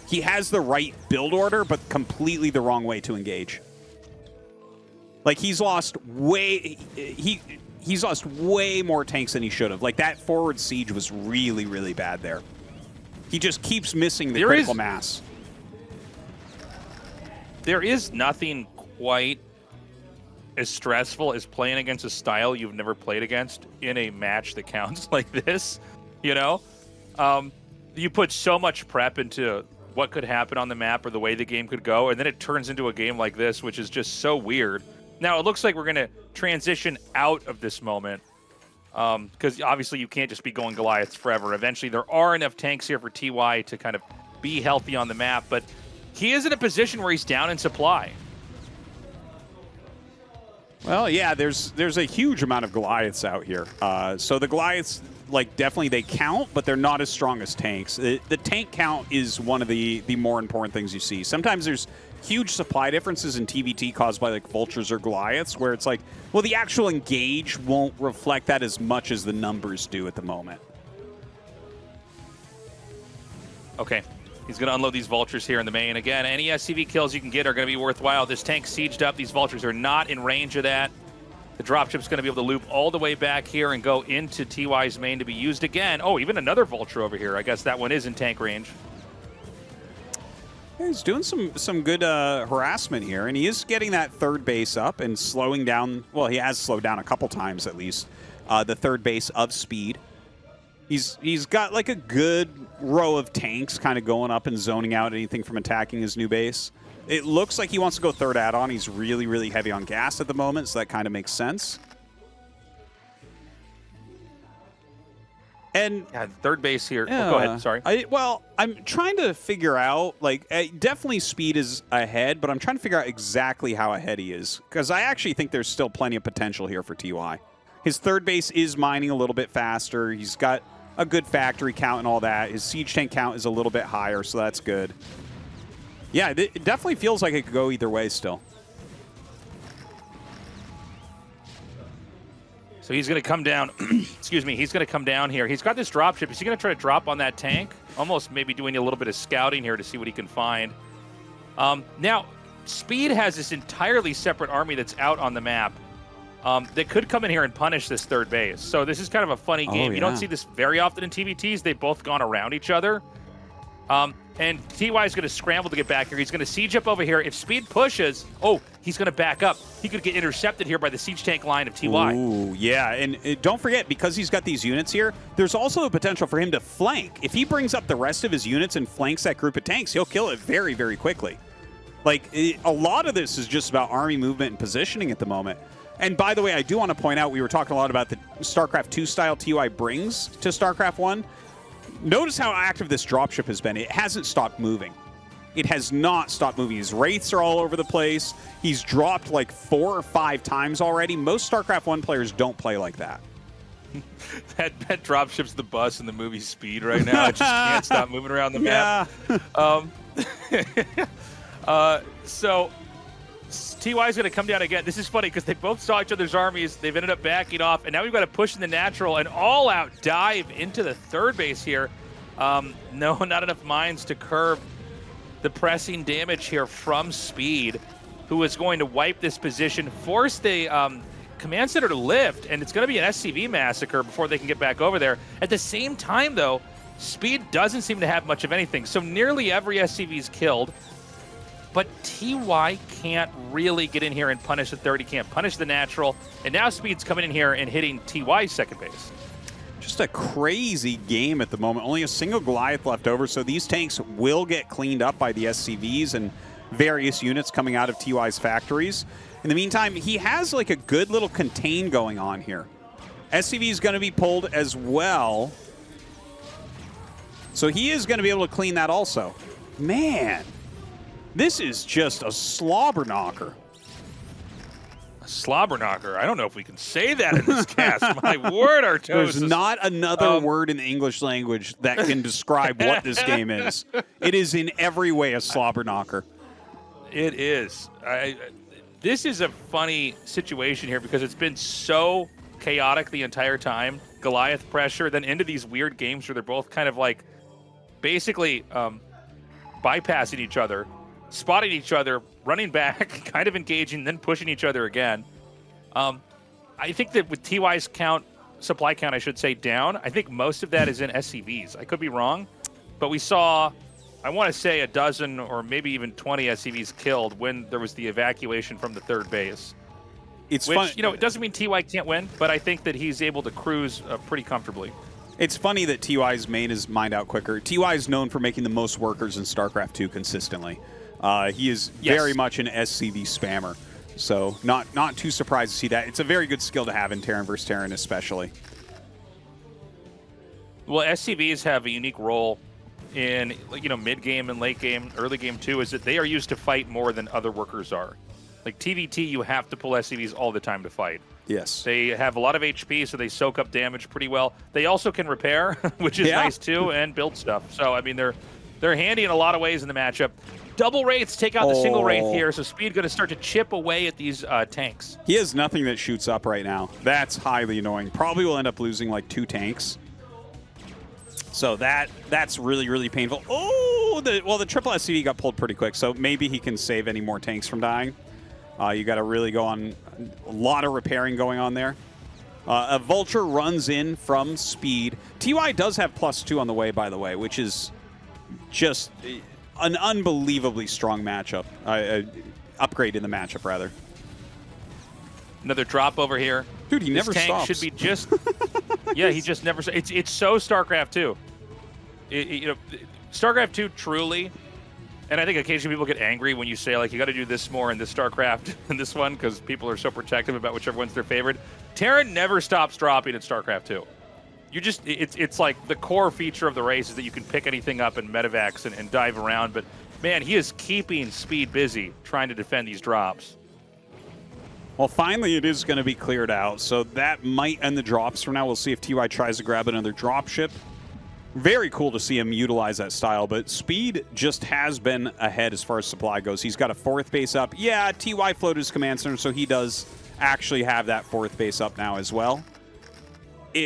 He has the right build order, but completely the wrong way to engage. Like, he's lost way more tanks than he should have. Like, that forward siege was really, really bad there. He just keeps missing the critical mass. There is nothing quite as stressful as playing against a style you've never played against in a match that counts like this, you know? You put so much prep into what could happen on the map or the way the game could go, and then it turns into a game like this, which is just so weird. Now, it looks like we're going to transition out of this moment, because obviously you can't just be going Goliaths forever. Eventually, there are enough tanks here for TY to kind of be healthy on the map, but he is in a position where he's down in supply. Well, yeah, there's a huge amount of Goliaths out here. So the Goliaths, like, definitely they count, but they're not as strong as tanks. The tank count is one of the more important things you see. Sometimes there's huge supply differences in TVT caused by, like, vultures or Goliaths, where it's like, well, the actual engage won't reflect that as much as the numbers do at the moment. Okay. He's going to unload these vultures here in the main. Again, any SCV kills you can get are going to be worthwhile. This tank sieged up. These vultures are not in range of that. The dropship's going to be able to loop all the way back here and go into TY's main to be used again. Oh, even another vulture over here. I guess that one is in tank range. Yeah, he's doing some good harassment here, and he is getting that third base up and slowing down. Well, he has slowed down a couple times at least. The third base of speed. He's got like a good row of tanks kind of going up and zoning out anything from attacking his new base. It looks like he wants to go third add-on. He's really, really heavy on gas at the moment, so that kind of makes sense. And yeah, third base here. Yeah, go ahead. Sorry. I'm trying to figure out, like, definitely speed is ahead, but I'm trying to figure out exactly how ahead he is, because I actually think there's still plenty of potential here for TY. His third base is mining a little bit faster. He's got a good factory count and all that. His siege tank count is a little bit higher, so that's good. Yeah, it definitely feels like it could go either way still. So he's going to come down. Excuse me. He's going to come down here. He's got this dropship. Is he going to try to drop on that tank? Almost maybe doing a little bit of scouting here to see what he can find. Now, Speed has this entirely separate army that's out on the map. That could come in here and punish this third base. So this is kind of a funny game. Yeah. You don't see this very often in TVTs. They've both gone around each other. And TY is going to scramble to get back here. He's going to siege up over here. If Speed pushes, he's going to back up. He could get intercepted here by the siege tank line of TY. Ooh, yeah, and don't forget, because he's got these units here, there's also the potential for him to flank. If he brings up the rest of his units and flanks that group of tanks, he'll kill it very, very quickly. Like, a lot of this is just about army movement and positioning at the moment. And by the way, I do want to point out, we were talking a lot about the StarCraft 2 style TY brings to StarCraft 1. Notice how active this dropship has been. It hasn't stopped moving. It has not stopped moving. His wraiths are all over the place. He's dropped like 4 or 5 times already. Most StarCraft 1 players don't play like that. that dropship's the bus in the movie Speed right now. It just can't stop moving around the map. So TY's going to come down again. This is funny because they both saw each other's armies. They've ended up backing off, and now we've got to push in the natural and all-out dive into the third base here. No, not enough mines to curb the pressing damage here from Speed, who is going to wipe this position, force the command center to lift, and it's going to be an SCV massacre before they can get back over there. At the same time, though, Speed doesn't seem to have much of anything, so nearly every SCV is killed. But TY can't really get in here and punish the third. He can't punish the natural. And now Speed's coming in here and hitting TY's second base. Just a crazy game at the moment. Only a single Goliath left over, so these tanks will get cleaned up by the SCVs and various units coming out of TY's factories. In the meantime, he has like a good little contain going on here. SCV is going to be pulled as well. So he is going to be able to clean that also. Man. This is just a slobber knocker. A slobber knocker. I don't know if we can say that in this cast. My word, Tastosis. There's not another word in the English language that can describe what this game is. It is in every way a slobber knocker. It is. This is a funny situation here because it's been so chaotic the entire time. Goliath pressure, then into these weird games where they're both kind of like basically bypassing each other, spotting each other, running back, kind of engaging, then pushing each other again. I think that with TY's supply count, I should say, down, I think most of that is in SCVs. I could be wrong, but we saw, I want to say, a dozen or maybe even 20 SCVs killed when there was the evacuation from the third base. It's which, fun. you know, it doesn't mean TY can't win, but I think that he's able to cruise pretty comfortably. It's funny that TY's main is mined out quicker. TY is known for making the most workers in StarCraft 2 consistently. He is very much an SCV spammer, so not too surprised to see that. It's a very good skill to have in Terran vs. Terran especially. Well, SCVs have a unique role in, you know, mid-game and late game, early game too, is that they are used to fight more than other workers are. Like TVT, you have to pull SCVs all the time to fight. Yes. They have a lot of HP, so they soak up damage pretty well. They also can repair, which is nice too, and build stuff. So I mean, they're handy in a lot of ways in the matchup. Double Wraiths take out the single Wraith here, so Speed going to start to chip away at these tanks. He has nothing that shoots up right now. That's highly annoying. Probably will end up losing like 2 tanks. So that's really, really painful. Oh, the triple SCV got pulled pretty quick, so maybe he can save any more tanks from dying. You got to really go on a lot of repairing going on there. A Vulture runs in from Speed. TY does have +2 on the way, by the way, which is just an unbelievably strong matchup. Upgrade in the matchup, rather. Another drop over here. Dude, he never tank stops. Should be just. Yeah, he just never. It's so StarCraft 2. You know, StarCraft 2 truly. And I think occasionally people get angry when you say, like, you got to do this more in this StarCraft than this one because people are so protective about whichever one's their favorite. Terran never stops dropping at StarCraft 2. You just, it's like the core feature of the race is that you can pick anything up in medevacs and dive around. But, man, he is keeping Speed busy trying to defend these drops. Well, finally it is going to be cleared out, so that might end the drops for now. We'll see if TY tries to grab another drop ship. Very cool to see him utilize that style, but Speed just has been ahead as far as supply goes. He's got a 4th base up. Yeah, TY floated his command center, so he does actually have that 4th base up now as well.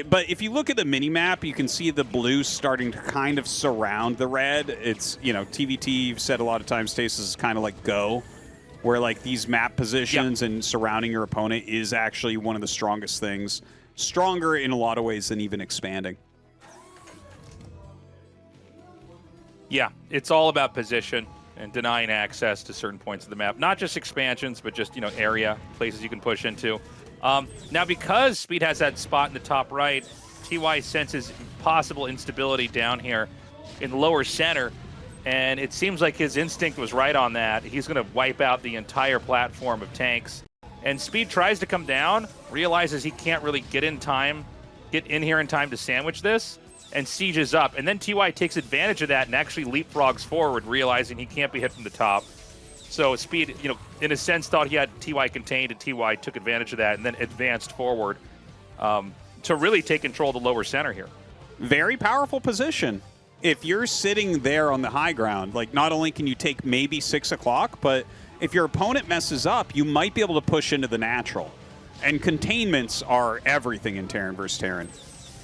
But if you look at the mini-map, you can see the blue starting to kind of surround the red. It's, you know, TVT, you've said a lot of times, Tastosis is kind of like Go, where like these map positions and surrounding your opponent is actually one of the strongest things. Stronger in a lot of ways than even expanding. Yeah, it's all about position and denying access to certain points of the map. Not just expansions, but just, you know, area, places you can push into. Now, because Speed has that spot in the top right, TY senses possible instability down here in the lower center, and it seems like his instinct was right on that. He's going to wipe out the entire platform of tanks. And Speed tries to come down, realizes he can't really get in here in time to sandwich this, and sieges up. And then TY takes advantage of that and actually leapfrogs forward, realizing he can't be hit from the top. So Speed, you know, in a sense, thought he had TY contained, and TY took advantage of that and then advanced forward to really take control of the lower center here. Very powerful position. If you're sitting there on the high ground, like, not only can you take maybe 6 o'clock, but if your opponent messes up, you might be able to push into the natural. And containments are everything in Terran versus Terran.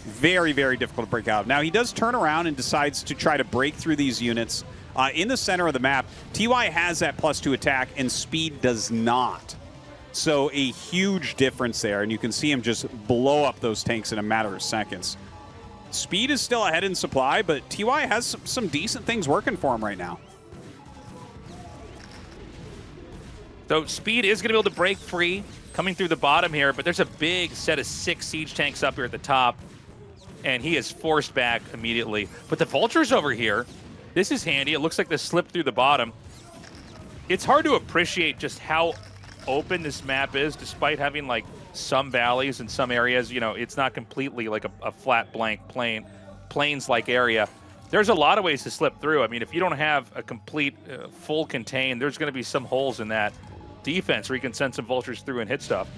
Very, very difficult to break out. Now, he does turn around and decides to try to break through these units. In the center of the map, TY has that +2 attack, and Speed does not. So a huge difference there, and you can see him just blow up those tanks in a matter of seconds. Speed is still ahead in supply, but TY has some decent things working for him right now. So Speed is going to be able to break free coming through the bottom here, but there's a big set of 6 siege tanks up here at the top, and he is forced back immediately. But the Vulture's over here. This is handy. It looks like they slipped through the bottom. It's hard to appreciate just how open this map is, despite having like some valleys in some areas. You know, it's not completely like a flat blank plains-like area. There's a lot of ways to slip through. I mean, if you don't have a complete full contain, there's going to be some holes in that defense where you can send some Vultures through and hit stuff.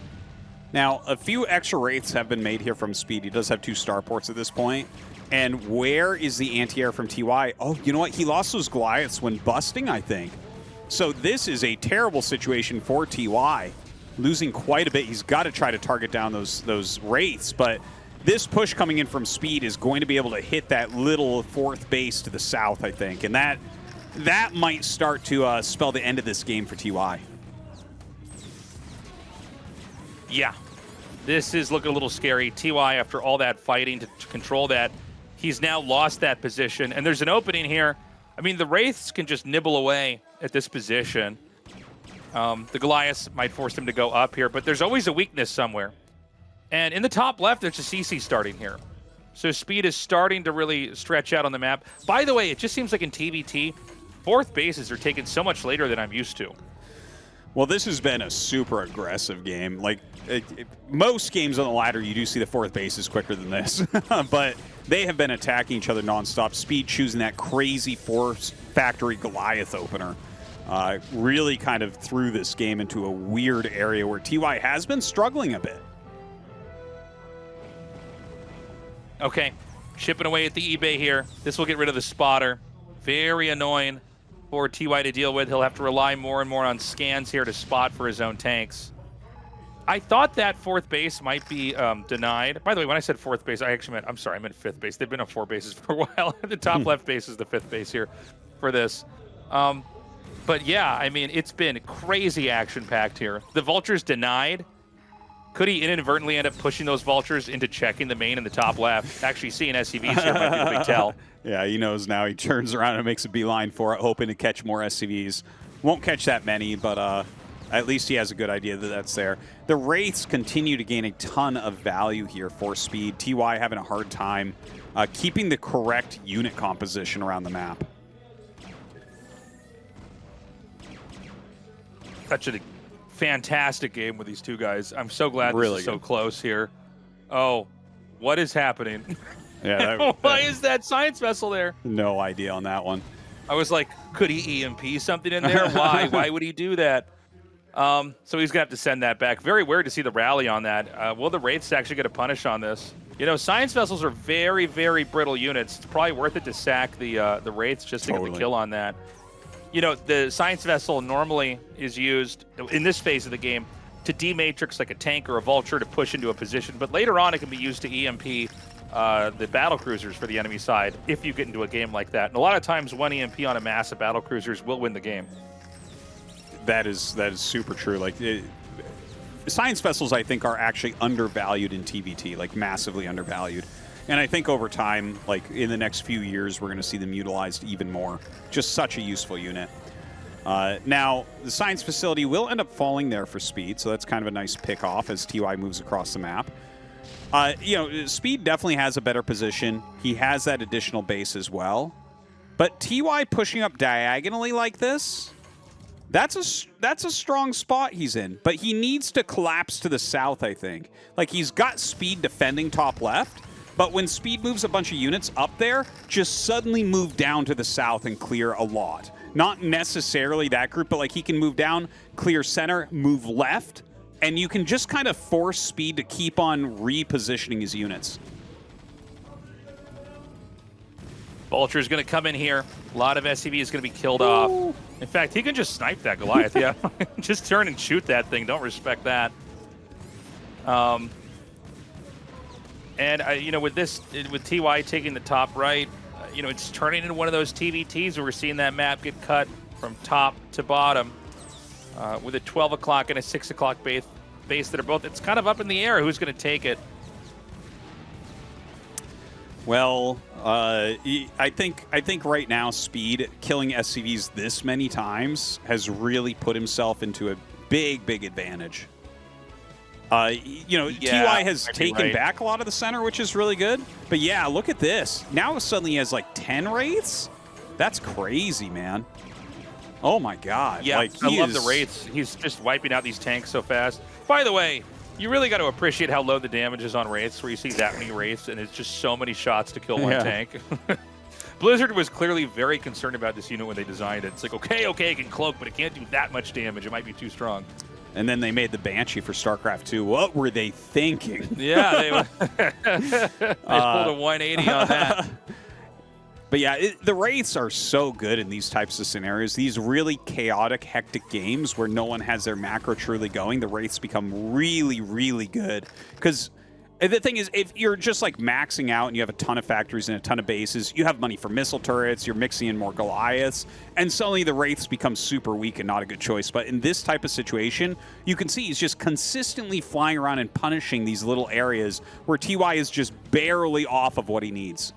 Now, a few extra wraiths have been made here from Speed. He does have 2 starports at this point. And where is the anti-air from TY? Oh, you know what? He lost those Goliaths when busting, I think. So this is a terrible situation for TY. Losing quite a bit. He's got to try to target down those wraiths, but this push coming in from Speed is going to be able to hit that little 4th base to the south, I think. And that might start to spell the end of this game for TY. Yeah, this is looking a little scary. TY, after all that fighting to control that, he's now lost that position. And there's an opening here. I mean, the Wraiths can just nibble away at this position. The Goliaths might force him to go up here, but there's always a weakness somewhere. And in the top left, there's a CC starting here. So Speed is starting to really stretch out on the map. By the way, it just seems like in TVT, 4th bases are taken so much later than I'm used to. Well, this has been a super aggressive game. Like, most games on the ladder, you do see the 4th bases quicker than this. But they have been attacking each other nonstop. Speed choosing that crazy 4 factory Goliath opener. really kind of threw this game into a weird area where TY has been struggling a bit. Okay, chipping away at the eBay here. This will get rid of the spotter. Very annoying for TY to deal with. He'll have to rely more and more on scans here to spot for his own tanks. I thought that fourth base might be denied. By the way, when I said fourth base, I actually meant, I'm sorry, I meant fifth base. They've been on 4 bases for a while. The top left base is the 5th base here for this. But yeah, I mean, it's been crazy action-packed here. The vultures denied. Could he inadvertently end up pushing those vultures into checking the main in the top left? Actually, seeing SCVs here might be a big tell. Yeah, he knows now. He turns around and makes a beeline for it, hoping to catch more SCVs. Won't catch that many, but at least he has a good idea that that's there. The Wraiths continue to gain a ton of value here for speed. TY having a hard time keeping the correct unit composition around the map. Such a fantastic game with these two guys. I'm so glad Really this is so close here. Oh, what is happening? Yeah, Why is that science vessel there? No idea on that one. I was like, could he EMP something in there? Why? Why would he do that? So he's going to have to send that back. Very weird to see the rally on that. Will the Wraiths actually get a punish on this? You know, science vessels are very, very brittle units. It's probably worth it to sack the Wraiths just to get the kill on that. You know, the science vessel normally is used in this phase of the game to dematrix like a tank or a vulture to push into a position, but later on it can be used to EMP the battle cruisers for the enemy side if you get into a game like that. And a lot of times one EMP on a mass of battle cruisers will win the game. That is super true. Like science vessels, I think, are actually undervalued in TVT, like massively undervalued. And I think over time, like in the next few years, we're going to see them utilized even more. Just such a useful unit. Now, the science facility will end up falling there for speed, so that's kind of a nice pick off as TY moves across the map. You know, speed definitely has a better position. He has that additional base as well. But TY pushing up diagonally like this, that's a strong spot he's in. But he needs to collapse to the south, I think. Like, he's got speed defending top left, but when speed moves a bunch of units up there, just suddenly move down to the south and clear a lot. Not necessarily that group, but like he can move down, clear center, move left, and you can just kind of force speed to keep on repositioning his units. Vulture's going to come in here. A lot of SCV is going to be killed off. In fact, he can just snipe that Goliath. Yeah, just turn and shoot that thing. Don't respect that. And you know, with TY taking the top right, you know, it's turning into one of those TVTs where we're seeing that map get cut from top to bottom with a 12 o'clock and a 6 o'clock base that are both, it's kind of up in the air who's going to take it. Well, I think right now Speed killing SCVs this many times has really put himself into a big advantage. You know, Yeah, TY has might be taken right. back a lot of the center, which is really good. But yeah, look at this. Now suddenly he has like 10 Wraiths? That's crazy, man. Oh my god. Yeah, like, I love the Wraiths. He's just wiping out these tanks so fast. By the way, you really got to appreciate how low the damage is on Wraiths, where you see that many Wraiths, and it's just so many shots to kill one tank. Blizzard was clearly very concerned about this unit when they designed it. It's like, okay, it can cloak, but it can't do that much damage. It might be too strong. And then they made the Banshee for StarCraft 2. What were they thinking? Yeah, they pulled a 180 on that. But yeah, the Wraiths are so good in these types of scenarios. These really chaotic, hectic games where no one has their macro truly going, the Wraiths become really good. Because the thing is, if you're just like maxing out and you have a ton of factories and a ton of bases, you have money for missile turrets, you're mixing in more Goliaths, and suddenly the Wraiths become super weak and not a good choice. But in this type of situation, you can see he's just consistently flying around and punishing these little areas where TY is just barely off of what he needs.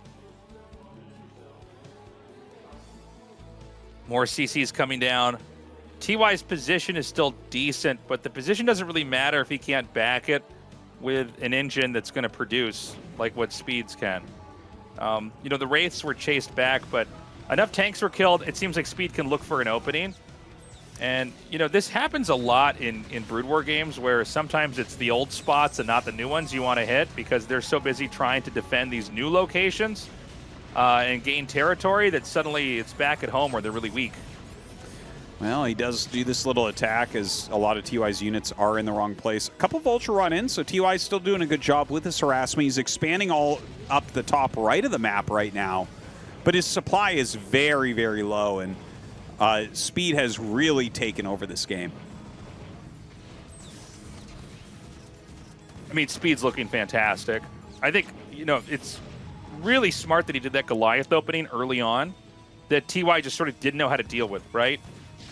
More CCs coming down. TY's position is still decent, but the position doesn't really matter if he can't back it with an engine that's going to produce like what Speeds can. You know, the Wraiths were chased back, but enough tanks were killed. It seems like Speed can look for an opening. And, you know, this happens a lot in Brood War games where sometimes it's the old spots and not the new ones you want to hit because they're so busy trying to defend these new locations and gain territory that suddenly it's back at home where they're really weak. Well, he does do this little attack as a lot of TY's units are in the wrong place. A couple Vulture run in, so TY's still doing a good job with his harassment. He's expanding all up the top right of the map right now, but his supply is very, very low, and Speed has really taken over this game. I mean, Speed's looking fantastic. I think, you know, it's really smart that he did that Goliath opening early on that TY just sort of didn't know how to deal with, right?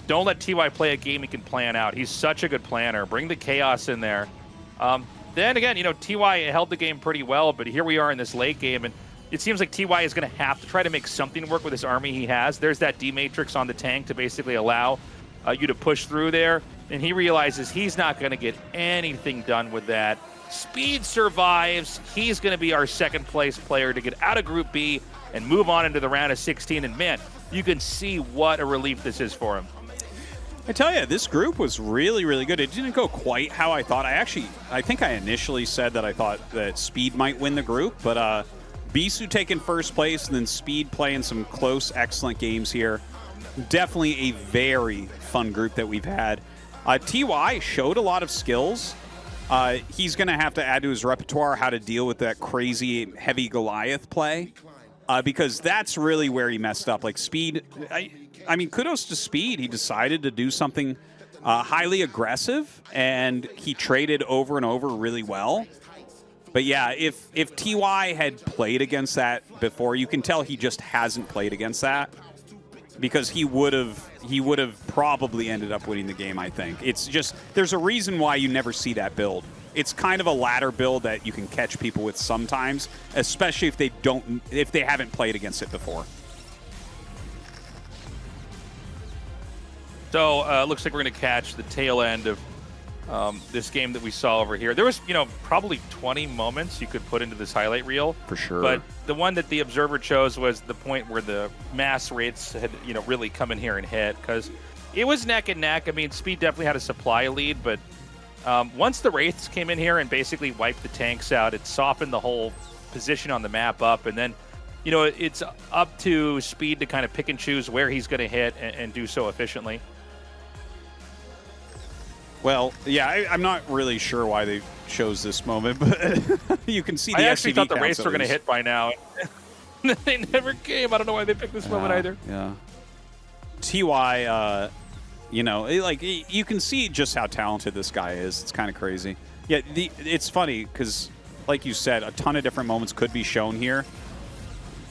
Don't let TY play a game he can plan out. He's such a good planner. Bring the chaos in there. Then again, you know, TY held the game pretty well, but here we are in this late game, and it seems like TY is going to have to try to make something work with this army he has. There's that D-Matrix on the tank to basically allow you to push through there, and he realizes he's not going to get anything done with that. Speed survives. He's going to be our second place player to get out of Group B and move on into the round of 16, and man, you can see what a relief this is for him. I tell you, this group was really, really good. It didn't go quite how I thought. I think I initially said that I thought that Speed might win the group, but Bisu taking first place and then Speed playing some close, excellent games here. Definitely a very fun group that we've had. TY showed a lot of skills. He's going to have to add to his repertoire how to deal with that crazy heavy Goliath play, because that's really where he messed up. Like Speed, I mean, kudos to Speed. He decided to do something highly aggressive, and he traded over and over really well. But yeah, if TY had played against that before, you can tell he just hasn't played against that, because he would have probably ended up winning the game, I think. It's just, there's a reason why you never see that build. It's kind of a ladder build that you can catch people with sometimes, especially if they haven't played against it before. So looks like we're going to catch the tail end of this game that we saw over here. There was, you know, probably 20 moments you could put into this highlight reel. For sure. But the one that the observer chose was the point where the mass rates had, you know, really come in here and hit, because it was neck and neck. I mean, Speed definitely had a supply lead, but once the Wraiths came in here and basically wiped the tanks out, it softened the whole position on the map up. And then, you know, it's up to Speed to kind of pick and choose where he's going to hit and do so efficiently. Well, yeah, I'm not really sure why they chose this moment, but you can see the I actually SCV thought the counts Wraiths at were going to least. hit by now. They never came. I don't know why they picked this moment either. Yeah. TY, you know, like, you can see just how talented this guy is. It's kind of crazy. Yeah, it's funny because, like you said, a ton of different moments could be shown here.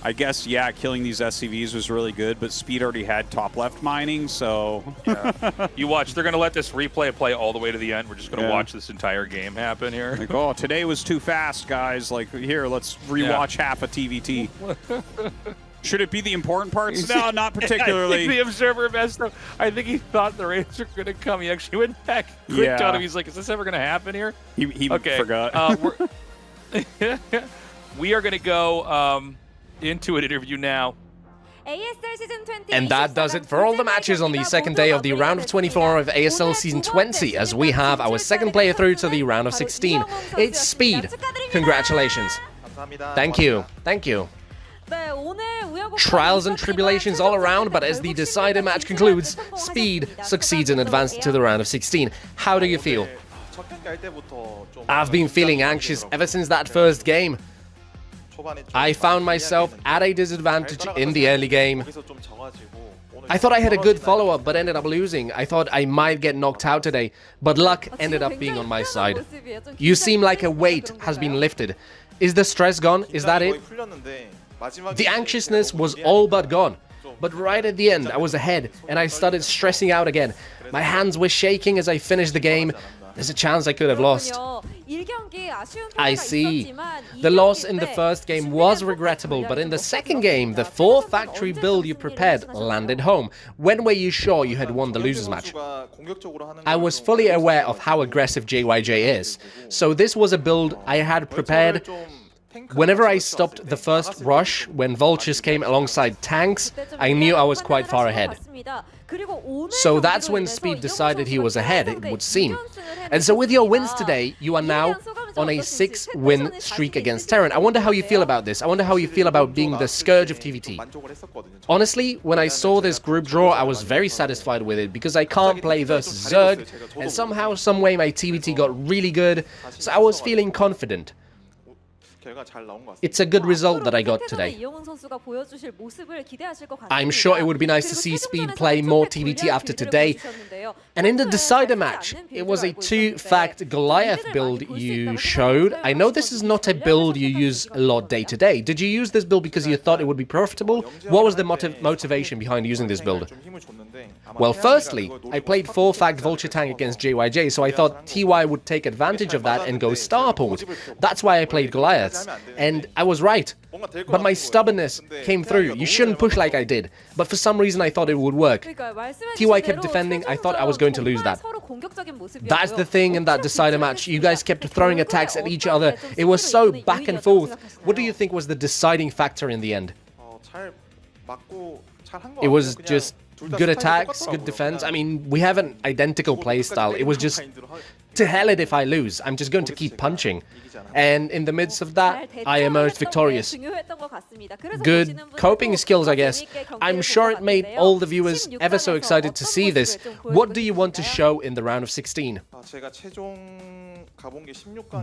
I guess, yeah, killing these SCVs was really good, but Speed already had top left mining, so... Yeah. You watch, they're going to let this replay play all the way to the end. We're just going to watch this entire game happen here. Like, oh, today was too fast, guys. Like, here, let's rewatch half a TVT. Should it be the important parts? No, not particularly. I think the observer messed up. I think he thought the Raiders were going to come. He actually went back, clicked on him. He's like, is this ever going to happen here? He forgot. We are going to go into an interview now. ASL Season 20 And that does it for all the matches on the second day of the round of 24 of ASL Season 20, as we have our second player through to the round of 16. It's Speed. Congratulations. Thank you. Thank you. Trials and tribulations all around, but as the decider match concludes, Speed succeeds in advancing to the round of 16. How do you feel? I've been feeling anxious ever since that first game. I found myself at a disadvantage in the early game. I thought I had a good follow-up, but ended up losing. I thought I might get knocked out today, but luck ended up being on my side. You seem like a weight has been lifted. Is the stress gone? Is that it? The anxiousness was all but gone. But right at the end, I was ahead, and I started stressing out again. My hands were shaking as I finished the game. There's a chance I could have lost. I see. The loss in the first game was regrettable, but in the second game, the 4-factory build you prepared landed home. When were you sure you had won the losers match? I was fully aware of how aggressive JYJ is, so this was a build I had prepared. Whenever I stopped the first rush, when vultures came alongside tanks, I knew I was quite far ahead. So that's when Speed decided he was ahead, it would seem. And so with your wins today, you are now on a 6-win streak against Terran. I wonder how you feel about this. I wonder how you feel about being the scourge of TVT. Honestly, when I saw this group draw, I was very satisfied with it because I can't play versus Zerg, and somehow, someway my TVT got really good, so I was feeling confident. It's a good result that I got today. I'm sure it would be nice to see Speed play more TVT after today. And in the decider match, it was a 2-fact Goliath build you showed. I know this is not a build you use a lot day to day. Did you use this build because you thought it would be profitable? What was the motivation behind using this build? Well, firstly, I played 4-fact Vulture Tank against JYJ, so I thought TY would take advantage of that and go Starport. That's why I played Goliaths, and I was right. But my stubbornness came through. You shouldn't push like I did, but for some reason I thought it would work. TY kept defending, I thought I was going to lose that. That's the thing in that decider match. You guys kept throwing attacks at each other. It was so back and forth. What do you think was the deciding factor in the end? It was just good attacks, good defense. I mean, we have an identical playstyle. It was just, to hell it if I lose. I'm just going to keep punching. And in the midst of that, I emerged victorious. Good coping skills, I guess. I'm sure it made all the viewers ever so excited to see this. What do you want to show in the round of 16?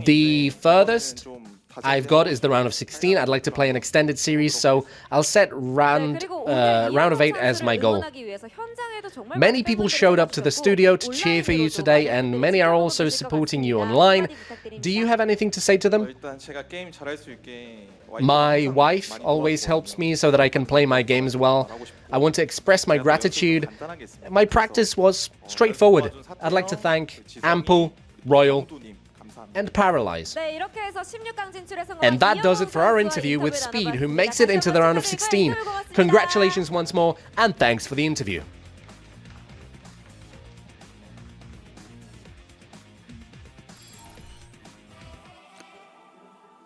The furthest I've got is the round of 16. I'd like to play an extended series, so I'll set round of 8 as my goal. Many people showed up to the studio to cheer for you today, and many are also supporting you online. Do you have anything to say to them? My wife always helps me so that I can play my games well. I want to express my gratitude. My practice was straightforward. I'd like to thank Ample, Royal, and Paralyze. And that does it for our interview with Speed, who makes it into the round of 16. Congratulations once more, and thanks for the interview.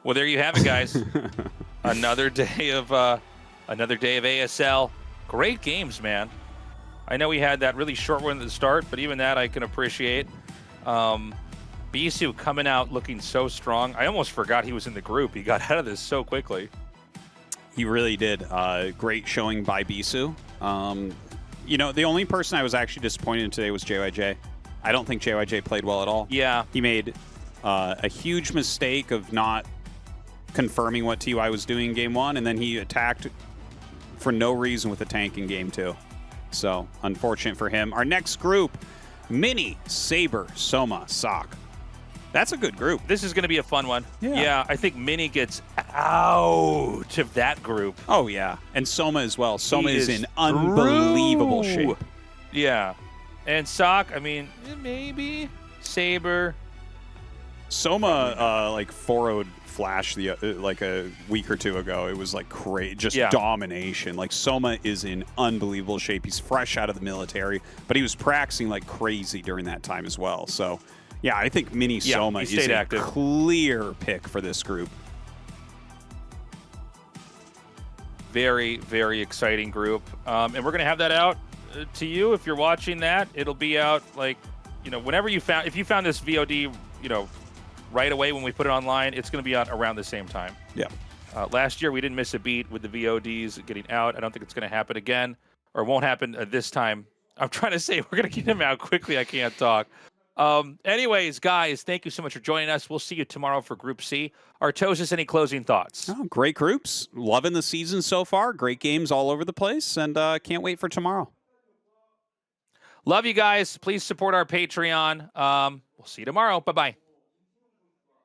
Well, there you have it, guys. Another day of ASL. Great games, man. I know we had that really short one at the start, but even that I can appreciate. Bisu coming out looking so strong. I almost forgot he was in the group. He got out of this so quickly. He really did. Great showing by Bisu. You know, the only person I was actually disappointed in today was JYJ. I don't think JYJ played well at all. Yeah. He made a huge mistake of not confirming what TY was doing in Game 1, and then he attacked for no reason with a tank in Game 2. So, unfortunate for him. Our next group, Mini, Saber, Soma, Sock. That's a good group. This is going to be a fun one. Yeah. I think Mini gets out of that group. Oh, yeah. And Soma as well. Soma is in unbelievable shape. Yeah. And Sock, I mean, maybe. Saber. Soma, like, 4-0'd Flash like a week or two ago. It was like great, just domination. Like, Soma is in unbelievable shape. He's fresh out of the military, but he was practicing like crazy during that time as well. So, yeah, I think Mini Soma is a clear pick for this group. Very, very exciting group. And we're going to have that out to you. If you're watching that, it'll be out, like, you know, whenever you found, if you found this VOD, you know, right away when we put it online, it's going to be out around the same time. Yeah. Last year, we didn't miss a beat with the VODs getting out. I don't think it's going to happen again, or won't happen this time. I'm trying to say we're going to get them out quickly. I can't talk. Anyways, guys, thank you so much for joining us. We'll see you tomorrow for Group C. Tastosis, any closing thoughts? Oh, great groups. Loving the season so far. Great games all over the place, and can't wait for tomorrow. Love you guys. Please support our Patreon. We'll see you tomorrow. Bye-bye.